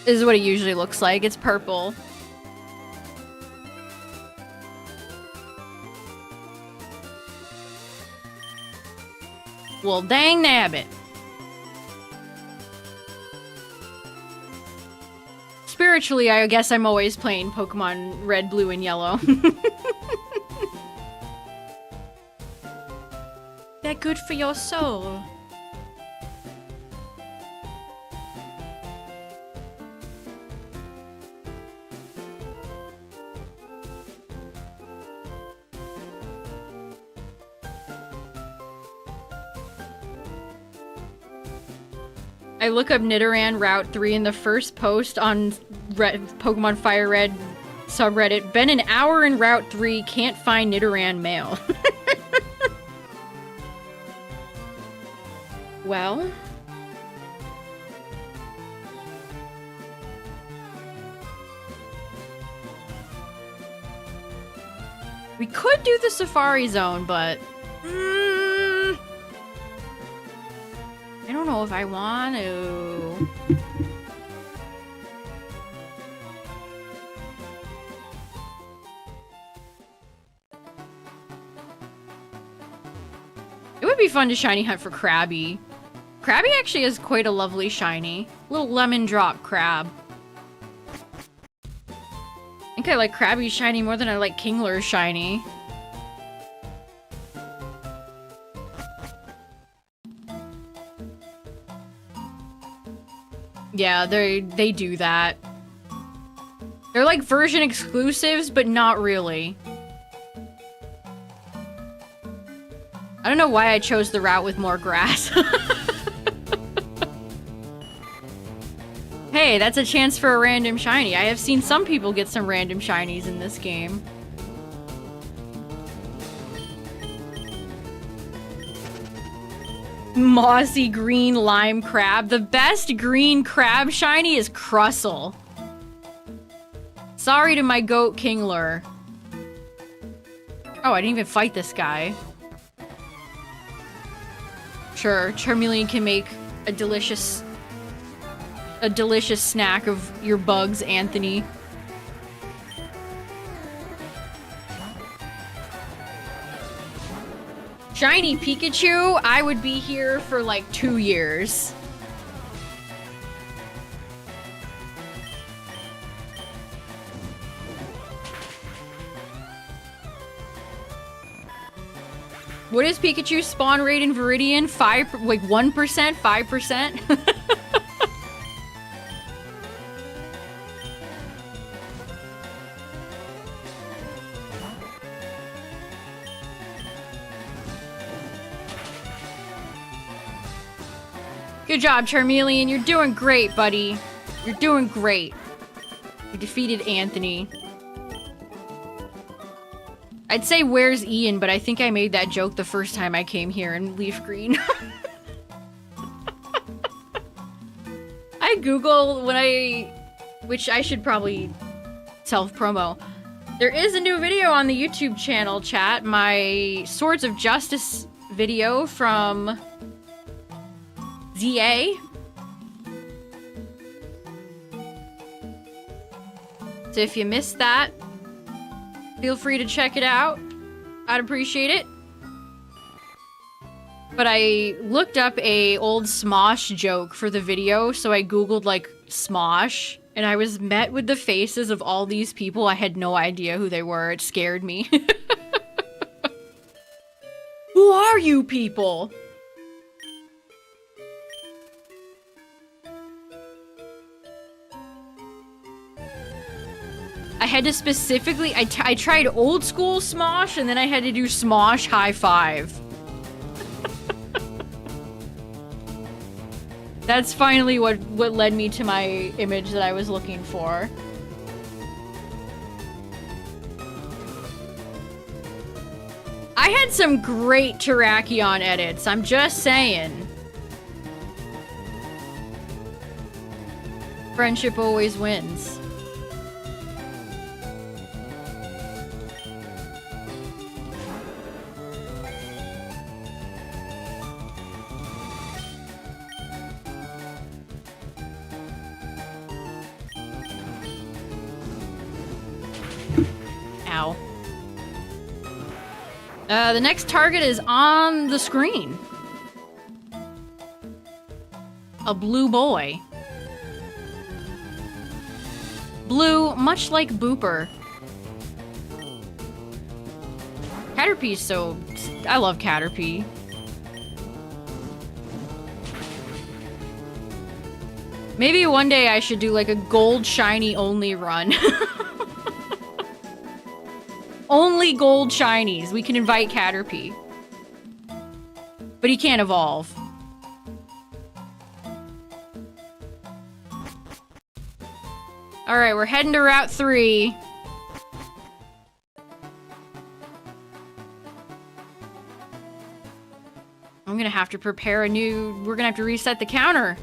is what it usually looks like. It's purple. Well, dang nabbit. Spiritually, I guess I'm always playing Pokemon Red, Blue, and Yellow. They're good for your soul. I look up Nidoran Route 3 in the first post on Pokemon FireRed subreddit. Been an hour in Route 3, can't find Nidoran male. Well, We could do the Safari Zone, but... I don't know if I want to. It would be fun to shiny hunt for Krabby. Krabby actually has quite a lovely shiny. Little lemon drop crab. I think I like Krabby's shiny more than I like Kingler's shiny. Yeah, they do that. They're like version exclusives, but not really. I don't know why I chose the route with more grass. Hey, that's a chance for a random shiny. I have seen some people get some random shinies in this game. Mossy green lime crab. The best green crab shiny is Crustle. Sorry to my goat Kingler. Oh, I didn't even fight this guy. Sure, Charmeleon can make a delicious snack of your bugs, Anthony. Shiny Pikachu, I would be here for like 2 years. What is Pikachu's spawn rate in Viridian? 1%? 5%? Good job, Charmeleon. You're doing great, buddy. You're doing great. You defeated Anthony. I'd say, where's Ian, but I think I made that joke the first time I came here in LeafGreen. I Google which I should probably self-promo. There is a new video on the YouTube channel, chat. My Swords of Justice video from ZA. So if you missed that, feel free to check it out. I'd appreciate it. But I looked up a old Smosh joke for the video, so I googled like Smosh, and I was met with the faces of all these people. I had no idea who they were. It scared me. Who are you people? I had to specifically, I tried old school Smosh, and then I had to do Smosh High Five. That's finally what led me to my image that I was looking for. I had some great Terrakion edits, I'm just saying. Friendship always wins. Ow. The next target is on the screen. A blue boy. Blue, much like Booper. Caterpie's so... I love Caterpie. Maybe one day I should do like a gold shiny only run. Only gold shinies. We can invite Caterpie. But he can't evolve. Alright, we're heading to Route 3. I'm gonna have to prepare a new... We're gonna have to reset the counter.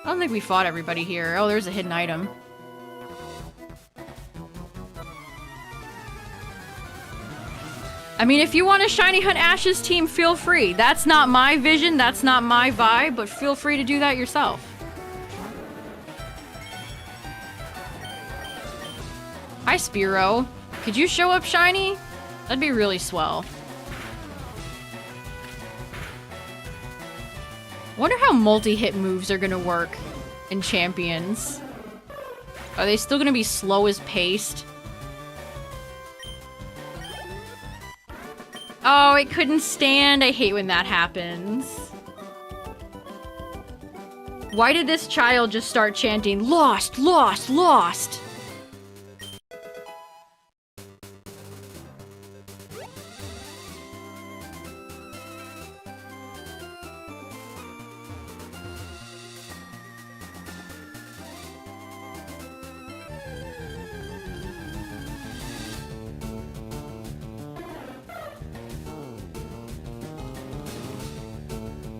I don't think we fought everybody here. Oh, there's a hidden item. I mean, if you want a Shiny Hunt Ash's team, feel free. That's not my vision, that's not my vibe, but feel free to do that yourself. Hi, Spearow. Could you show up shiny? That'd be really swell. Wonder how multi-hit moves are gonna work in Champions. Are they still gonna be slow as paste? Oh, it couldn't stand. I hate when that happens. Why did this child just start chanting, "Lost, lost, lost"?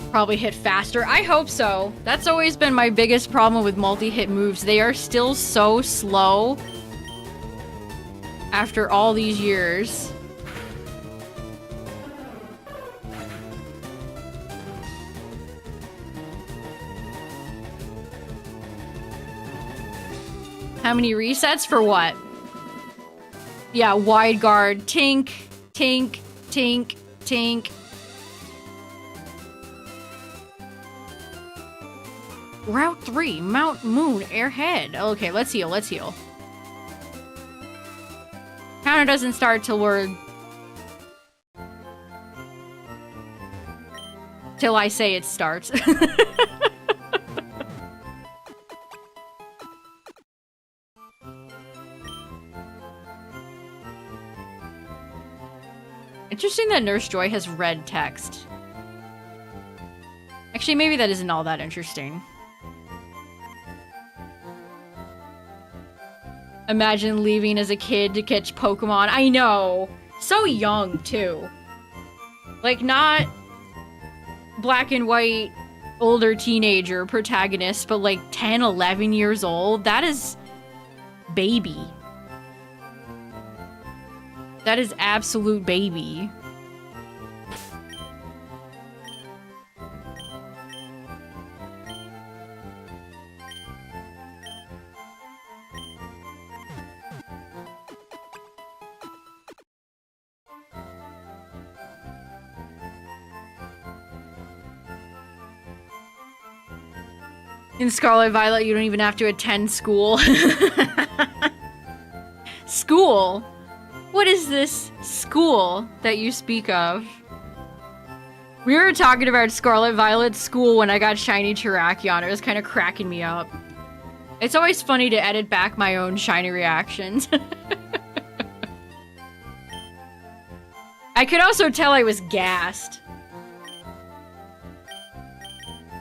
Probably hit faster. I hope so. That's always been my biggest problem with multi-hit moves. They are still so slow after all these years. How many resets for what? Yeah, wide guard. Tink, tink, tink, tink. Route 3, Mount Moon, Airhead. Okay, let's heal, let's heal. Counter doesn't start till we're... till I say it starts. Interesting that Nurse Joy has red text. Actually, maybe that isn't all that interesting. Imagine leaving as a kid to catch Pokemon. I know. So young, too. Like, not black and white, older teenager protagonist, but like 10, 11 years old. That is baby. That is absolute baby. In Scarlet Violet, you don't even have to attend school. School? What is this school that you speak of? We were talking about Scarlet Violet school when I got shiny Terrakion. It was kind of cracking me up. It's always funny to edit back my own shiny reactions. I could also tell I was gassed.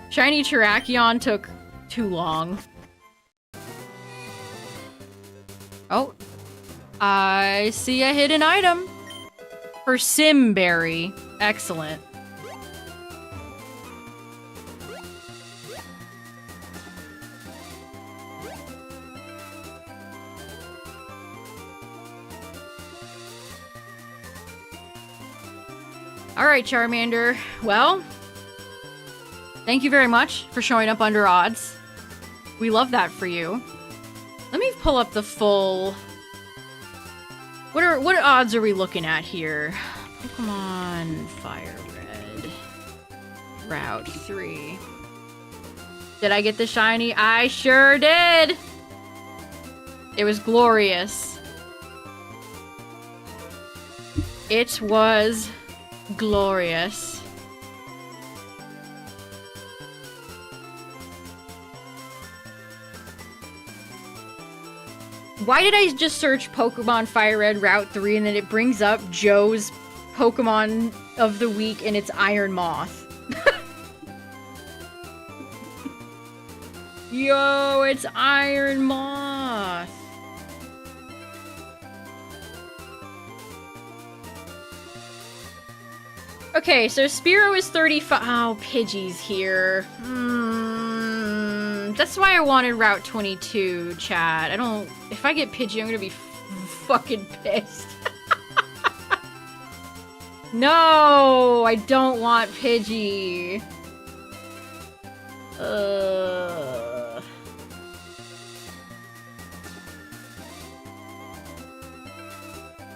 Shiny Terrakion took too long. Oh. I see a hidden item. For Simberry. Excellent. Alright, Charmander. Well, thank you very much for showing up under odds. We love that for you. Let me pull up the full... What odds are we looking at here? Pokemon FireRed. Route 3. Did I get the shiny? I sure did! It was glorious. It was glorious. Why did I just search Pokemon FireRed Route 3 and then it brings up Joe's Pokemon of the week and it's Iron Moth? Yo, it's Iron Moth. Okay, so Spearow is 35. Oh, Pidgey's here. That's why I wanted Route 22, chat. I don't... If I get Pidgey, I'm gonna be fucking pissed. No! I don't want Pidgey.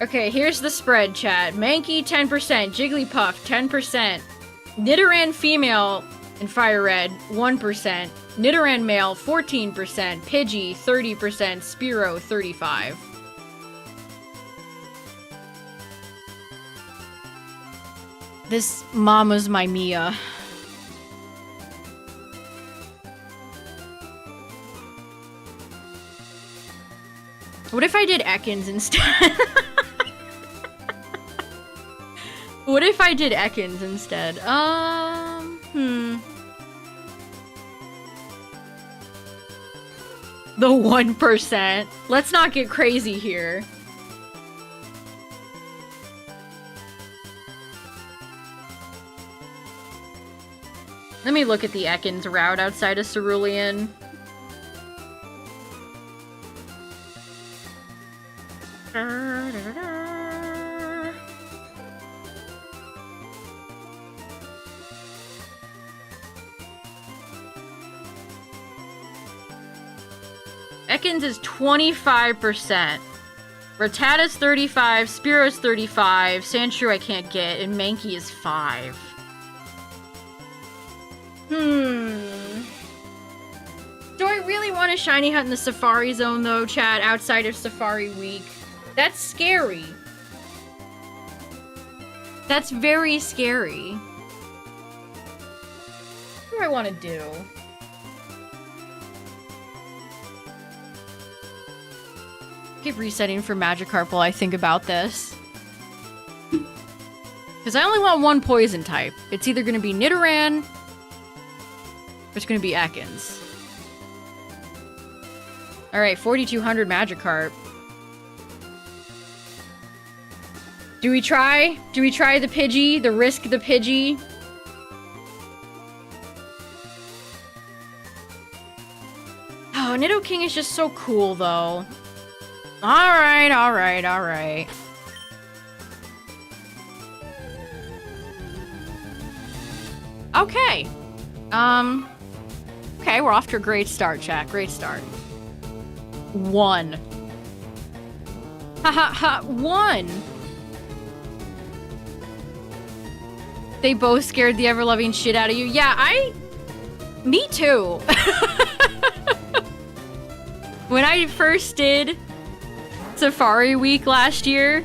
Okay, here's the spread, chat. Mankey, 10%. Jigglypuff, 10%. Nidoran female in FireRed, 1%. Nidoran male, 14%. Pidgey, 30%. Spearow, 35%. This mama's my Mia. What if I did Ekans instead? What if I did Ekans instead? The 1%. Let's not get crazy here. Let me look at the Ekans route outside of Cerulean. Ekans is 25%. Rattata's 35, Spearow's 35, Sandshrew I can't get, and Mankey is 5. Do I really want a shiny hunt in the Safari Zone though, chat, outside of Safari Week? That's scary. That's very scary. What do I want to do? Keep resetting for Magikarp while I think about this. Because I only want one poison type. It's either going to be Nidoran, or it's going to be Ekans. Alright, 4,200 Magikarp. Do we try? Do we try the Pidgey? The risk the Pidgey? Oh, Nidoking is just so cool, though. Alright, alright, alright. Okay. Okay, we're off to a great start, chat. Great start. 1. Ha ha ha, 1! They both scared the ever-loving shit out of you. Yeah, me too. When I first did Safari Week last year,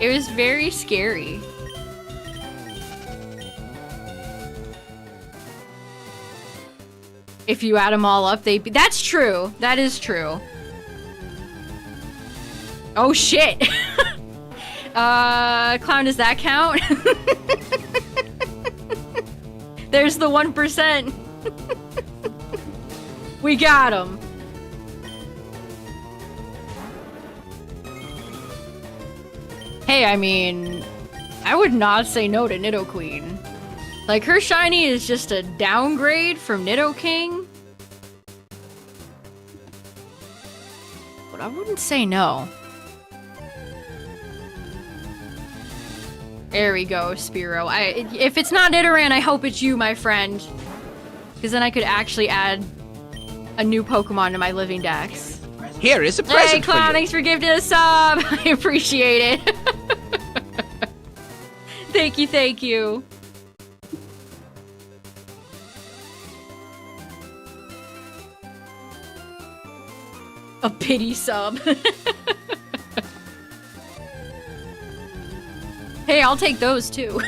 it was very scary. If you add them all up, that's true. That is true. Oh shit. Clown, does that count? There's the 1%. We got him. Hey, I mean, I would not say no to Nidoqueen. Like, her shiny is just a downgrade from Nidoking. But I wouldn't say no. There we go, Spearow. If it's not Nidoran, I hope it's you, my friend. Because then I could actually add a new Pokemon to my living dex. Here is a present Hey, Clown, for you. thanks for gifting a sub. I appreciate it. Thank you, thank you. A pity sub. Hey, I'll take those too.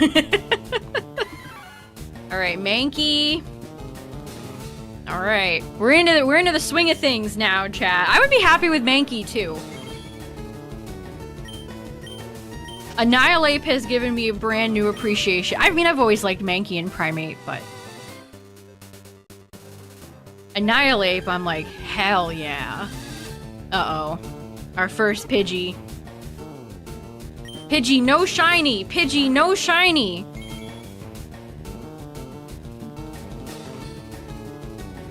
All right, Mankey. All right, we're into the swing of things now, chat. I would be happy with Mankey too. Annihilate has given me a brand new appreciation. I mean, I've always liked Mankey and Primate, but Annihilate, I'm like, hell yeah. Uh-oh. Our first Pidgey. Pidgey, no shiny! Pidgey, no shiny!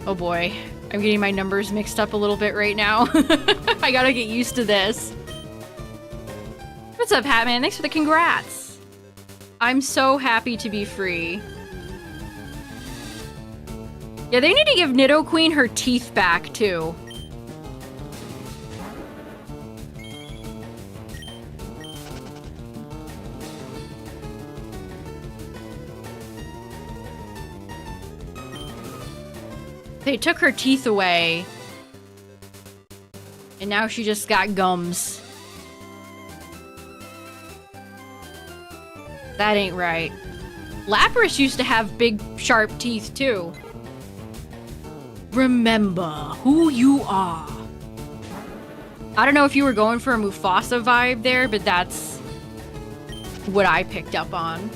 Oh boy. I'm getting my numbers mixed up a little bit right now. I gotta get used to this. What's up, Hatman? Thanks for the congrats. I'm so happy to be free. Yeah, they need to give Nidoqueen her teeth back, too. They took her teeth away. And now she just got gums. That ain't right. Lapras used to have big, sharp teeth, too. Remember who you are. I don't know if you were going for a Mufasa vibe there, but that's what I picked up on.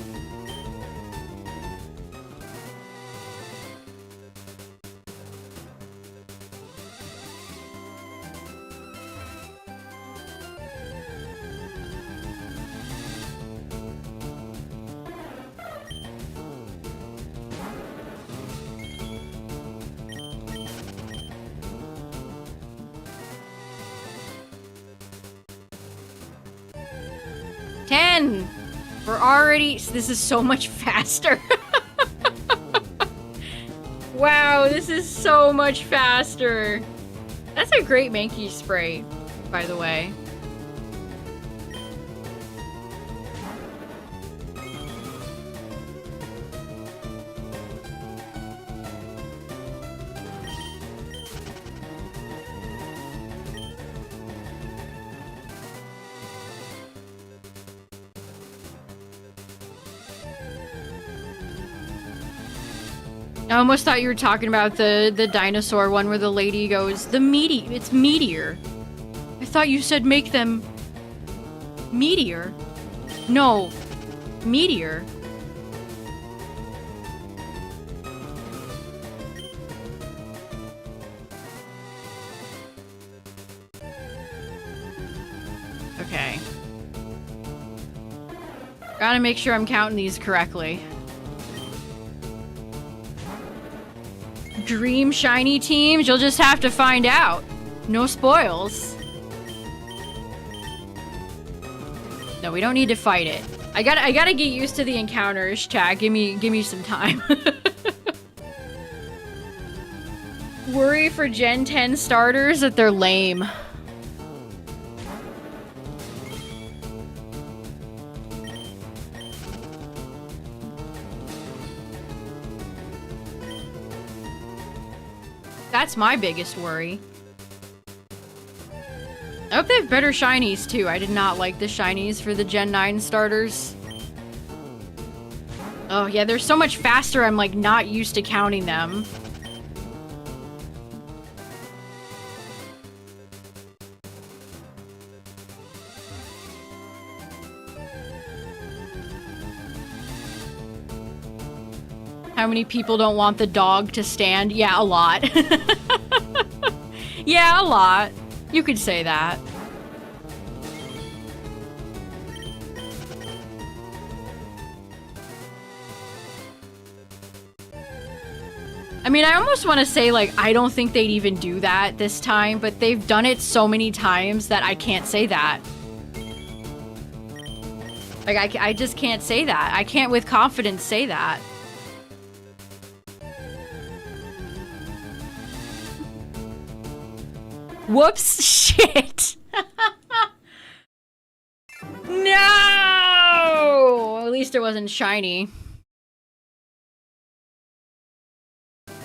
We're already... This is so much faster. Wow, this is so much faster. That's a great Mankey spray, by the way. I almost thought you were talking about the dinosaur one where the lady goes, it's meteor. I thought you said make them meteor. No, meteor. Okay. Gotta make sure I'm counting these correctly. Dream shiny teams? You'll just have to find out. No spoils. No, we don't need to fight it. I gotta get used to the encounters, chat. Give me some time. Worry for Gen 10 starters that they're lame. That's my biggest worry. I hope they have better shinies, too. I did not like the shinies for the Gen 9 starters. Oh, yeah, they're so much faster, I'm, like, not used to counting them. How many people don't want the dog to stand? Yeah, a lot. Yeah, a lot. You could say that. I mean, I almost want to say, like, I don't think they'd even do that this time, but they've done it so many times that I can't say that. Like, I just can't say that. I can't with confidence say that. Whoops, shit. No! At least it wasn't shiny.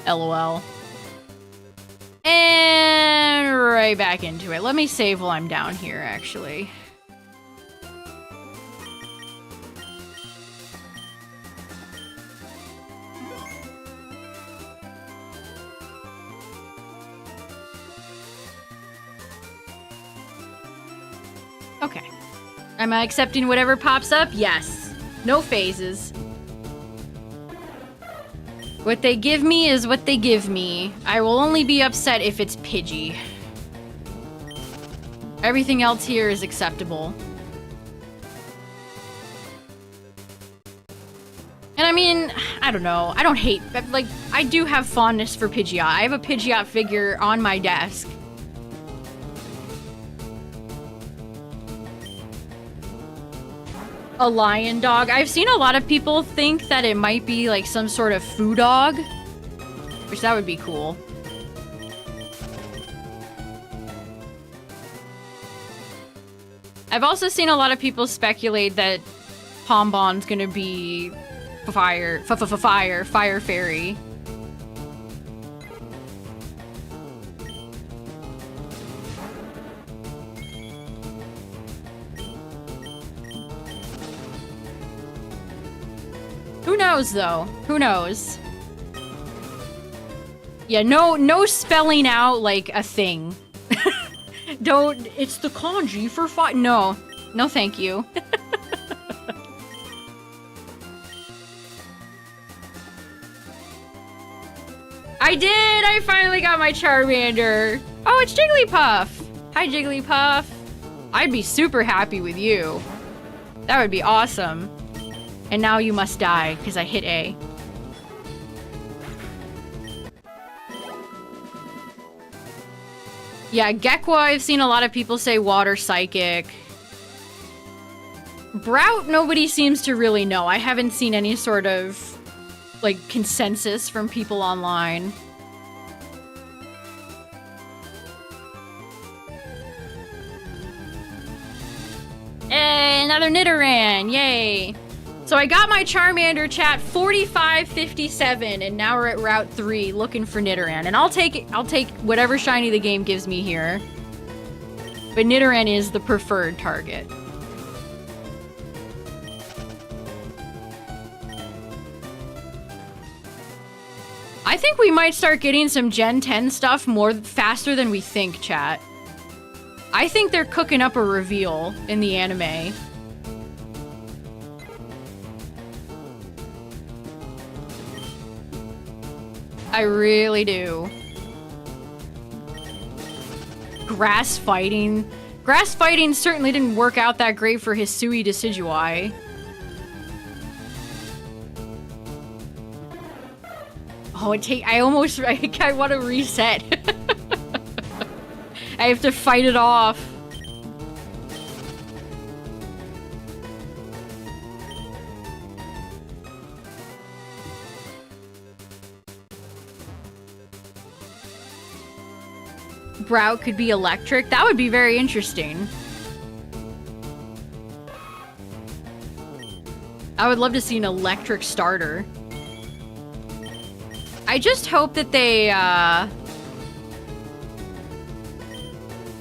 LOL. And right back into it. Let me save while I'm down here, actually. Okay. Am I accepting whatever pops up? Yes. No phases. What they give me is what they give me. I will only be upset if it's Pidgey. Everything else here is acceptable. And I mean, I don't know. I don't hate, like, I do have fondness for Pidgeot. I have a Pidgeot figure on my desk. A lion dog. I've seen a lot of people think that it might be like some sort of foo dog, which that would be cool. I've also seen a lot of people speculate that Pombon's gonna be fire fairy. Who knows, though? Who knows? Yeah, no spelling out, like, a thing. Don't... It's the kanji for fire. No. No, thank you. I did! I finally got my Charmander! Oh, it's Jigglypuff! Hi, Jigglypuff. I'd be super happy with you. That would be awesome. And now you must die, because I hit A. Yeah, Gekwa, I've seen a lot of people say water psychic. Brout, nobody seems to really know. I haven't seen any sort of, like, consensus from people online. Hey, another Nidoran, yay! So I got my Charmander, chat, 4557, and now we're at Route 3 looking for Nidoran. And I'll take whatever shiny the game gives me here. But Nidoran is the preferred target. I think we might start getting some Gen 10 stuff faster than we think, chat. I think they're cooking up a reveal in the anime. I really do. Grass fighting. Grass fighting certainly didn't work out that great for Hisui Decidueye. Oh, I want to reset. I have to fight it off. Brout could be electric. That would be very interesting. I would love to see an electric starter. I just hope that they,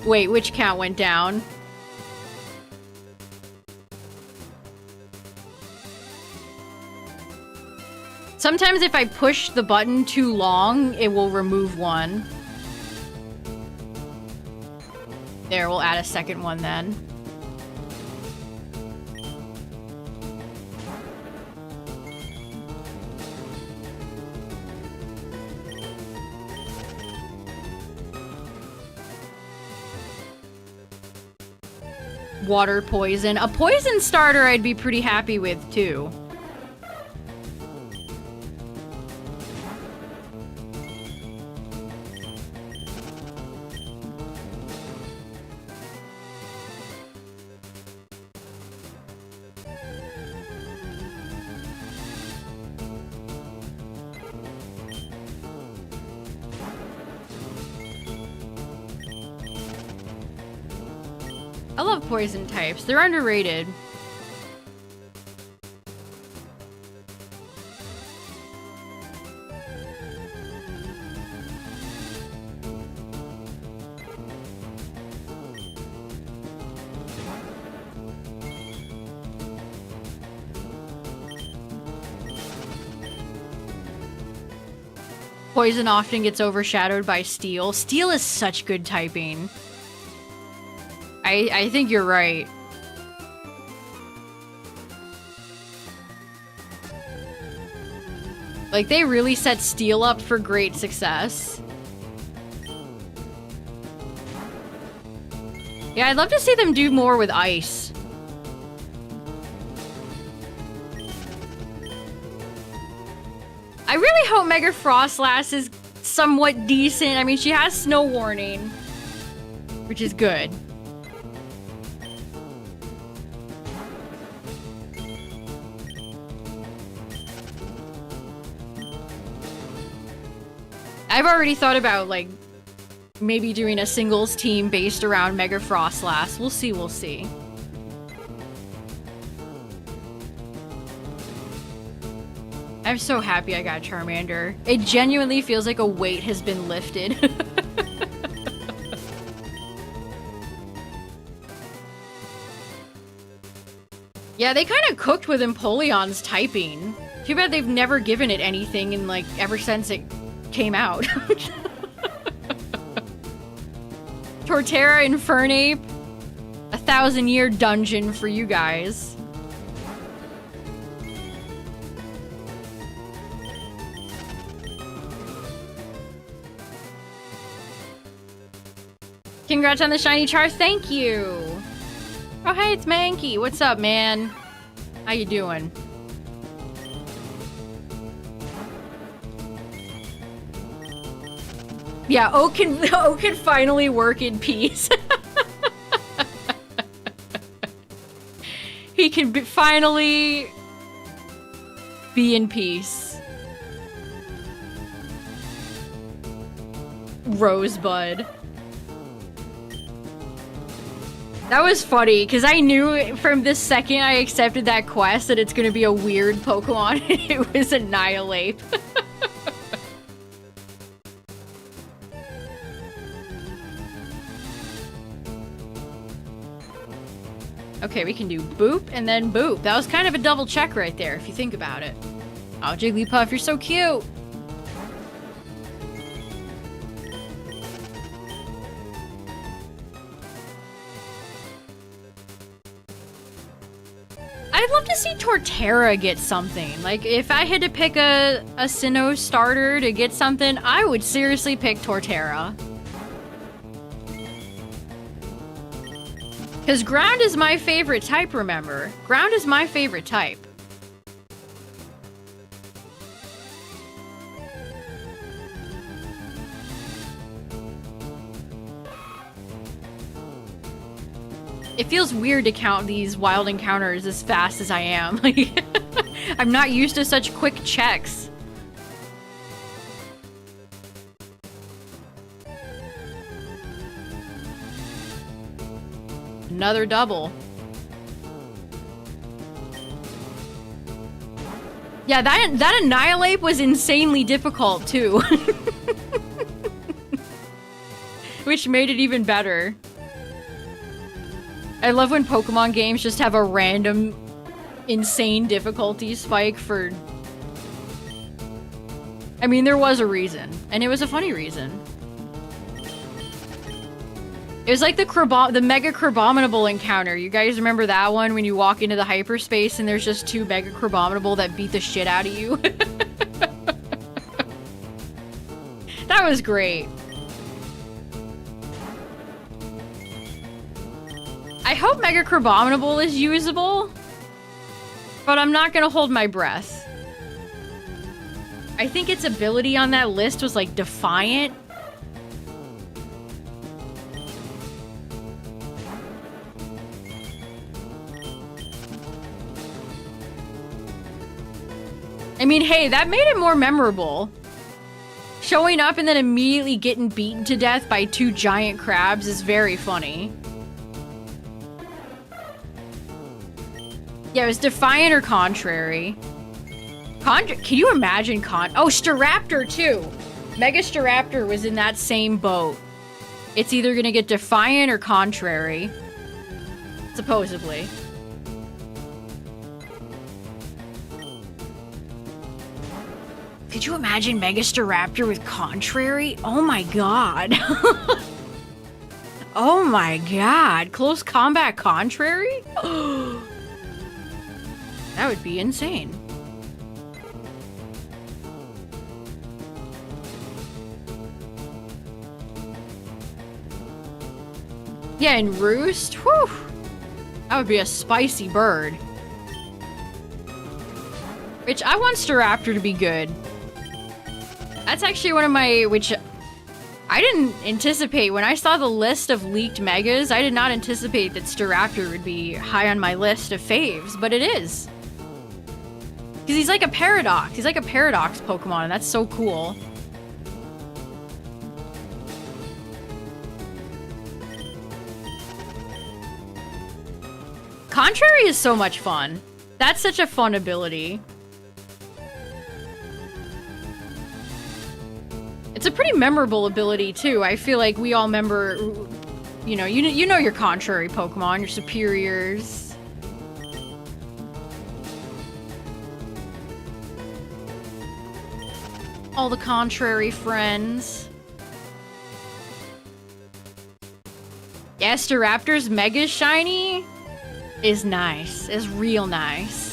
Wait, which count went down? Sometimes if I push the button too long, it will remove one. There, we'll add a second one then. Water poison. A poison starter I'd be pretty happy with too. I love poison types. They're underrated. Poison often gets overshadowed by steel. Steel is such good typing. I think you're right. Like, they really set steel up for great success. Yeah, I'd love to see them do more with ice. I really hope Mega Frostlass is somewhat decent. I mean, she has snow warning, which is good. I've already thought about, like, maybe doing a singles team based around Mega Frostlass. We'll see, we'll see. I'm so happy I got Charmander. It genuinely feels like a weight has been lifted. Yeah, they kind of cooked with Empoleon's typing. Too bad they've never given it anything in, like, ever since it came out. Torterra Infernape. 1,000-year dungeon for you guys. Congrats on the shiny char, thank you! Oh hey, it's Mankey. What's up, man? How you doing? Yeah, Oak can finally work in peace. He can finally be in peace. Rosebud. That was funny, because I knew from the second I accepted that quest that it's going to be a weird Pokemon, and it was Annihilate. Okay, we can do boop and then boop. That was kind of a double check right there, if you think about it. Oh, Jigglypuff, you're so cute! I'd love to see Torterra get something. Like, if I had to pick a Sinnoh starter to get something, I would seriously pick Torterra. Because ground is my favorite type, remember? Ground is my favorite type. It feels weird to count these wild encounters as fast as I am. Like, I'm not used to such quick checks. Another double. Yeah, that Annihilate was insanely difficult too. Which made it even better. I love when Pokemon games just have a random, insane difficulty spike for... I mean, there was a reason, and it was a funny reason. It was like the Mega Crabominable encounter. You guys remember that one when you walk into the hyperspace and there's just two Mega Crabominable that beat the shit out of you? That was great. I hope Mega Crabominable is usable, but I'm not gonna hold my breath. I think its ability on that list was like Defiant. I mean, hey, that made it more memorable. Showing up and then immediately getting beaten to death by two giant crabs is very funny. Yeah, it was Defiant or Contrary. Can you imagine Oh, Staraptor too! Mega Staraptor was in that same boat. It's either gonna get Defiant or Contrary. Supposedly. Could you imagine Mega Staraptor with Contrary? Oh my god. Oh my god. Close combat Contrary? That would be insane. Yeah, and Roost? Whew! That would be a spicy bird. Which, I want Staraptor to be good. That's actually one of my, which I didn't anticipate. When I saw the list of leaked megas, I did not anticipate that Staraptor would be high on my list of faves, but it is. Because he's like a paradox. He's like a paradox Pokemon, and that's so cool. Contrary is so much fun. That's such a fun ability. It's a pretty memorable ability, too. I feel like we all remember, you know your contrary Pokemon, your superiors. All the contrary friends. Yeah, Staraptor's Mega Shiny is nice. Is real nice.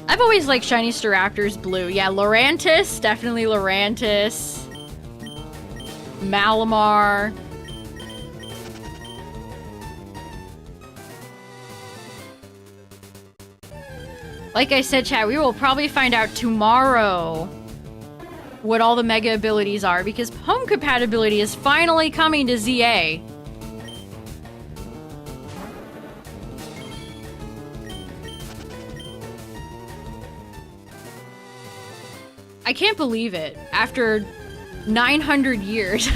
I've always liked Shiny Staraptor's blue. Yeah, Lurantis, definitely Lurantis. Malamar. Like I said, chat, we will probably find out tomorrow what all the mega abilities are, because home compatibility is finally coming to ZA. I can't believe it. After 900 years.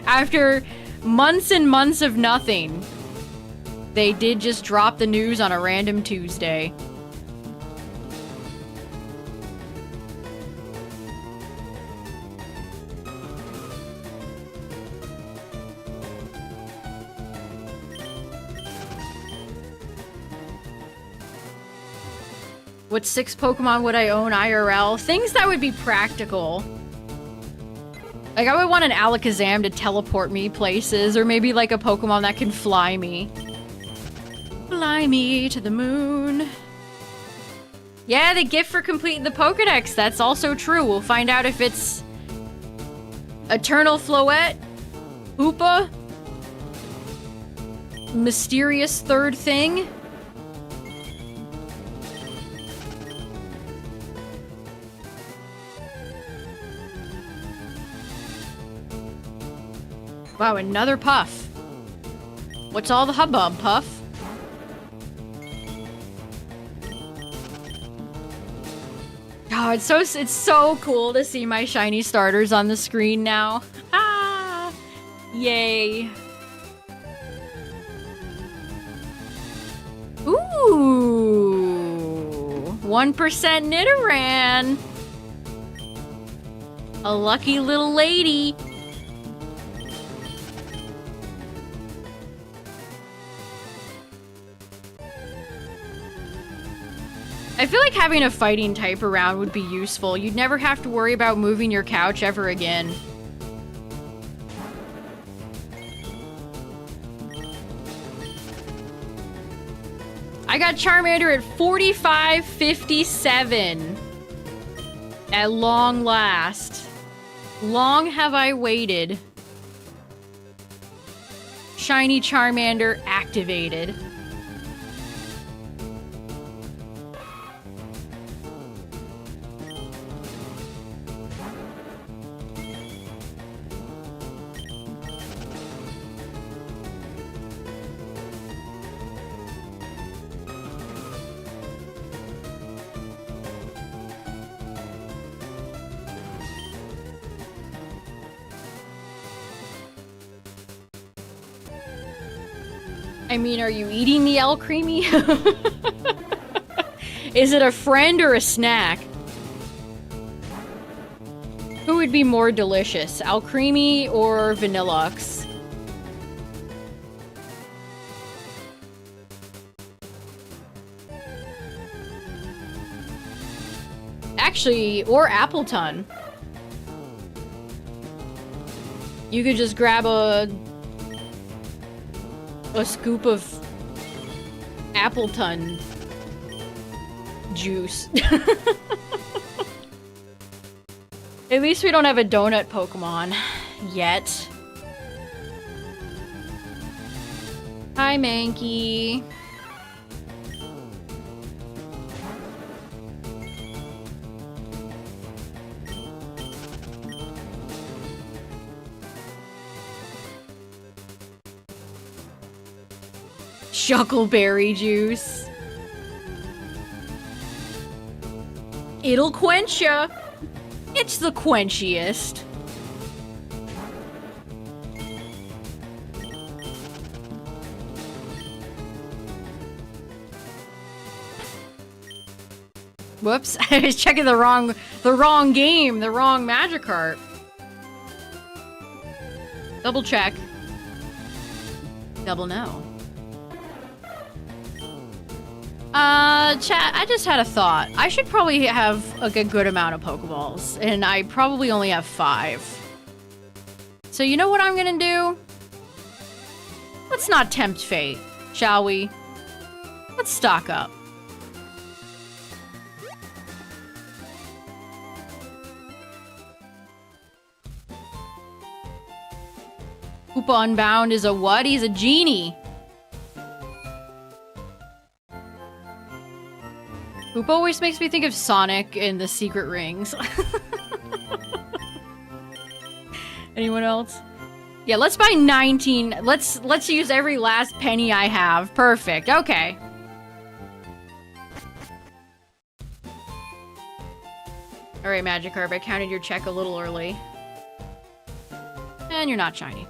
After months and months of nothing, they did just drop the news on a random Tuesday. What 6 Pokemon would I own IRL? Things that would be practical. Like, I would want an Alakazam to teleport me places, or maybe like a Pokemon that can fly me. Fly me to the moon. Yeah, the gift for completing the Pokedex, that's also true. We'll find out if it's Eternal Floette, Hoopa, mysterious third thing. Wow, another Puff. What's all the hubbub, Puff? Oh, it's so cool to see my shiny starters on the screen now. Ah! Yay. Ooh! 1% Nidoran! A lucky little lady. I feel like having a fighting type around would be useful. You'd never have to worry about moving your couch ever again. I got Charmander at 45.57. At long last. Long have I waited. Shiny Charmander activated. I mean, are you eating the Alcremie? Is it a friend or a snack? Who would be more delicious, Alcremie or Vanillux? Actually, or Appleton. You could just grab a scoop of Appleton juice. At least we don't have a donut Pokemon yet. Hi, Mankey. Chuckleberry juice. It'll quench ya. It's the quenchiest. Whoops, I was checking the wrong game, the wrong Magikarp. Double check. Double no. Chat, I just had a thought. I should probably have like a good amount of Pokeballs, and I probably only have 5. So you know what I'm gonna do? Let's not tempt fate, shall we? Let's stock up. Koopa Unbound is a what? He's a genie. Koopa always makes me think of Sonic in the Secret Rings. Anyone else? Yeah, let's buy 19. Let's use every last penny I have. Perfect. Okay. All right, Magikarp, I counted your check a little early. And you're not shiny.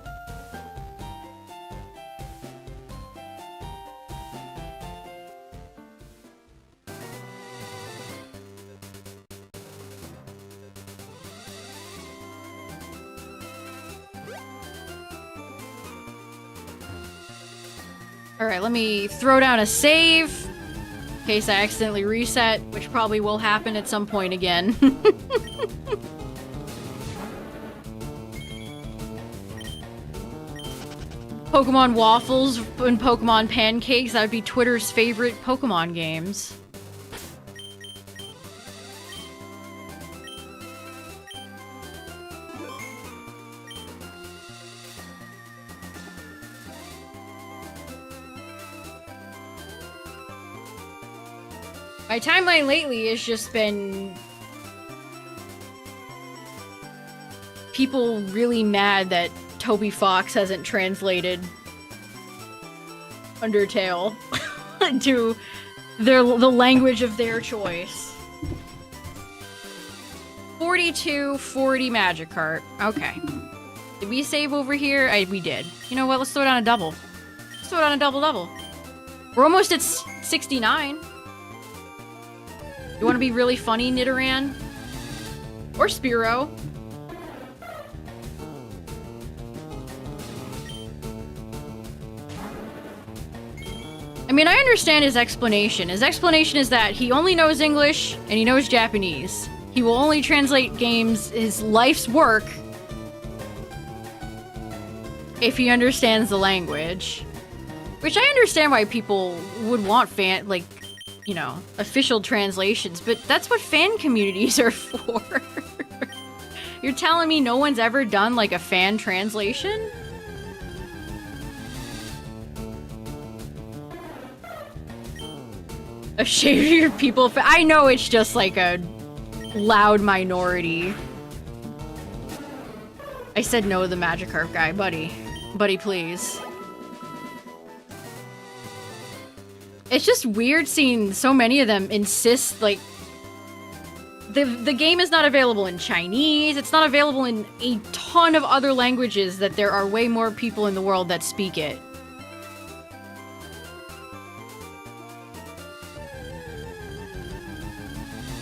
Alright, let me throw down a save in case I accidentally reset, which probably will happen at some point again. Pokemon Waffles and Pokemon Pancakes, that would be Twitter's favorite Pokemon games. My timeline lately has just been people really mad that Toby Fox hasn't translated Undertale to the language of their choice. 4240 Magikarp. Okay. Did we save over here? We did. You know what? Let's throw down a double. Let's throw down a double-double. We're almost at 69. You want to be really funny, Nidoran? Or Spearow? I mean, I understand his explanation. His explanation is that he only knows English and he knows Japanese. He will only translate games, his life's work, if he understands the language. Which I understand why people would want you know, official translations, but that's what fan communities are for. You're telling me no one's ever done, like, a fan translation? A shade of people. I know it's just like a loud minority. I said no to the Magikarp guy, buddy. Buddy, please. It's just weird seeing so many of them insist, like, the game is not available in Chinese, it's not available in a ton of other languages that there are way more people in the world that speak it.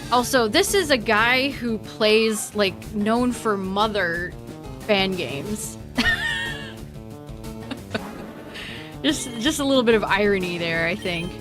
Also, this is a guy who plays, like, known for Mother fan games. Just a little bit of irony there, I think.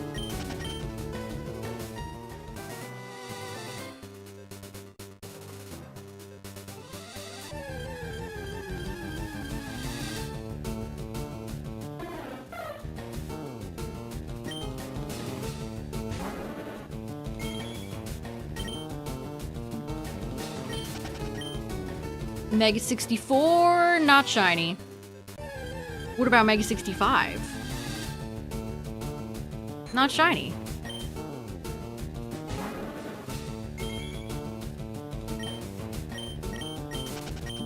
Mega 64, not shiny. What about Mega 65? Not shiny.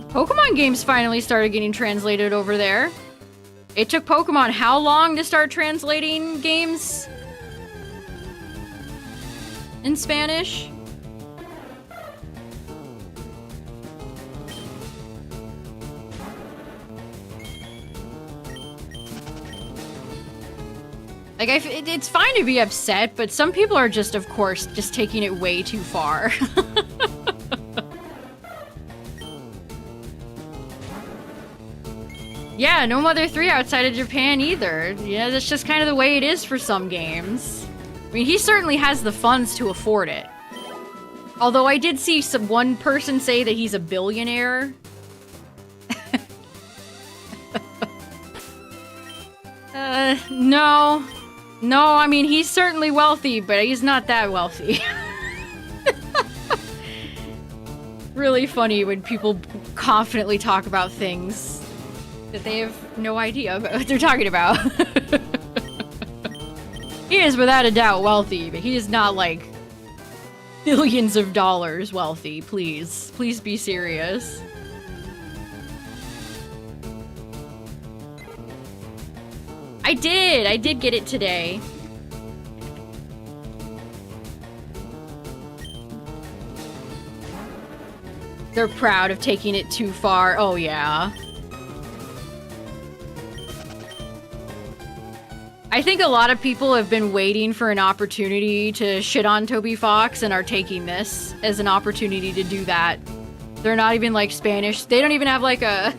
Pokemon games finally started getting translated over there. It took Pokemon how long to start translating games in Spanish? Like, it's fine to be upset, but some people are just, of course, just taking it way too far. Yeah, no Mother 3 outside of Japan either. Yeah, that's just kind of the way it is for some games. I mean, he certainly has the funds to afford it. Although I did see one person say that he's a billionaire. No. No, I mean, he's certainly wealthy, but he's not that wealthy. Really funny when people confidently talk about things that they have no idea about what they're talking about. He is without a doubt wealthy, but he is not like billions of dollars wealthy. Please. Please be serious. I did get it today. They're proud of taking it too far. Oh, yeah. I think a lot of people have been waiting for an opportunity to shit on Toby Fox and are taking this as an opportunity to do that. They're not even like Spanish. They don't even have like a...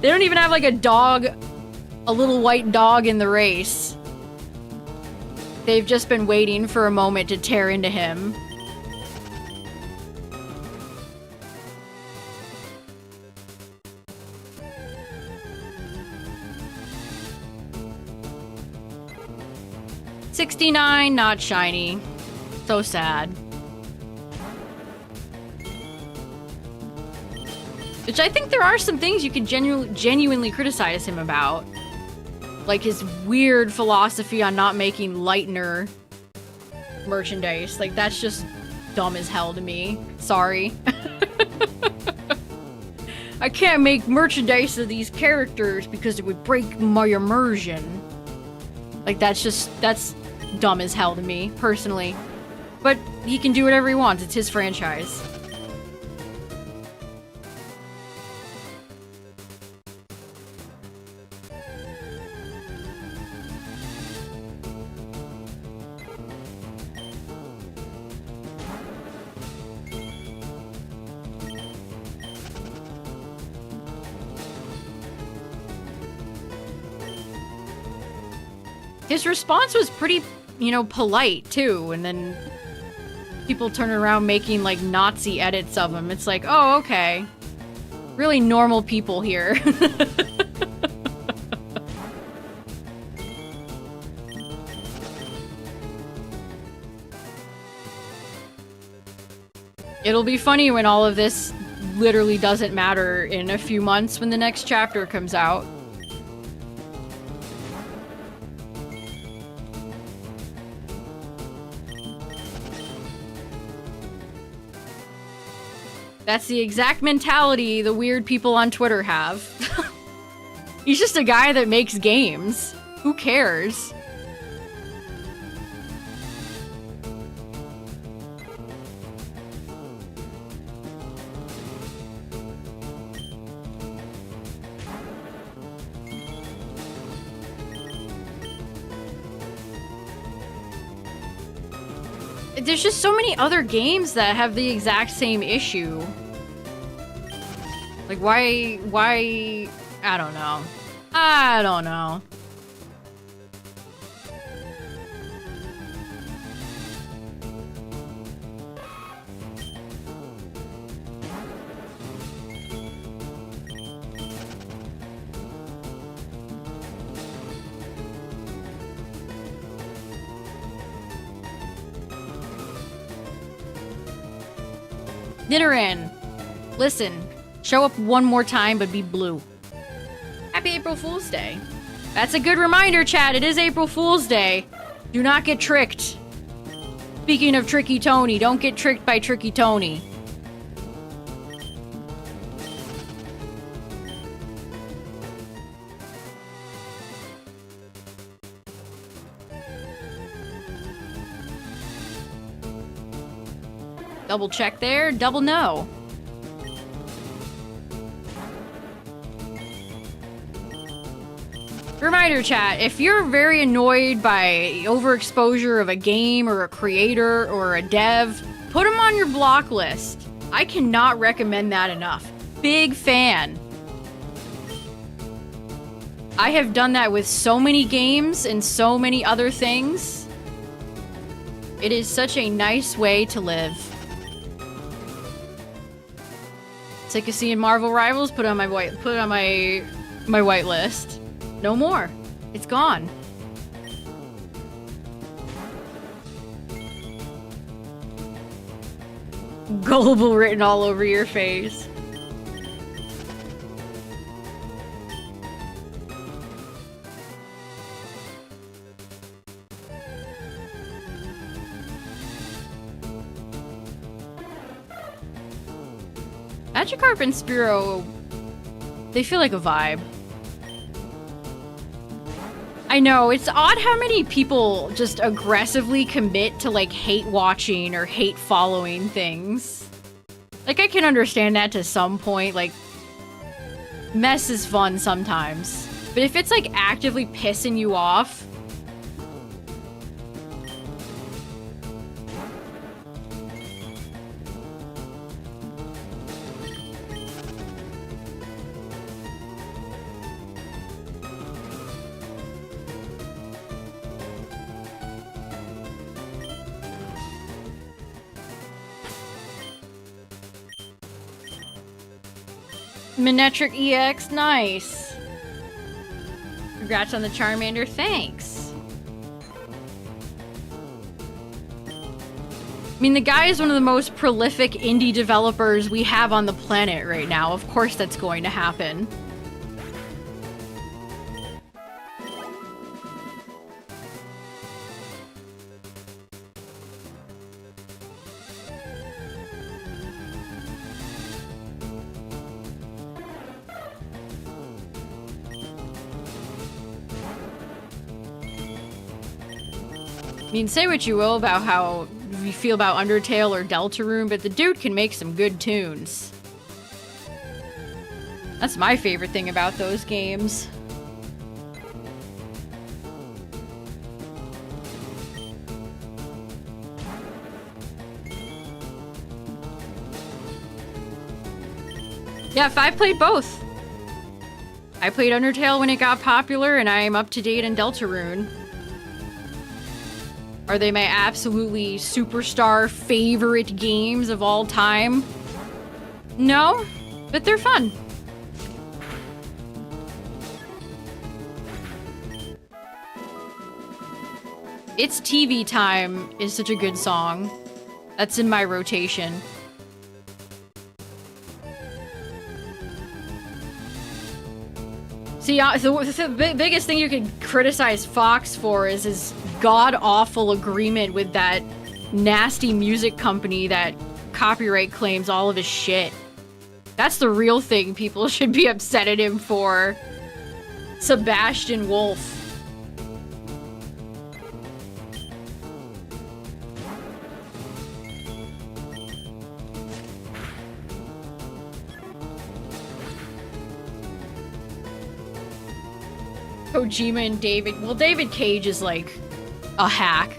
They don't even have like a dog, a little white dog in the race. They've just been waiting for a moment to tear into him. $69, not shiny. So sad. Which I think there are some things you can genuinely criticize him about. Like his weird philosophy on not making Lightner merchandise. Like, that's just dumb as hell to me. Sorry. I can't make merchandise of these characters because it would break my immersion. Like, that's dumb as hell to me, personally. But he can do whatever he wants. It's his franchise. His response was pretty, you know, polite, too, and then people turn around making, like, Nazi edits of him. It's like, oh, okay. Really normal people here. It'll be funny when all of this literally doesn't matter in a few months when the next chapter comes out. That's the exact mentality the weird people on Twitter have. He's just a guy that makes games. Who cares? There's just so many other games that have the exact same issue. Like, why, I don't know. I don't know. Nidoran, listen, show up one more time, but be blue. Happy April Fool's Day. That's a good reminder, chat. It is April Fool's Day. Do not get tricked. Speaking of Tricky Tony, don't get tricked by Tricky Tony. Double check there, double no. Reminder chat, if you're very annoyed by overexposure of a game or a creator or a dev, put them on your block list. I cannot recommend that enough. Big fan. I have done that with so many games and so many other things. It is such a nice way to live. Sick of seeing Marvel Rivals, put it on my white list. No more. It's gone. Gullible written all over your face. Magikarp and Spearow, they feel like a vibe. I know, it's odd how many people just aggressively commit to, like, hate watching or hate following things. Like, I can understand that to some point, like, mess is fun sometimes. But if it's, like, actively pissing you off... Minetric EX, nice. Congrats on the Charmander, thanks. I mean, the guy is one of the most prolific indie developers we have on the planet right now. Of course that's going to happen. I mean, say what you will about how you feel about Undertale or Deltarune, but the dude can make some good tunes. That's my favorite thing about those games. Yeah, I played both. I played Undertale when it got popular, and I am up to date in Deltarune. Are they my absolutely superstar favorite games of all time? No, but they're fun. It's TV Time is such a good song. That's in my rotation. See, the biggest thing you could criticize Fox for is his god-awful agreement with that nasty music company that copyright claims all of his shit. That's the real thing people should be upset at him for. Sebastian Wolf. Kojima and David... Well, David Cage is like a hack.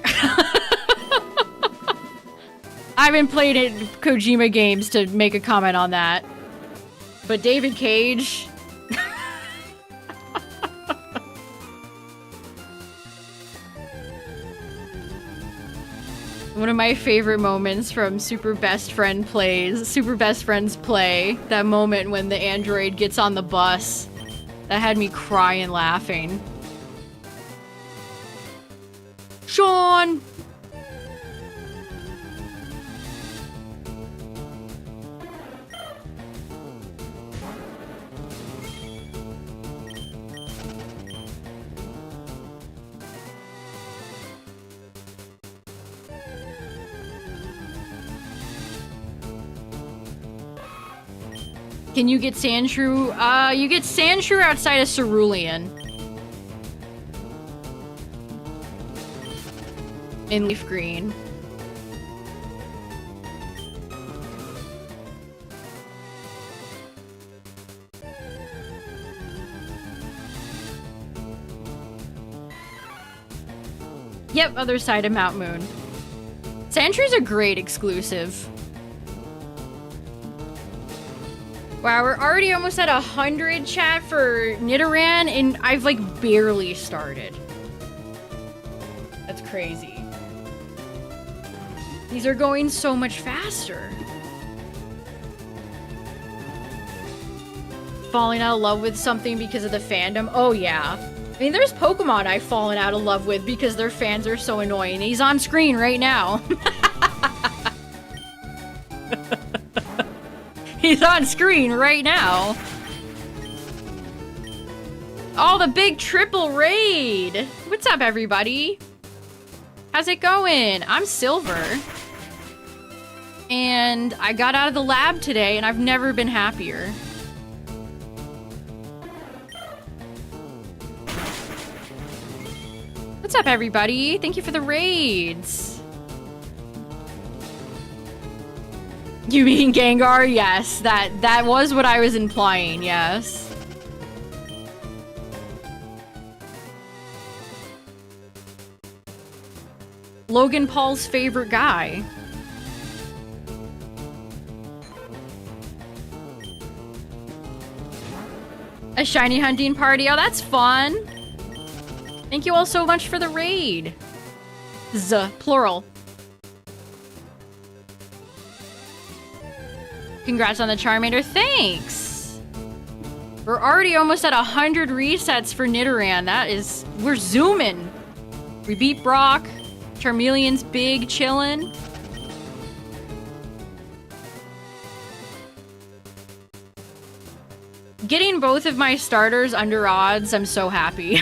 I haven't played Kojima games to make a comment on that. But David Cage... One of my favorite moments from Super Best Friends Play, that moment when the android gets on the bus. That had me crying laughing. Sean! Can you get Sandshrew? You get Sandshrew outside of Cerulean. In LeafGreen. Yep, other side of Mount Moon. Sandshrews are great exclusive. Wow, we're already almost at 100 chat for Nidoran, and I've like barely started. That's crazy. These are going so much faster. Falling out of love with something because of the fandom? Oh yeah. I mean, there's Pokemon I've fallen out of love with because their fans are so annoying. He's on screen right now. He's on screen right now. Oh, the big triple raid. What's up, everybody? How's it going? I'm Silver. And I got out of the lab today, and I've never been happier. What's up, everybody? Thank you for the raids. You mean Gengar? Yes, that was what I was implying, yes. Logan Paul's favorite guy. A shiny hunting party. Oh, that's fun. Thank you all so much for the raid. Plural. Congrats on the Charmander. Thanks. We're already almost at 100 resets for Nidoran. That is... We're zooming. We beat Brock. Charmeleon's big, chillin'. Getting both of my starters under odds, I'm so happy.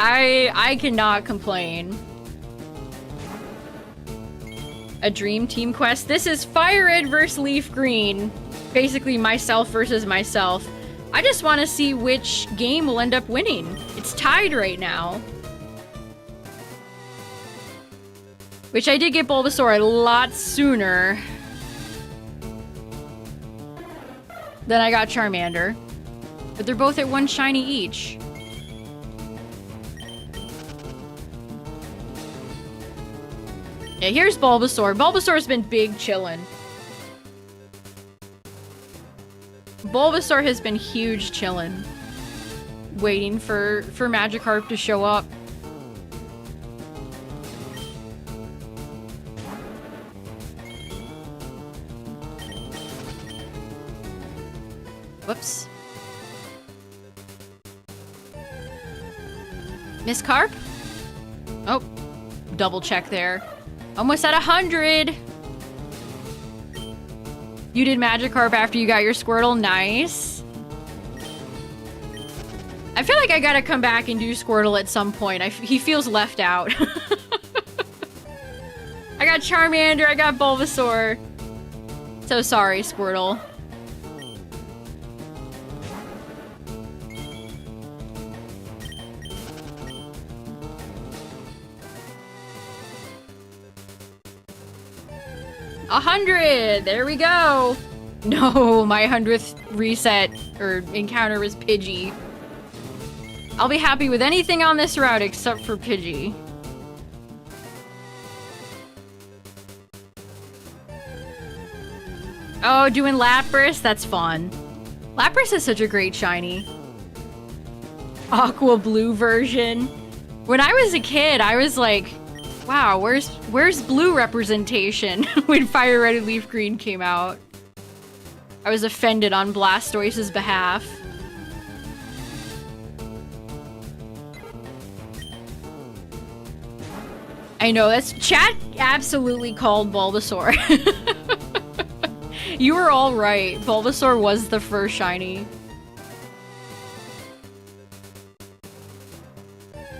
I cannot complain. A dream team quest. This is FireRed versus LeafGreen. Basically myself versus myself. I just want to see which game will end up winning. It's tied right now. Which I did get Bulbasaur a lot sooner than I got Charmander. But they're both at one shiny each. Yeah, here's Bulbasaur. Bulbasaur's been big chillin'. Bulbasaur has been huge chillin'. Waiting for Magikarp to show up. Whoops. Miss Carp? Oh, double check there. Almost at 100. You did Magikarp after you got your Squirtle. Nice. I feel like I gotta come back and do Squirtle at some point. He feels left out. I got Charmander. I got Bulbasaur. So sorry, Squirtle. A 100! There we go! No, my 100th reset, or encounter was Pidgey. I'll be happy with anything on this route except for Pidgey. Oh, doing Lapras? That's fun. Lapras is such a great shiny. Aqua blue version. When I was a kid, I was like, wow, where's blue representation when FireRed and LeafGreen came out? I was offended on Blastoise's behalf. I know, that's chat absolutely called Bulbasaur. You were all right. Bulbasaur was the first shiny.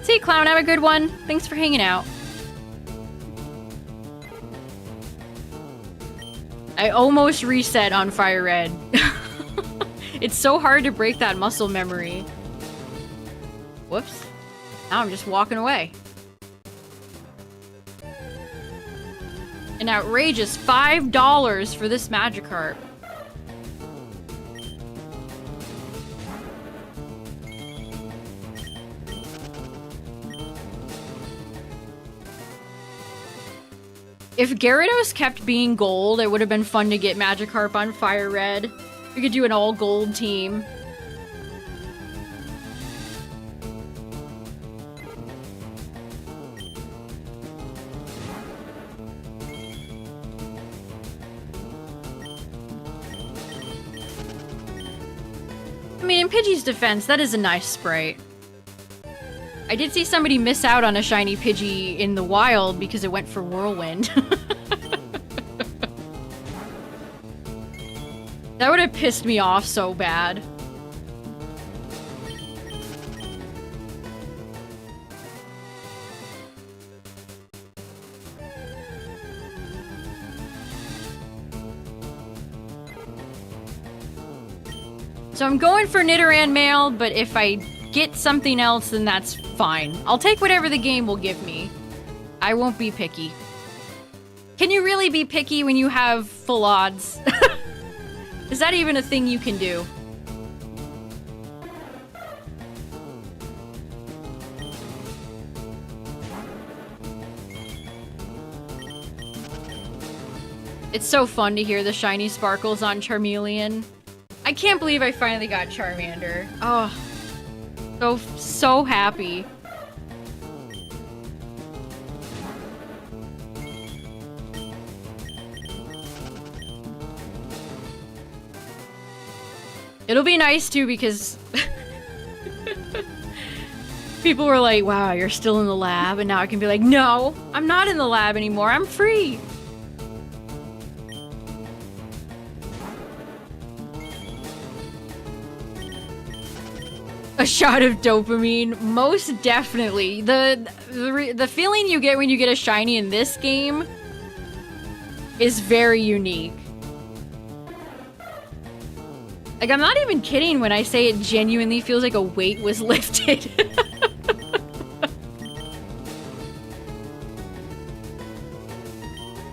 See, Clown, have a good one. Thanks for hanging out. I almost reset on FireRed. It's so hard to break that muscle memory. Whoops. Now I'm just walking away. An outrageous $5 for this Magikarp. If Gyarados kept being gold, it would have been fun to get Magikarp on FireRed. We could do an all-gold team. I mean, in Pidgey's defense, that is a nice sprite. I did see somebody miss out on a shiny Pidgey in the wild because it went for Whirlwind. That would have pissed me off so bad. So I'm going for Nidoran male, but if I get something else, then that's fine. I'll take whatever the game will give me. I won't be picky. Can you really be picky when you have full odds? Is that even a thing you can do? It's so fun to hear the shiny sparkles on Charmeleon. I can't believe I finally got Charmander. Oh, so happy. It'll be nice too because people were like, wow, you're still in the lab, and now I can be like, no, I'm not in the lab anymore, I'm free. A shot of dopamine, most definitely. The feeling you get when you get a shiny in this game is very unique. Like, I'm not even kidding when I say it genuinely feels like a weight was lifted.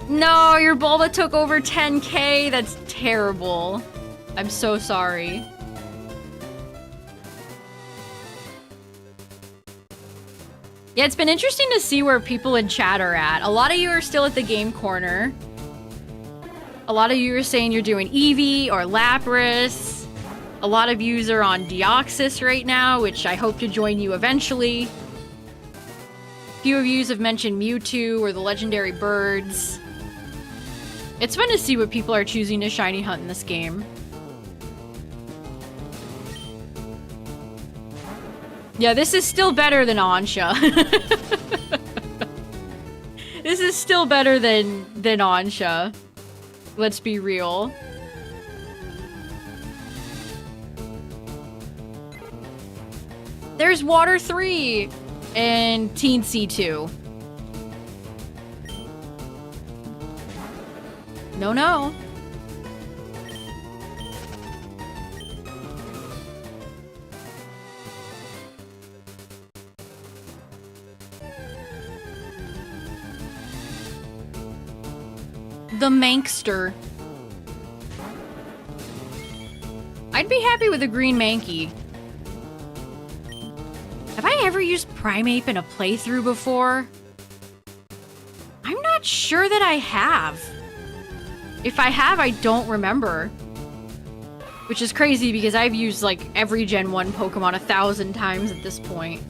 No, your Bulba took over 10K. That's terrible. I'm so sorry. Yeah, it's been interesting to see where people in chat are at. A lot of you are still at the game corner. A lot of you are saying you're doing Eevee or Lapras. A lot of yous are on Deoxys right now, which I hope to join you eventually. A few of yous have mentioned Mewtwo or the legendary birds. It's fun to see what people are choosing to shiny hunt in this game. Yeah, this is still better than Ansha. This is still better than Ansha. Let's be real. There's Water 3 and Teen C2. No. The Mankster. I'd be happy with a green Mankey. Have I ever used Primeape in a playthrough before? I'm not sure that I have. If I have, I don't remember. Which is crazy because I've used like every Gen 1 Pokemon 1,000 times at this point.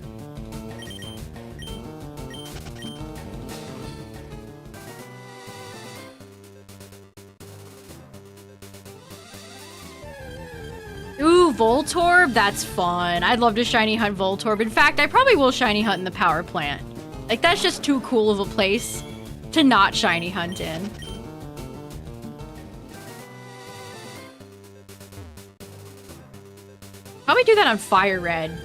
Ooh, Voltorb? That's fun. I'd love to shiny hunt Voltorb. In fact, I probably will shiny hunt in the power plant. Like, that's just too cool of a place to not shiny hunt in. Probably do that on FireRed.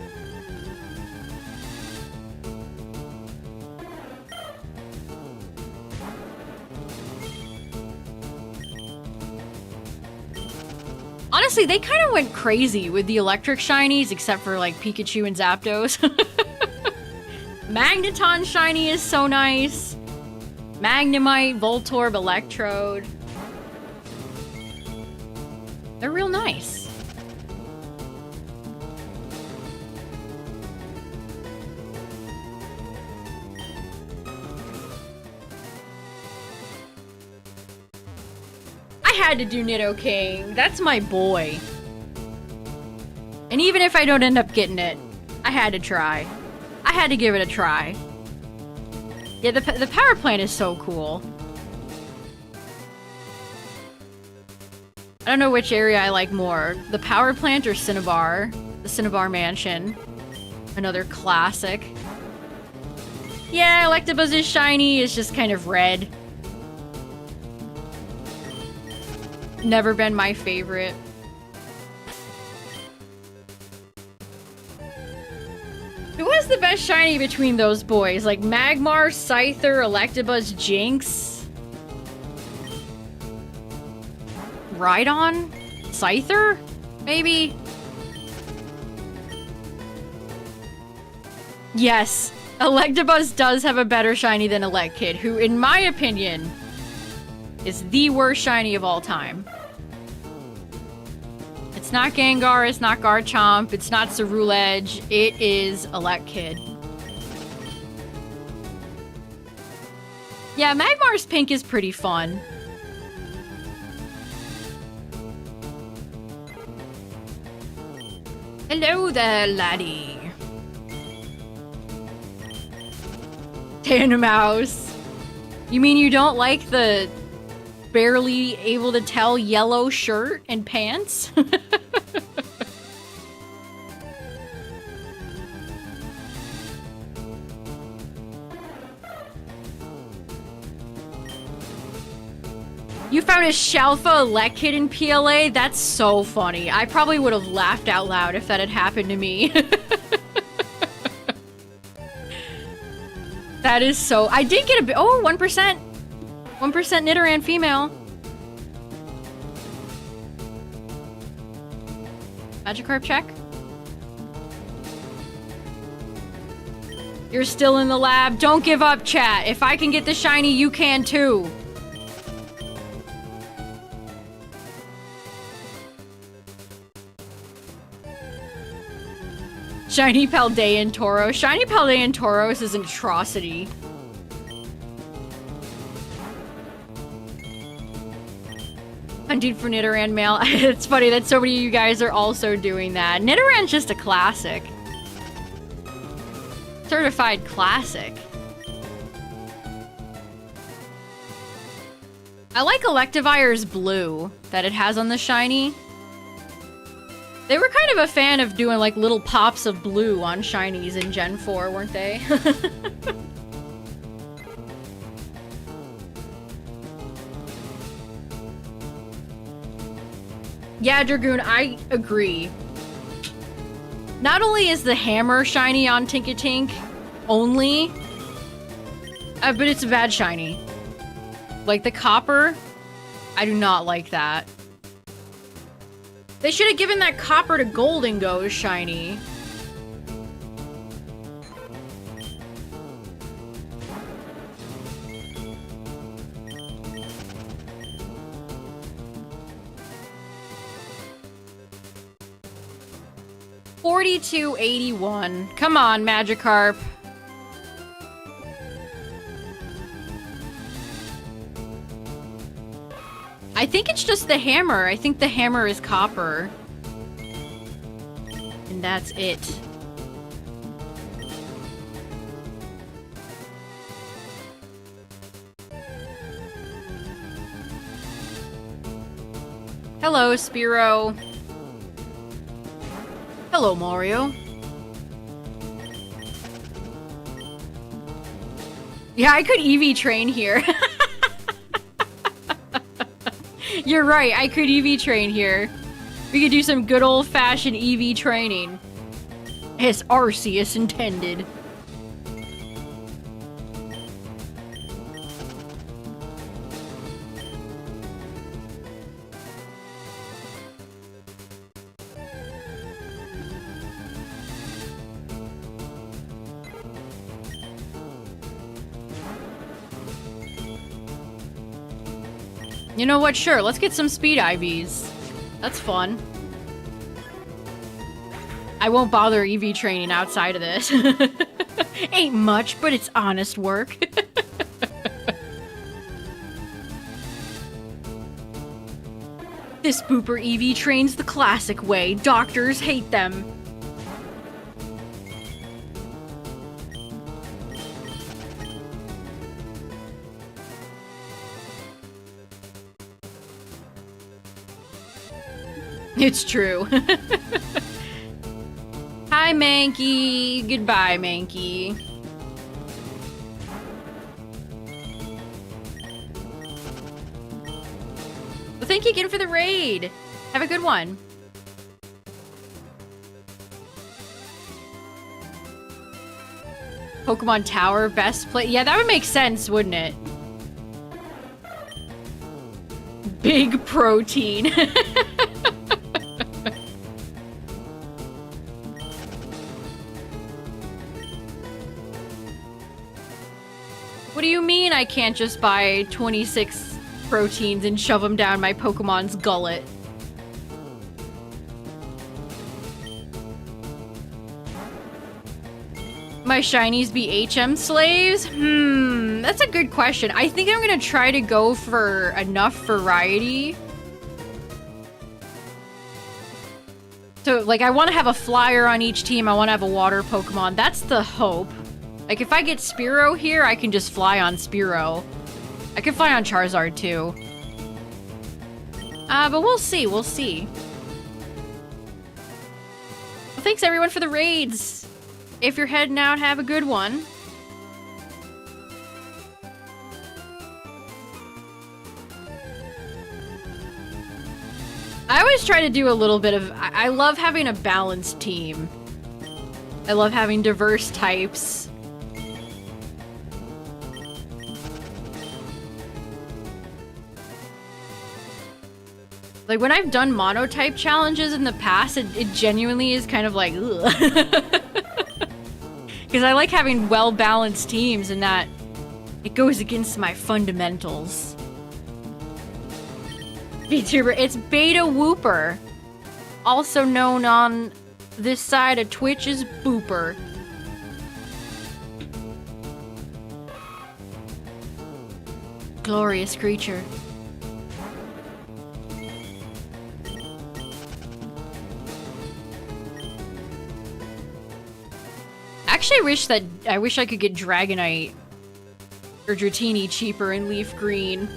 Honestly, they kind of went crazy with the electric shinies, except for like Pikachu and Zapdos. Magneton shiny is so nice. Magnemite, Voltorb, Electrode. They're real nice. I had to do Nidoking. That's my boy. And even if I don't end up getting it, I had to try. I had to give it a try. Yeah, the power plant is so cool. I don't know which area I like more. The power plant or Cinnabar? The Cinnabar Mansion. Another classic. Yeah, Electabuzz is shiny. It's just kind of red. Never been my favorite. Who was the best shiny between those boys? Like Magmar, Scyther, Electabuzz, Jinx? Rhydon? Scyther? Maybe? Yes. Electabuzz does have a better shiny than Elekid, who, in my opinion, is the worst shiny of all time. It's not Gengar, it's not Garchomp, it's not Ceruledge, it is Elekid. Yeah, Magmar's pink is pretty fun. Hello there, laddie. Tandemaus. You mean you don't like the barely able to tell yellow shirt and pants? You found a Shalfa Elekid in PLA? That's so funny. I probably would have laughed out loud if that had happened to me. That is so... I did get a bit... Oh, 1%. 1% Nidoran female. Magikarp check. You're still in the lab. Don't give up, chat. If I can get the shiny, you can too. Shiny Paldean Tauros. Shiny Paldean Tauros is an atrocity. Hunting for Nidoran male. It's funny that so many of you guys are also doing that. Nidoran's just a classic. Certified classic. I like Electivire's blue that it has on the shiny. They were kind of a fan of doing like little pops of blue on shinies in Gen 4, weren't they? Yeah, Dragoon, I agree. Not only is the hammer shiny on Tinkatink only, but it's a bad shiny. Like the copper, I do not like that. They should have given that copper to Golden Go shiny. $42.81. Come on, Magikarp. I think it's just the hammer. I think the hammer is copper. And that's it. Hello, Spearow. Hello, Mario. Yeah, I could EV train here. You're right, I could EV train here. We could do some good old-fashioned EV training. As Arceus intended. You know what? Sure, let's get some speed IVs. That's fun. I won't bother EV training outside of this. Ain't much, but it's honest work. This Booper Eevee trains the classic way. Doctors hate them. It's true. Hi, Mankey. Goodbye, Mankey. Well, thank you again for the raid. Have a good one. Pokemon Tower, best play. Yeah, that would make sense, wouldn't it? Big protein. What do you mean I can't just buy 26 proteins and shove them down my Pokemon's gullet? My shinies be HM slaves? That's a good question. I think I'm gonna try to go for enough variety. So, like, I want to have a flyer on each team. I want to have a water Pokemon. That's the hope. Like, if I get Spearow here, I can just fly on Spearow. I can fly on Charizard, too. But we'll see. We'll see. Well, thanks, everyone, for the raids. If you're heading out, have a good one. I always try to do a little bit of... I love having a balanced team. I love having diverse types. Like, when I've done monotype challenges in the past, it genuinely is kind of like, ugh. Because I like having well-balanced teams and that it goes against my fundamentals. VTuber, it's Beta Whooper. Also known on this side of Twitch as Booper. Glorious creature. Actually, I wish I could get Dragonite or Dratini cheaper in LeafGreen.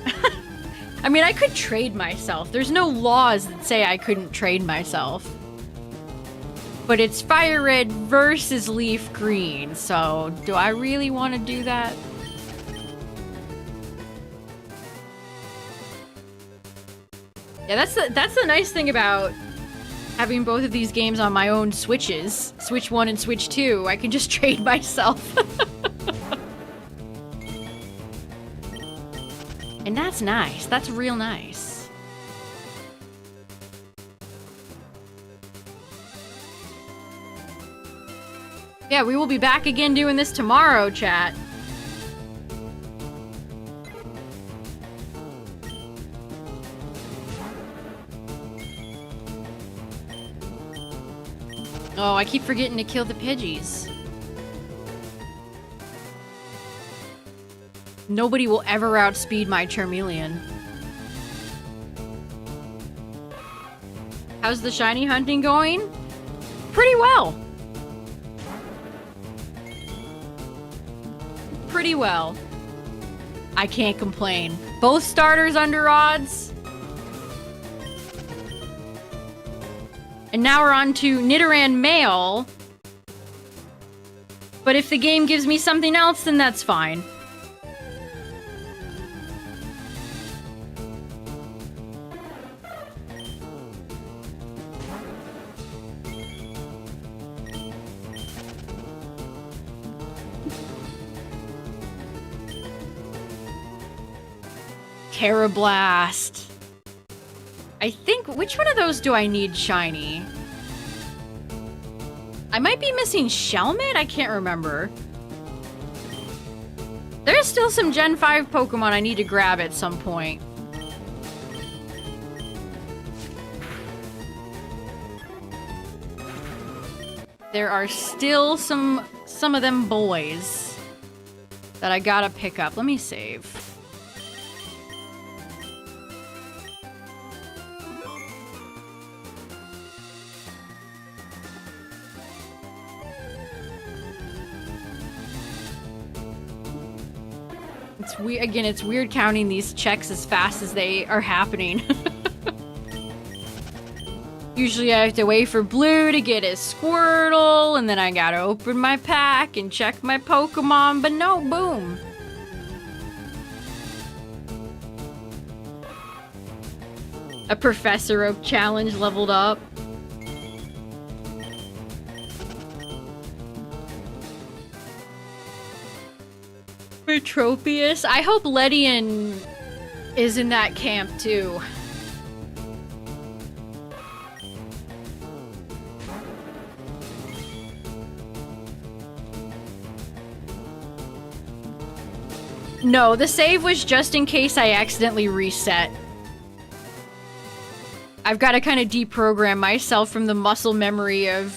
I mean, I could trade myself. There's no laws that say I couldn't trade myself. But it's FireRed versus LeafGreen, so do I really want to do that? Yeah, that's the nice thing about having both of these games on my own Switches. Switch 1 and Switch 2. I can just trade myself. And that's nice. That's real nice. Yeah, we will be back again doing this tomorrow, chat. Oh, I keep forgetting to kill the Pidgeys. Nobody will ever outspeed my Charmeleon. How's the shiny hunting going? Pretty well. Pretty well. I can't complain. Both starters under odds. And now we're on to Nidoran Male. But if the game gives me something else, then that's fine. Carablast. I think, which one of those do I need shiny? I might be missing Shelmet? I can't remember. There's still some Gen 5 Pokemon I need to grab at some point. There are still some of them boys that I gotta pick up. Let me save. It's weird. Again, it's weird counting these checks as fast as they are happening. Usually I have to wait for Blue to get his Squirtle, and then I gotta open my pack and check my Pokemon, but no, boom. A Professor Oak challenge leveled up. Metropius. I hope Ledian is in that camp too. No, the save was just in case I accidentally reset. I've got to kind of deprogram myself from the muscle memory of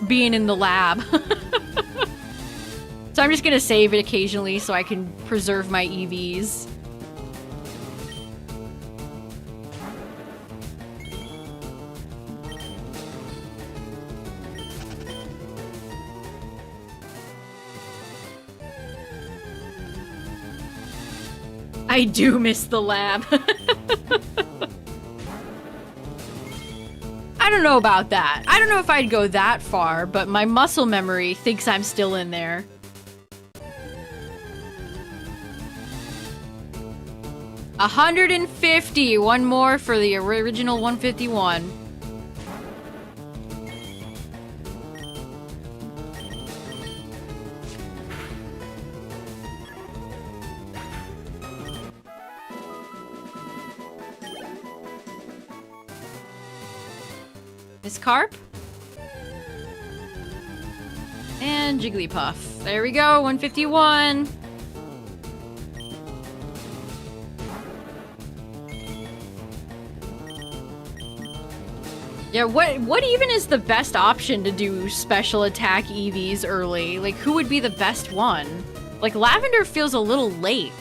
being in the lab. So I'm just gonna save it occasionally so I can preserve my EVs. I do miss the lab. I don't know about that. I don't know if I'd go that far, but my muscle memory thinks I'm still in there. $150. One more for the original 151. Miss Carp. And Jigglypuff. There we go, 151. Yeah, what even is the best option to do special attack EVs early? Like, who would be the best one? Like, Lavender feels a little late.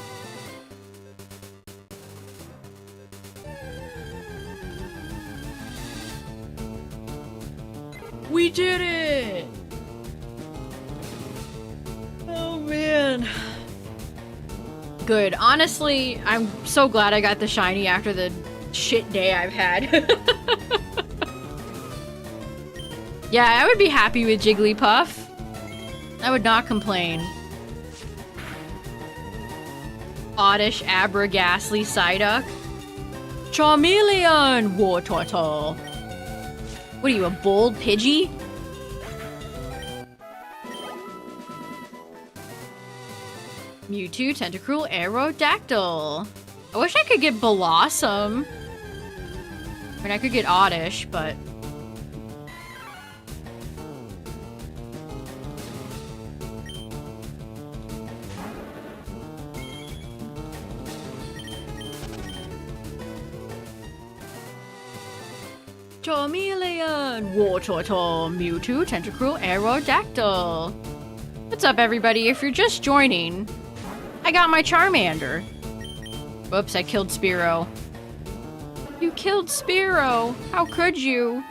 We did it! Oh, man. Good. Honestly, I'm so glad I got the shiny after the shit day I've had. Yeah, I would be happy with Jigglypuff. I would not complain. Oddish, Abra, Ghastly, Psyduck. Charmeleon! War Turtle. What are you, a bold Pidgey? Mewtwo, Tentacruel, Aerodactyl. I wish I could get Blossom. I mean, I could get Oddish, but... Charmeleon, War Turtle, Mewtwo, Tentacruel, Aerodactyl. What's up, everybody? If you're just joining, I got my Charmander. Whoops, I killed Spearow. You killed Spearow. How could you?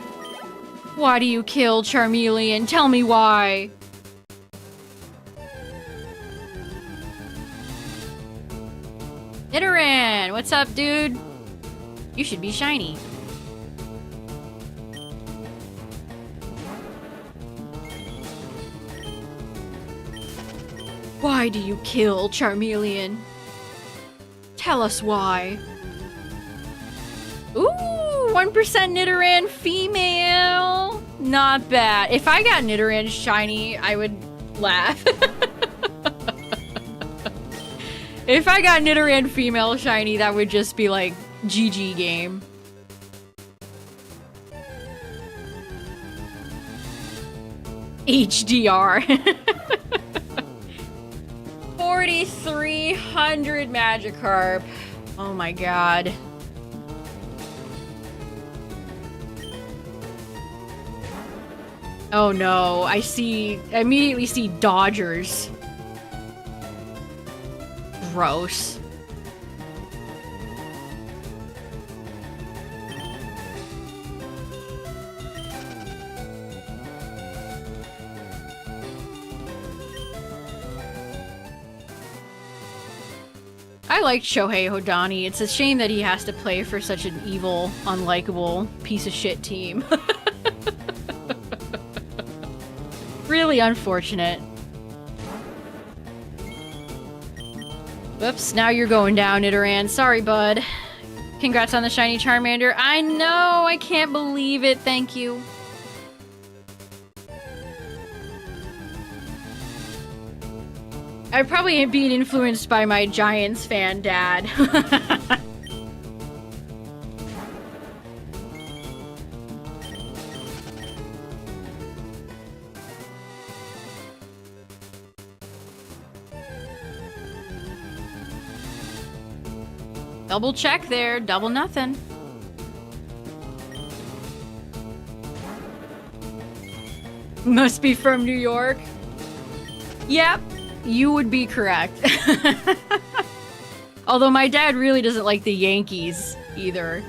Why do you kill Charmeleon? Tell me why. Nidoran, what's up, dude? You should be shiny. Why do you kill Charmeleon? Tell us why. Ooh, 1% Nidoran female. Not bad. If I got Nidoran shiny, I would laugh. If I got Nidoran female shiny, that would just be like GG game. HDR. 4,300 Magikarp. Oh my god. Oh no, I immediately see Dodgers. Gross. I like Shohei Hodani. It's a shame that he has to play for such an evil, unlikable piece of shit team. Really unfortunate. Whoops, now you're going down, Nidoran. Sorry, bud. Congrats on the shiny Charmander. I know, I can't believe it. Thank you. I'm probably being influenced by my Giants fan dad. Double check there, double nothing. Must be from New York. Yep, you would be correct. Although my dad really doesn't like the Yankees either.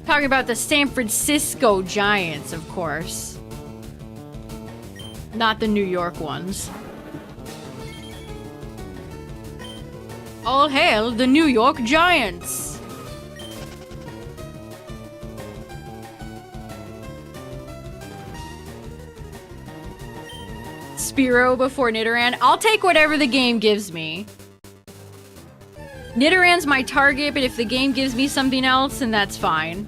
Talking about the San Francisco Giants, of course. Not the New York ones. All hail the New York Giants! Spearow before Nidoran. I'll take whatever the game gives me. Nidoran's my target, but if the game gives me something else, then that's fine.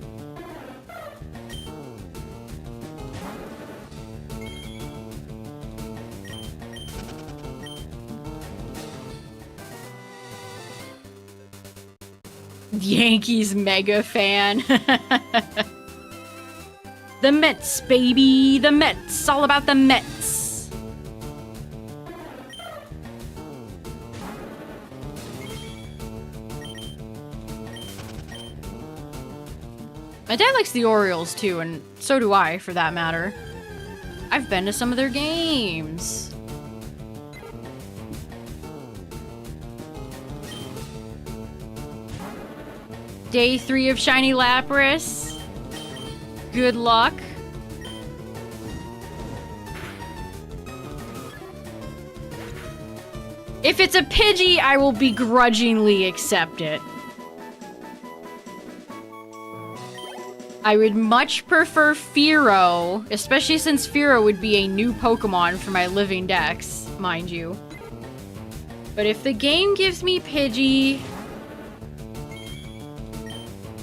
Yankees mega fan. The Mets, baby. The Mets. All about the Mets. My dad likes the Orioles too, and so do I, for that matter. I've been to some of their games. Day 3 of Shiny Lapras. Good luck. If it's a Pidgey, I will begrudgingly accept it. I would much prefer Fearow, especially since Fearow would be a new Pokemon for my living dex, mind you. But if the game gives me Pidgey,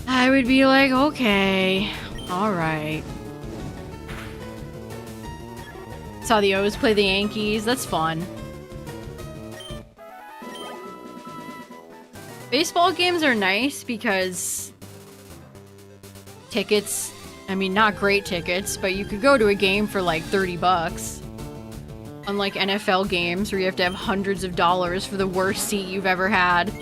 I would be like, okay, alright. Saw the O's play the Yankees, that's fun. Baseball games are nice because tickets, I mean, not great tickets, but you could go to a game for like 30 bucks. Unlike NFL games where you have to have hundreds of dollars for the worst seat you've ever had.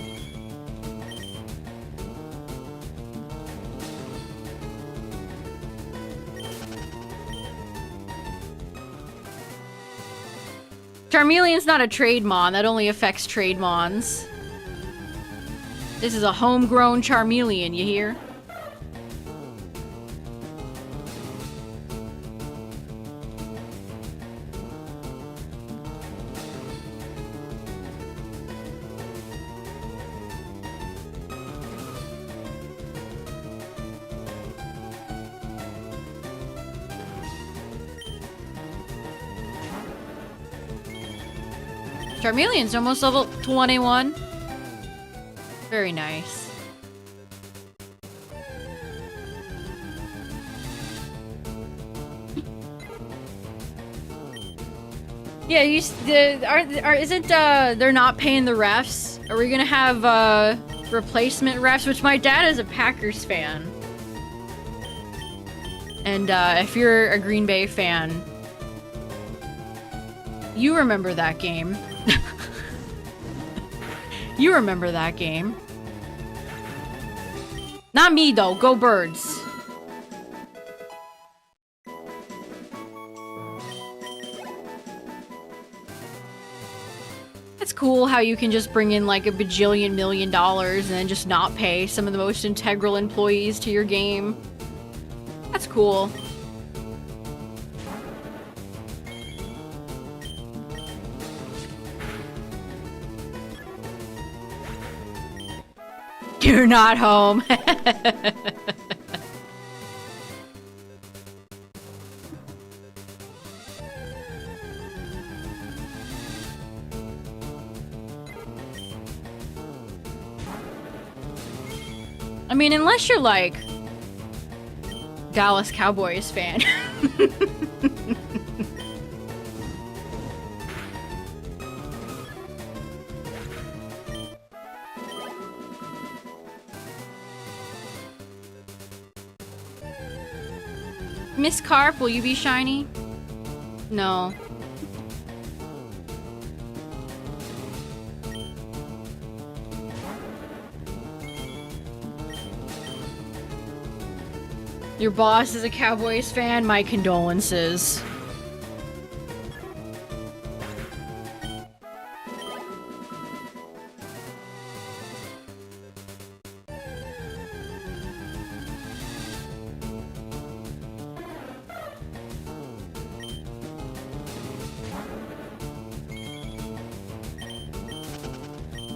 Charmeleon's not a trade mon, that only affects trade mons. This is a homegrown Charmeleon, you hear? Charmeleon's almost level 21. Very nice. Yeah, isn't they're not paying the refs? Are we gonna have replacement refs? Which my dad is a Packers fan. And if you're a Green Bay fan, you remember that game. You remember that game. Not me, though. Go Birds. It's cool how you can just bring in like $1 bajillion million and then just not pay some of the most integral employees to your game. That's cool. You're not home. I mean, unless you're like Dallas Cowboys fan. Miss Carp, will you be shiny? No. Your boss is a Cowboys fan? My condolences.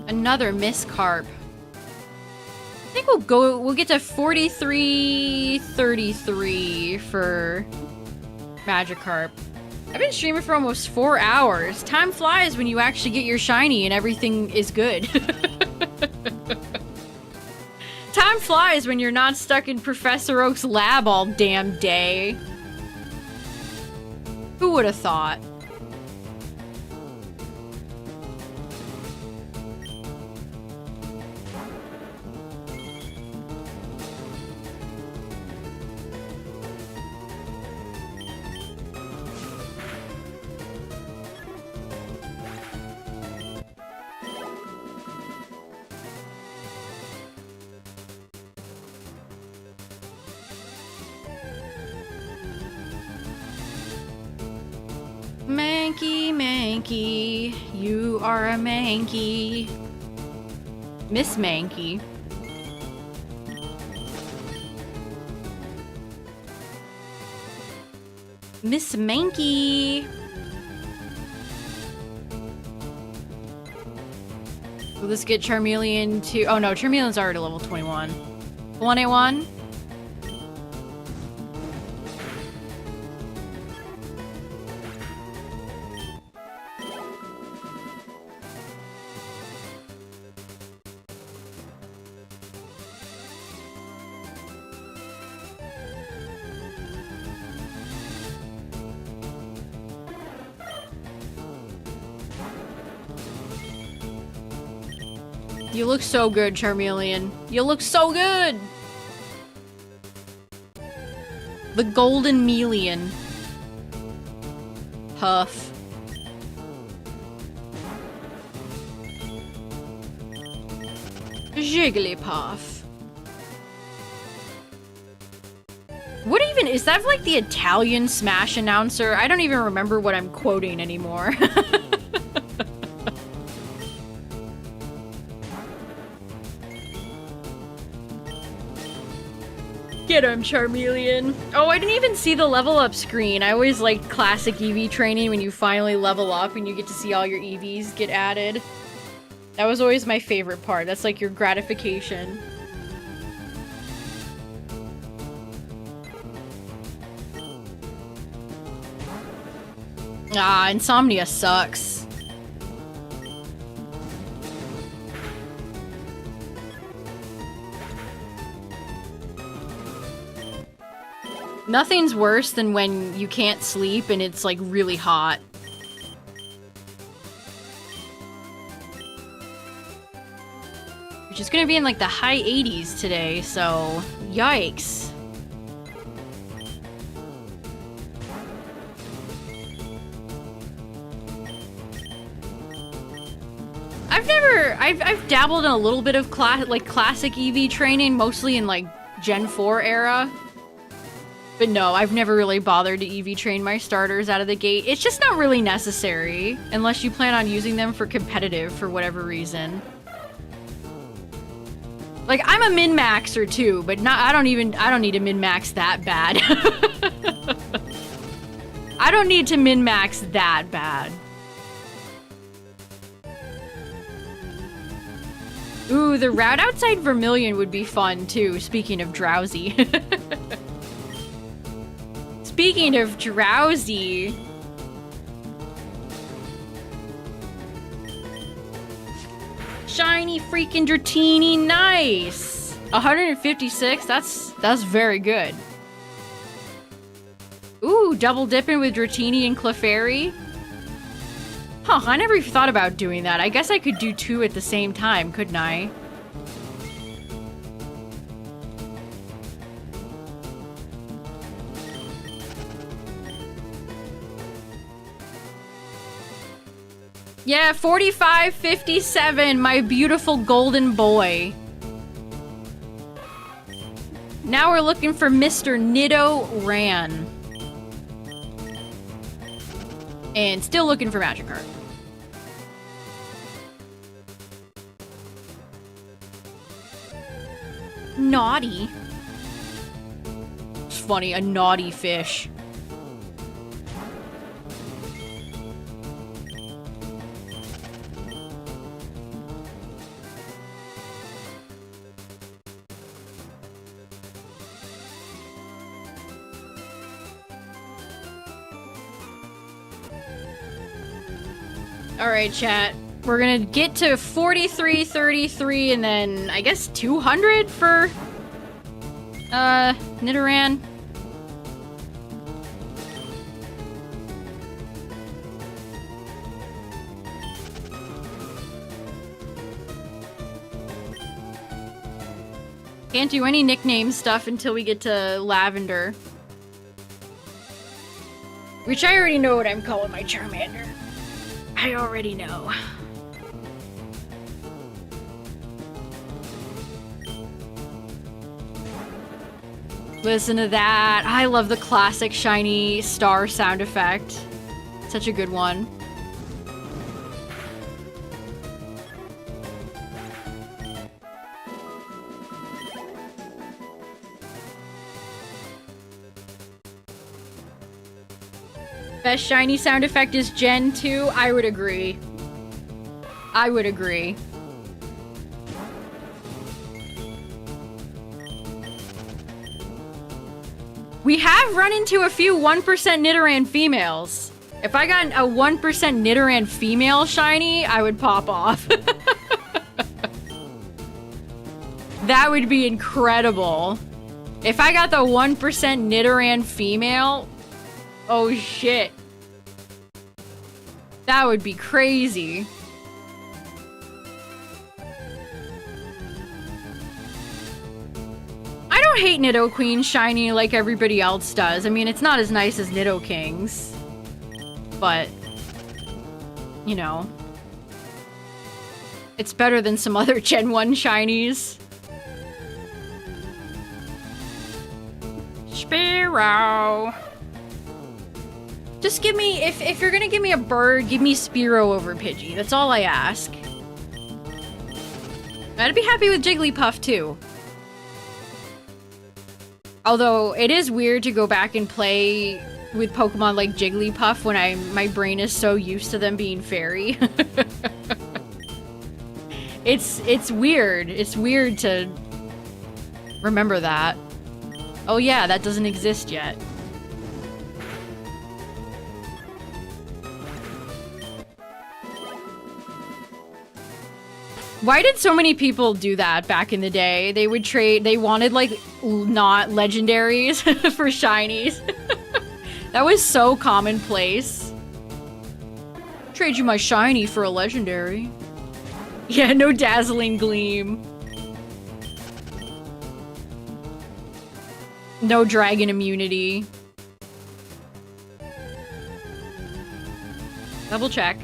Another Miss Carp. I think we'll get to 43-33 for Magikarp. I've been streaming for almost 4 hours. Time flies when you actually get your shiny and everything is good. Time flies when you're not stuck in Professor Oak's lab all damn day. Who would have thought? Mankey, Mankey, you are a Mankey. Miss Mankey. Miss Mankey. Will this get Charmeleon to... Oh no, Charmeleon's already level 21. 181? You look so good, Charmeleon. You look so good! The Golden Melion. Huff. Jigglypuff. What even is that, like the Italian Smash announcer? I don't even remember what I'm quoting anymore. Get him, Charmeleon. Oh, I didn't even see the level up screen. I always liked classic EV training when you finally level up and you get to see all your EVs get added. That was always my favorite part. That's like your gratification. Ah, Insomnia sucks. Nothing's worse than when you can't sleep and it's like really hot. Which is gonna be in like the high 80s today, so yikes. I've dabbled in a little bit of classic EV training, mostly in like Gen 4 era. But no, I've never really bothered to EV train my starters out of the gate. It's just not really necessary, unless you plan on using them for competitive for whatever reason. Like, I'm a min-maxer too, but I don't need to min-max that bad. I don't need to min-max that bad. Ooh, the route outside Vermilion would be fun too, speaking of drowsy. Speaking of drowsy. Shiny freaking Dratini, nice! 156, that's very good. Ooh, double dipping with Dratini and Clefairy. Huh, I never even thought about doing that. I guess I could do 2 at the same time, couldn't I? Yeah, 4557, my beautiful golden boy. Now we're looking for Mr. Nidoran. And still looking for Magikarp. Naughty. It's funny, a naughty fish. Alright, chat. We're gonna get to 4333 and then I guess 200 for Nidoran. Can't do any nickname stuff until we get to Lavender. Which I already know what I'm calling my Charmander. I already know. Listen to that. I love the classic shiny star sound effect. Such a good one. Best shiny sound effect is Gen 2. I would agree. I would agree. We have run into a few 1% Nidoran females. If I got a 1% Nidoran female shiny, I would pop off. That would be incredible. If I got the 1% Nidoran female, oh shit. That would be crazy. I don't hate Nidoqueen shiny like everybody else does. I mean, it's not as nice as Nidoking's. But, you know. It's better than some other Gen 1 shinies. Spearow. Just give me, if you're gonna give me a bird, give me Spearow over Pidgey. That's all I ask. I'd be happy with Jigglypuff too. Although, it is weird to go back and play with Pokemon like Jigglypuff when my brain is so used to them being fairy. It's weird. It's weird to remember that. Oh yeah, that doesn't exist yet. Why did so many people do that back in the day? They would trade, they wanted like not legendaries for shinies. That was so commonplace. Trade you my shiny for a legendary. Yeah, no dazzling gleam. No dragon immunity. Double check.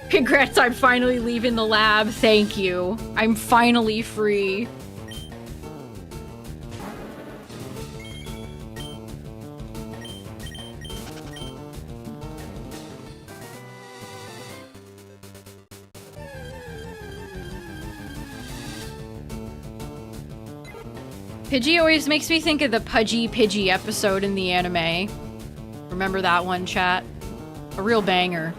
Congrats, I'm finally leaving the lab. Thank you. I'm finally free. Pidgey always makes me think of the Pudgy Pidgey episode in the anime. Remember that one, chat? A real banger.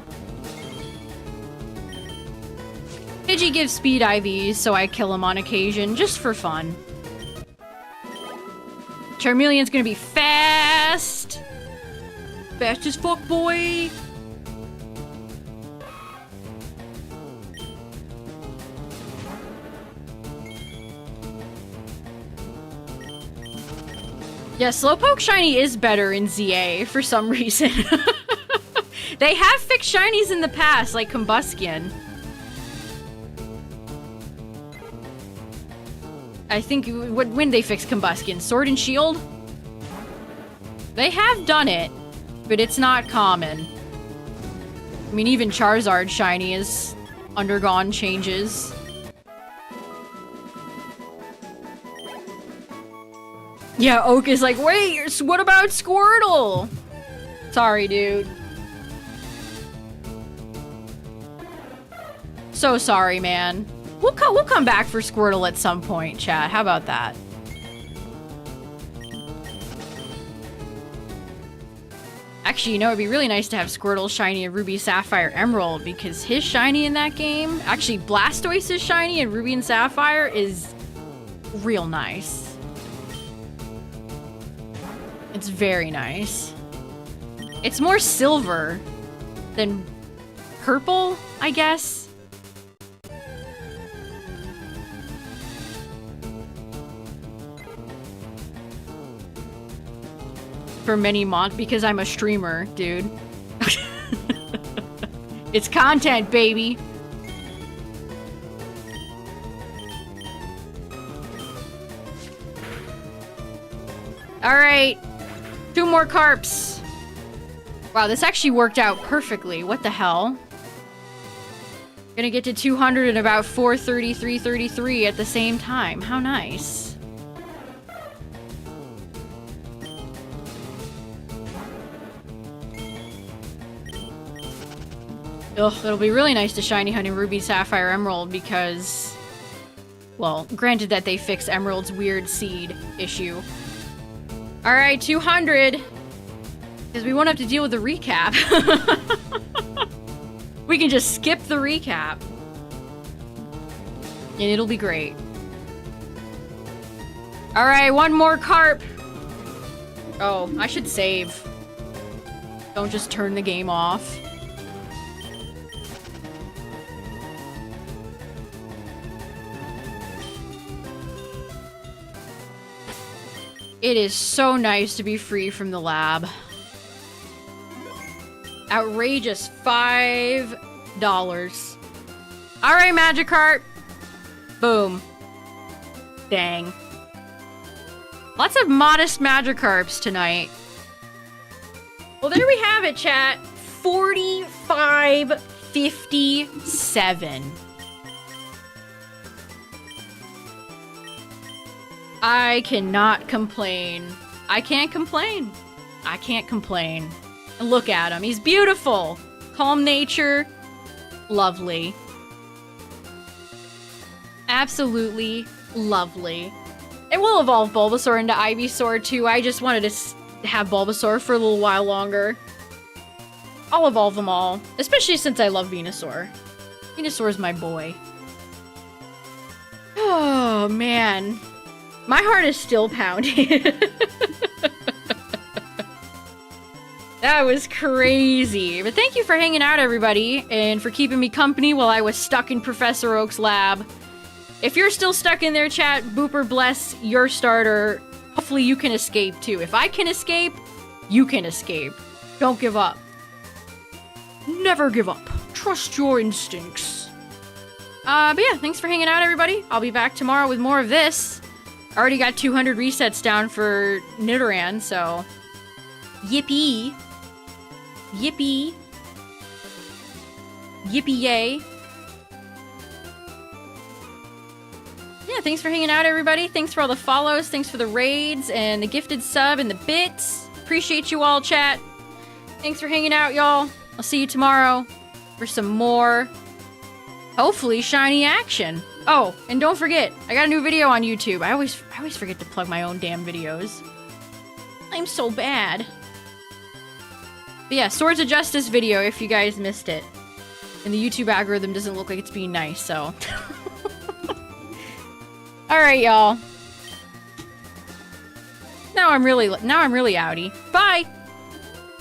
Pidgey gives speed IVs, so I kill him on occasion, just for fun. Charmeleon's gonna be fast! Fast as fuck, boy! Yeah, Slowpoke Shiny is better in ZA for some reason. They have fixed shinies in the past, like Combustion. I think, when they fix Combustion? Sword and Shield? They have done it, but it's not common. I mean, even Charizard Shiny has undergone changes. Yeah, Oak is like, wait, what about Squirtle? Sorry, dude. So sorry, man. We'll come back for Squirtle at some point, chat. How about that? Actually, you know, it'd be really nice to have Squirtle Shiny in Ruby, Sapphire, Emerald, because his Shiny in that game, actually Blastoise's Shiny in Ruby and Sapphire is real nice. It's very nice. It's more silver than purple, I guess. For many months, because I'm a streamer, dude. It's content, baby. All right. 2 more carps. Wow, this actually worked out perfectly. What the hell? Gonna get to 200 in about 4:30, 3:33 at the same time. How nice. Ugh, it'll be really nice to shiny hunt in Ruby, Sapphire, Emerald because... Well, granted that they fixed Emerald's weird seed issue. Alright, 200. Because we won't have to deal with the recap. We can just skip the recap. And it'll be great. Alright, 1 more carp. Oh, I should save. Don't just turn the game off. It is so nice to be free from the lab. Outrageous $5. Alright, Magikarp. Boom. Dang. Lots of modest Magikarps tonight. Well, there we have it, chat. 45.57. I cannot complain. I can't complain. I can't complain. And look at him. He's beautiful. Calm nature. Lovely. Absolutely lovely. And we'll evolve Bulbasaur into Ivysaur too. I just wanted to have Bulbasaur for a little while longer. I'll evolve them all. Especially since I love Venusaur. Venusaur's my boy. Oh, man. My heart is still pounding. That was crazy. But thank you for hanging out, everybody, and for keeping me company while I was stuck in Professor Oak's lab. If you're still stuck in there, chat, Booper bless your starter. Hopefully you can escape, too. If I can escape, you can escape. Don't give up. Never give up. Trust your instincts. But yeah, thanks for hanging out, everybody. I'll be back tomorrow with more of this. I already got 200 resets down for Nidoran, so... Yippee. Yippee. Yippee yay. Yeah, thanks for hanging out, everybody. Thanks for all the follows. Thanks for the raids and the gifted sub and the bits. Appreciate you all, chat. Thanks for hanging out, y'all. I'll see you tomorrow for some more, hopefully, shiny action. Oh, and don't forget, I got a new video on YouTube. I always forget to plug my own damn videos. I'm so bad. But yeah, Swords of Justice video if you guys missed it. And the YouTube algorithm doesn't look like it's being nice, so. Alright, y'all. Now I'm really outie. Bye!